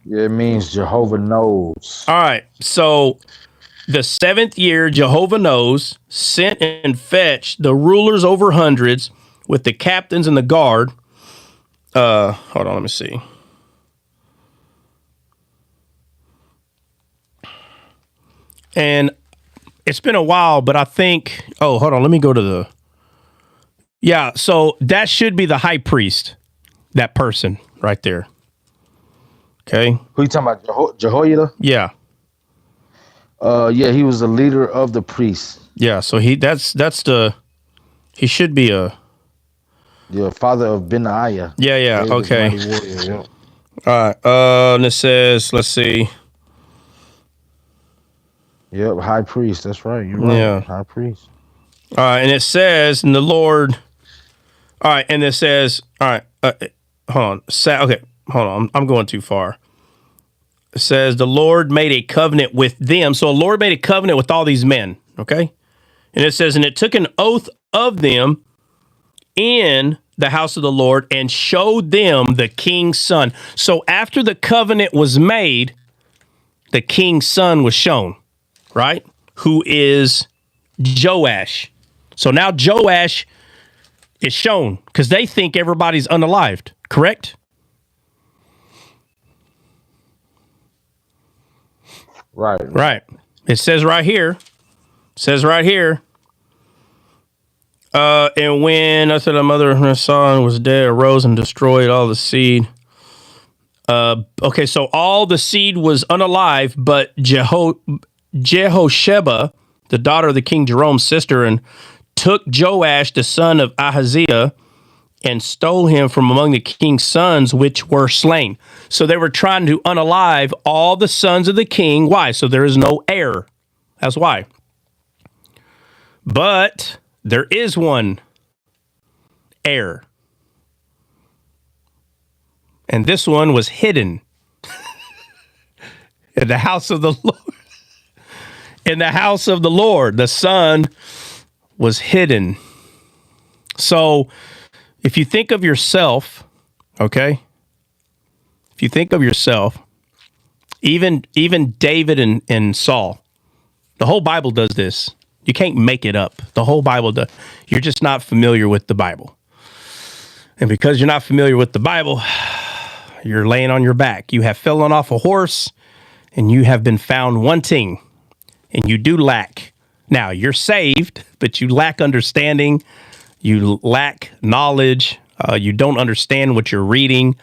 Yeah, it means Jehovah knows. All right. So the 7th year, Jehovah knows, sent and fetched the rulers over hundreds with the captains and the guard. Hold on, let me see. And it's been a while, but I think, hold on, let me go to the, so that should be the high priest, that person right there. Okay. Who you talking about, Jehoiada? Yeah. Yeah, he was the leader of the priests. Yeah, so he should be a... Yeah, father of Benaiah. Yeah, okay. Warrior, yeah. All right, and it says, let's see. Yep, high priest, that's right. You're right, yeah. High priest. All right, and it says, and the Lord... All right, and it says, all right, hold on. Okay, hold on, I'm going too far. It says, the Lord made a covenant with them. So the Lord made a covenant with all these men, okay? And it says, and it took an oath of them in the house of the Lord, and showed them the king's son. So after the covenant was made, the king's son was shown, right? Who is Joash. So now Joash is shown because they think everybody's unalived, correct? Right. It says right here. And when I said, the mother and her son was dead, arose and destroyed all the seed. Okay, so all the seed was unalive, but Jehosheba, the daughter of the king Jerome's sister, and took Joash, the son of Ahaziah, and stole him from among the king's sons, which were slain. So they were trying to unalive all the sons of the king. Why? So there is no heir. That's why. But there is one heir. And this one was hidden in the house of the Lord. In the house of the Lord, the son was hidden. So if you think of yourself, okay? If you think of yourself, even David and Saul, the whole Bible does this. You can't make it up. The whole Bible does. You're just not familiar with the Bible. And because you're not familiar with the Bible, you're laying on your back. You have fallen off a horse, and you have been found wanting, and you do lack. Now, you're saved, but you lack understanding. You lack knowledge. You don't understand what you're reading,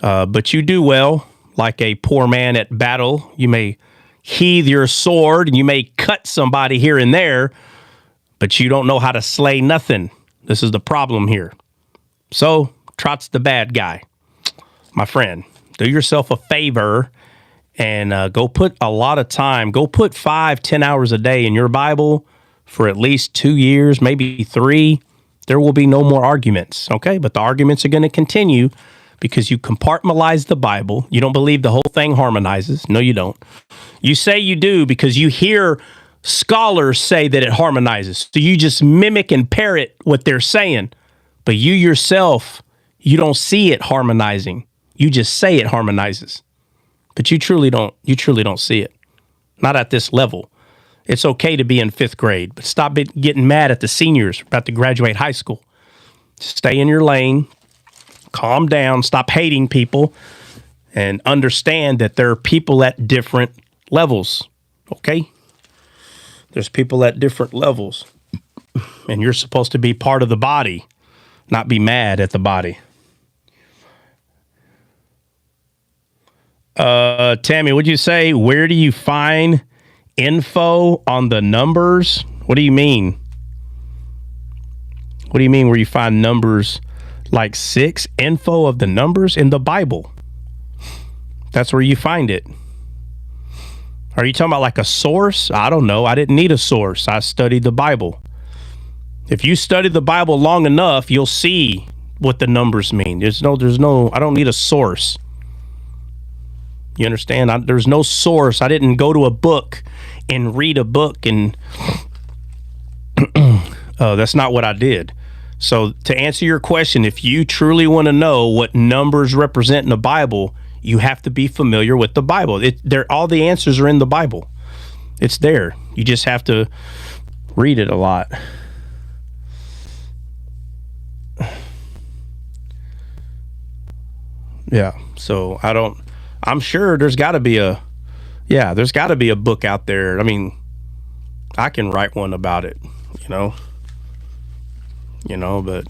but you do well, like a poor man at battle. You may heathe your sword and you may cut somebody here and there, but you don't know how to slay nothing. This is the problem here. So, Trot's the bad guy. My friend, do yourself a favor and go put a lot of time. Go put 5-10 hours a day in your Bible for at least 2 years, maybe 3. There will be no more arguments, okay? But the arguments are going to continue because you compartmentalize the Bible. You don't believe the whole thing harmonizes. No, you don't. You say you do because you hear scholars say that it harmonizes. So you just mimic and parrot what they're saying. But you yourself, you don't see it harmonizing. You just say it harmonizes. But you truly don't see it. Not at this level. It's okay to be in 5th grade, but stop getting mad at the seniors about to graduate high school. Stay in your lane. Calm down. Stop hating people and understand that there are people at different levels. Okay? There's people at different levels. And you're supposed to be part of the body, not be mad at the body. Tammy, would you say, where do you find info on the numbers? What do you mean? What do you mean where you find numbers like 6? Info of the numbers in the Bible. That's where you find it. Are you talking about like a source? I don't know. I didn't need a source. I studied the Bible. If you study the Bible long enough, you'll see what the numbers mean. There's no, I don't need a source. You understand? There's no source. I didn't go to a book and read a book, and that's not what I did. So to answer your question, if you truly want to know what numbers represent in the Bible, you have to be familiar with the Bible. All the answers are in the Bible. It's there. You just have to read it a lot. Yeah. So I'm sure there's got to be a book out there. I mean, I can write one about it, but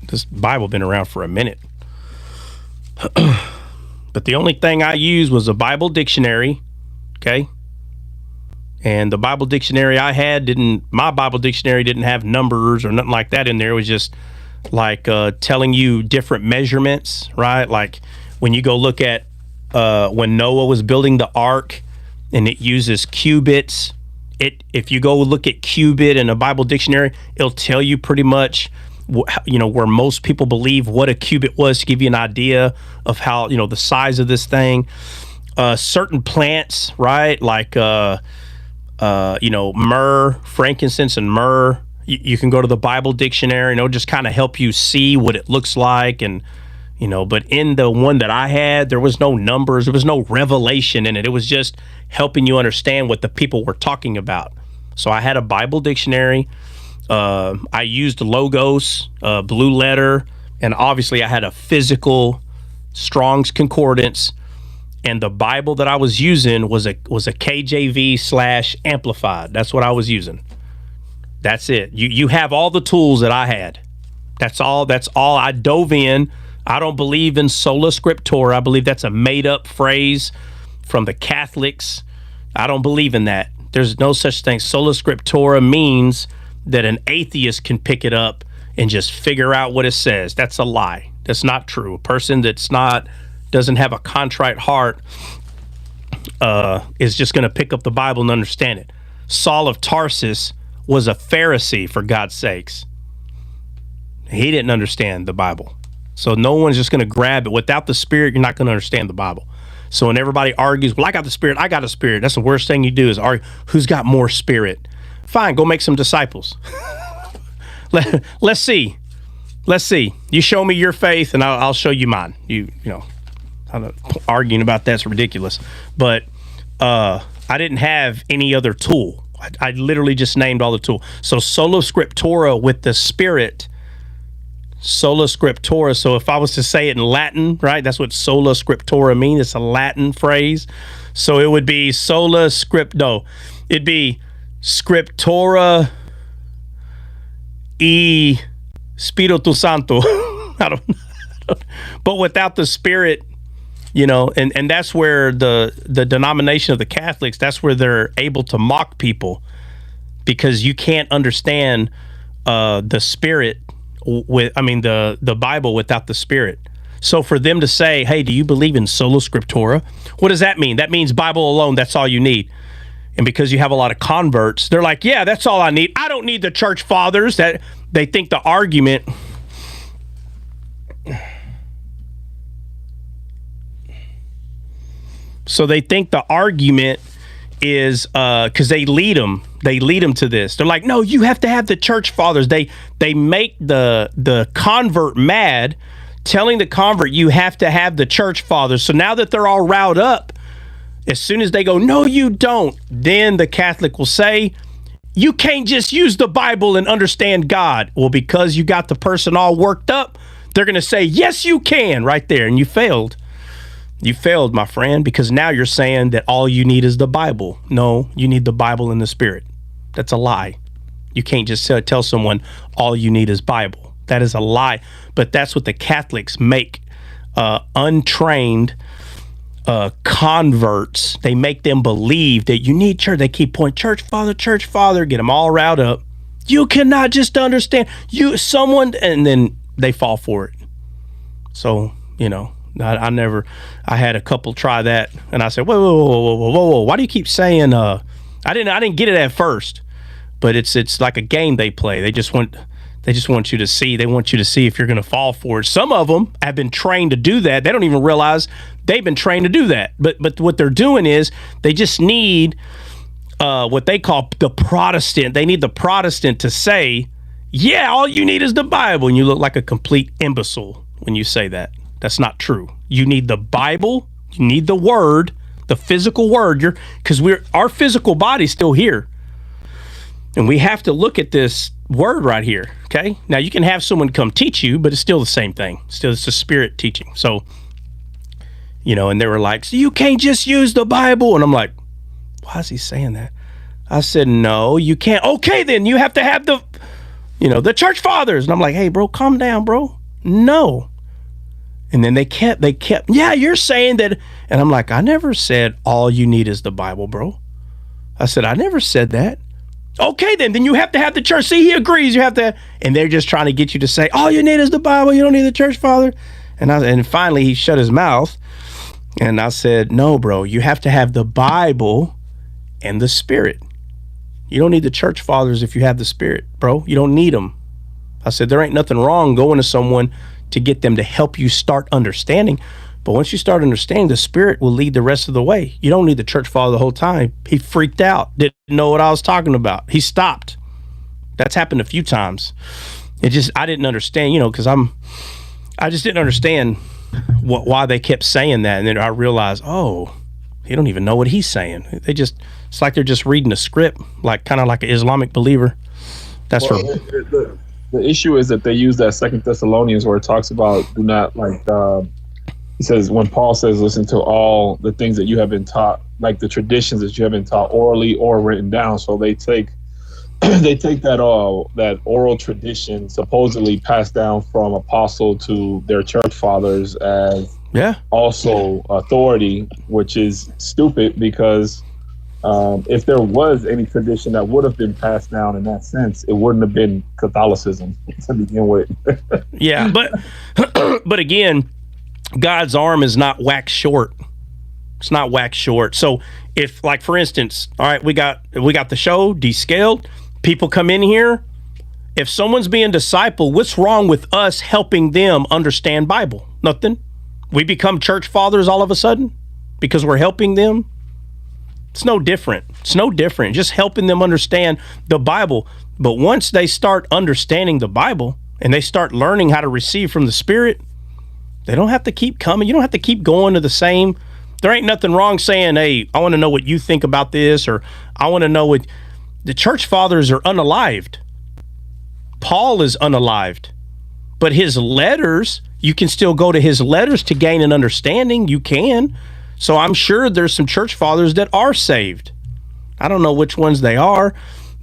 this Bible been around for a minute. But the only thing I used was a Bible dictionary, okay? And the Bible dictionary I had my Bible dictionary didn't have numbers or nothing like that in there. It was just like telling you different measurements, right? Like when you go look at when Noah was building the ark and it uses cubits, if you go look at cubit in a Bible dictionary, it'll tell you pretty much where most people believe what a cubit was, to give you an idea of how, the size of this thing. Certain plants, right? Like, myrrh, frankincense and myrrh. You can go to the Bible dictionary and it'll just kind of help you see what it looks like. And, but in the one that I had, there was no numbers. There was no revelation in it. It was just helping you understand what the people were talking about. So I had a Bible dictionary. I used Logos, Blue Letter, and obviously I had a physical Strong's Concordance. And the Bible that I was using was a KJV / Amplified. That's what I was using. That's it. You have all the tools that I had. That's all I dove in. I don't believe in sola scriptura. I believe that's a made-up phrase from the Catholics. I don't believe in that. There's no such thing. Sola scriptura means that an atheist can pick it up and just figure out what it says. That's a lie. That's not true. A person doesn't have a contrite heart is just going to pick up the Bible and understand it. Saul of Tarsus was a Pharisee, for God's sakes. He didn't understand the Bible. So no one's just going to grab it. Without the Spirit, you're not going to understand the Bible. So when everybody argues, well, I got the Spirit, I got a Spirit, that's the worst thing you do is argue, who's got more Spirit? Fine, go make some disciples. Let's see. You show me your faith, and I'll show you mine. I'm arguing about that's ridiculous. But I didn't have any other tool. I literally just named all the tools. So sola scriptura with the Spirit. Sola scriptura. So if I was to say it in Latin, right? That's what sola scriptura means. It's a Latin phrase. So it would be it'd be scriptura e Spiritu Santo. I don't know. But without the Spirit, and that's where the denomination of the Catholics, that's where they're able to mock people, because you can't understand the Spirit the Bible without the Spirit. So for them to say, hey, do you believe in sola scriptura? What does that mean? That means Bible alone, that's all you need. And because you have a lot of converts, they're like, yeah, that's all I need. I don't need the church fathers. That they think the argument So they think the argument is because they lead them to this. They're like, no, you have to have the church fathers. They make the convert mad, telling the convert you have to have the church fathers. So now that they're all riled up, as soon as they go, no, you don't, then the Catholic will say, you can't just use the Bible and understand God. Well, because you got the person all worked up, They're going to say, yes, you can, right there. And you failed. You failed, my friend, because now you're saying that all you need is the Bible. No, you need the Bible and the Spirit. That's a lie. You can't just tell someone all you need is Bible. That is a lie. But that's what the Catholics make untrained converts. They make them believe that you need church. They keep pointing, church father, get them all riled up. You cannot just understand and then they fall for it. So, I had a couple try that, and I said, whoa, why do you keep saying, I didn't get it at first, but it's like a game they play. They just want you to see. They want you to see if you're going to fall for it. Some of them have been trained to do that. They don't even realize they've been trained to do that. But what they're doing is they just need what they call the Protestant. They need the Protestant to say, yeah, all you need is the Bible. And you look like a complete imbecile when you say that. That's not true. You need the Bible. You need the Word, the physical Word. Because our physical body's still here. And we have to look at this Word right here, okay? Now, you can have someone come teach you, but it's still the same thing. Still, it's the Spirit teaching. So, and they were like, so you can't just use the Bible. And I'm like, why is he saying that? I said, no, you can't. Okay, then you have to have the church fathers. And I'm like, hey, bro, calm down, bro. No. And then they kept, yeah, you're saying that. And I'm like, I never said all you need is the Bible, bro. I said, I never said that. Okay, then you have to have the church. See, he agrees. You have to. And they're just trying to get you to say, all you need is the Bible. You don't need the church father. And finally, he shut his mouth. And I said, no, bro, you have to have the Bible and the Spirit. You don't need the church fathers if you have the Spirit, bro. You don't need them. I said, there ain't nothing wrong going to someone to get them to help you start understanding. But once you start understanding, the Spirit will lead the rest of the way. You don't need the church father the whole time. He freaked out, didn't know what I was talking about. He stopped. That's happened a few times. I didn't understand, because I just didn't understand why they kept saying that. And then I realized, oh, he don't even know what he's saying. It's like they're just reading a script, kind of like an Islamic believer. That's the issue is that they use that 2 Thessalonians where it talks about do not he says, when Paul says, listen to all the things that you have been taught, like the traditions that you have been taught orally or written down. So they take that oral tradition supposedly passed down from apostle to their church fathers as also authority, which is stupid because if there was any tradition that would have been passed down in that sense, it wouldn't have been Catholicism to begin with. Yeah, but again, God's arm is not wax short. It's not wax short. So if, like, for instance, all right, we got the show descaled. People come in here. If someone's being discipled, what's wrong with us helping them understand Bible? Nothing. We become church fathers all of a sudden because we're helping them. It's no different. It's no different. Just helping them understand the Bible. But once they start understanding the Bible and they start learning how to receive from the Spirit, they don't have to keep coming. You don't have to keep going to the same. There ain't nothing wrong saying, hey, I want to know what you think about this, or I want to know what the church fathers are unalived. Paul is unalived, but his letters, you can still go to his letters to gain an understanding. You can. So I'm sure there's some church fathers that are saved. I don't know which ones they are,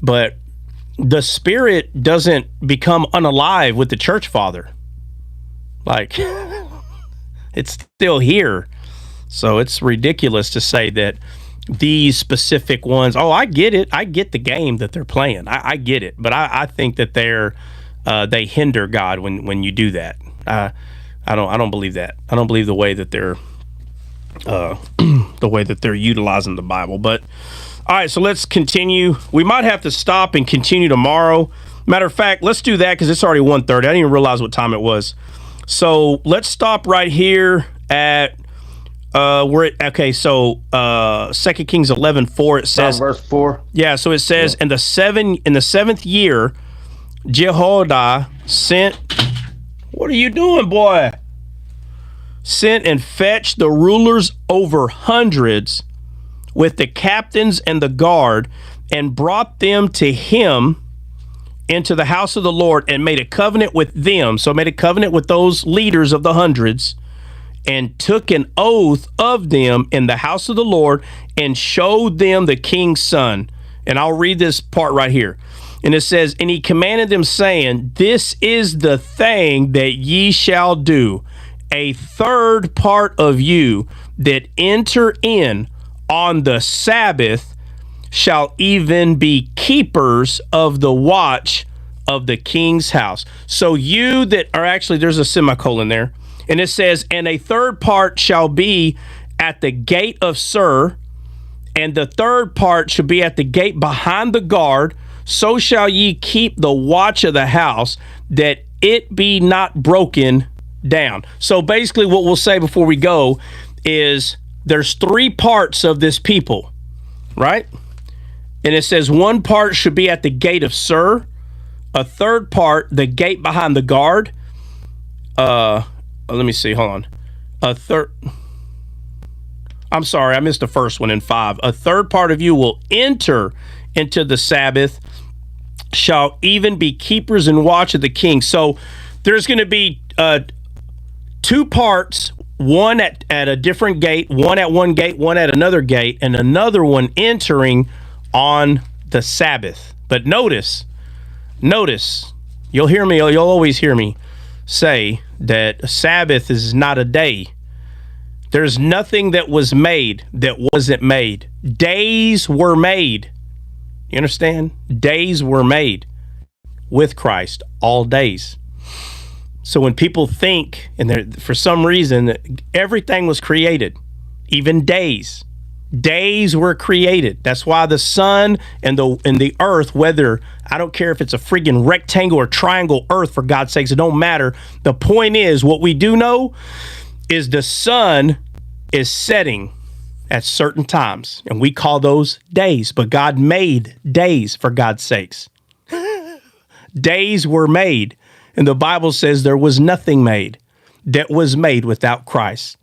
but the Spirit doesn't become unalive with the church father. Like, it's still here. So it's ridiculous to say that these specific ones, oh, I get it. I get the game that they're playing. I get it. But I think that they hinder God when you do that. I don't believe that. I don't believe the way that they're utilizing the Bible. But all right, so let's continue. We might have to stop and continue tomorrow. Matter of fact, let's do that because it's already 1:30. I didn't even realize what time it was. So let's stop right here at so 2 Kings 11:4. It says verse 4. Yeah, so it says in the seventh year, Jehoiada sent. What are you doing, boy? Sent and fetched the rulers over hundreds with the captains and the guard, and brought them to him into the house of the Lord and made a covenant with them. So made a covenant with those leaders of the hundreds and took an oath of them in the house of the Lord and showed them the king's son. And I'll read this part right here. And it says, and he commanded them, saying, this is the thing that ye shall do. A third part of you that enter in on the Sabbath shall even be keepers of the watch of the king's house. So you that are actually, there's a semicolon there, and it says, and a third part shall be at the gate of Sir, and the third part shall be at the gate behind the guard. So shall ye keep the watch of the house, that it be not broken down. So basically what we'll say before we go is there's three parts of this people, right? And it says one part should be at the gate of Sir, a third part, the gate behind the guard. Let me see, hold on. I'm sorry, I missed the first one in 5. A third part of you will enter into the Sabbath, shall even be keepers and watch of the king. So there's going to be 2 parts, one at a different gate, one at one gate, one at another gate, and another one entering on the Sabbath. But notice, you'll always hear me say that Sabbath is not a day. There's nothing that was made that wasn't made. Days were made. You understand? Days were made with Christ, all days. So when people think, and for some reason, everything was created, even days. Days were created. That's why the sun and the earth, whether, I don't care if it's a friggin' rectangle or triangle earth, for God's sakes, it don't matter. The point is, what we do know is the sun is setting at certain times, and we call those days. But God made days, for God's sakes. Days were made, and the Bible says there was nothing made that was made without Christ.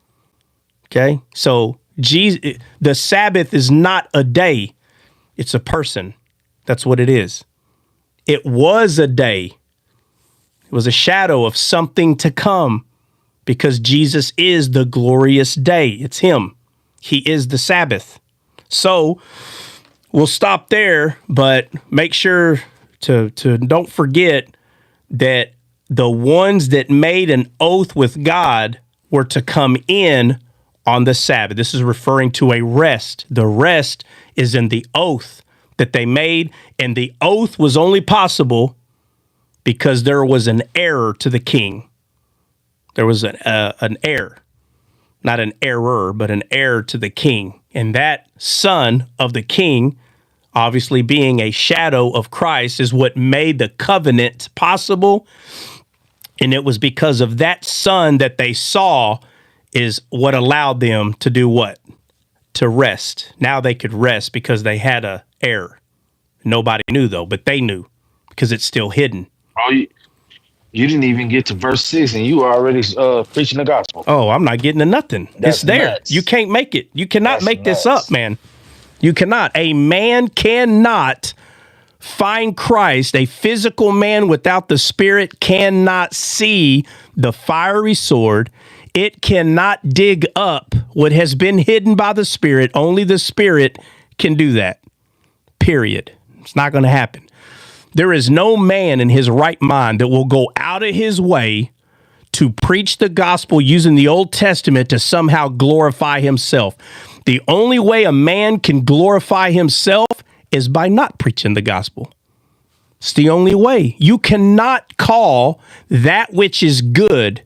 Okay? So Jesus, the Sabbath is not a day, it's a person. That's what it is. It was a day. It was a shadow of something to come, because Jesus is the glorious day. It's him. He is the Sabbath. So we'll stop there, but make sure to don't forget that the ones that made an oath with God were to come in on the Sabbath. This is referring to a rest. The rest is in the oath that they made, and the oath was only possible because there was an heir to the king. There was an heir, not an error, but an heir to the king. And that son of the king, obviously being a shadow of Christ, is what made the covenant possible. And it was because of that son that they saw is what allowed them to do what? To rest. Now they could rest because they had a heir. Nobody knew, though, but they knew because it's still hidden. Oh, you didn't even get to verse 6 and you were already preaching the gospel. Oh, I'm not getting to nothing. That's it's there. nuts. You can't make it. You cannot That's make this nuts. up, man. You cannot. A man cannot find Christ. A physical man without the Spirit cannot see the fiery sword. It cannot dig up what has been hidden by the Spirit. Only the Spirit can do that. Period. It's not going to happen. There is no man in his right mind that will go out of his way to preach the gospel using the Old Testament to somehow glorify himself. The only way a man can glorify himself is by not preaching the gospel. It's the only way. You cannot call that which is good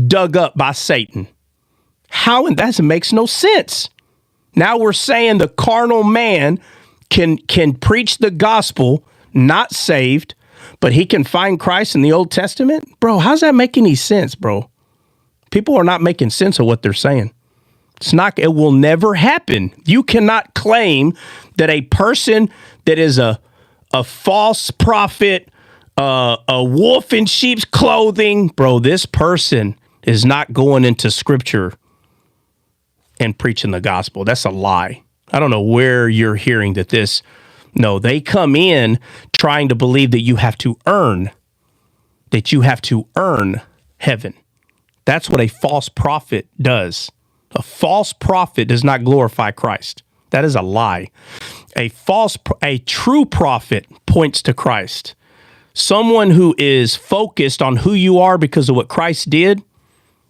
dug up by Satan. How? And that makes no sense. Now we're saying the carnal man can preach the gospel, not saved, but he can find Christ in the Old Testament? Bro, how's that make any sense, bro? People are not making sense of what they're saying. It will never happen. You cannot claim that a person that is a false prophet, a wolf in sheep's clothing, bro, this person is not going into scripture and preaching the gospel. That's a lie. I don't know where you're hearing that no, they come in trying to believe that you have to earn heaven. That's what a false prophet does. A false prophet does not glorify Christ. That is a lie. A true prophet points to Christ. Someone who is focused on who you are because of what Christ did,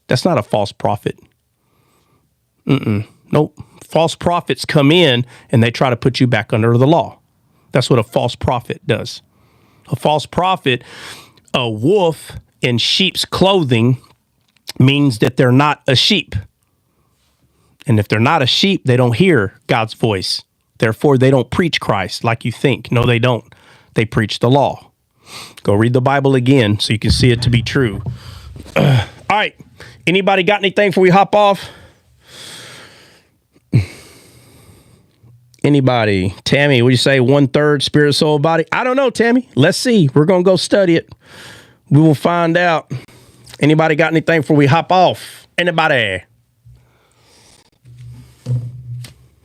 that's not a false prophet. Nope. False prophets come in and they try to put you back under the law. That's what a false prophet does. A false prophet, a wolf in sheep's clothing, means that they're not a sheep. And if they're not a sheep, they don't hear God's voice. Therefore, they don't preach Christ like you think. No, they don't. They preach the law. Go read the Bible again so you can see it to be true. All right. Anybody got anything before we hop off? Anybody? Tammy, would you say 1/3 spirit, soul, body? I don't know, Tammy. Let's see. We're going to go study it. We will find out. Anybody got anything before we hop off? Anybody?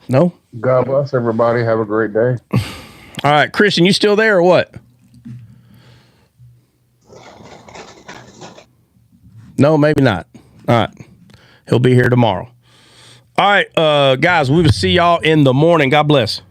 No? God bless everybody. Have a great day. All right. Christian, you still there or what? No, maybe not. All right. He'll be here tomorrow. All right, guys, we will see y'all in the morning. God bless.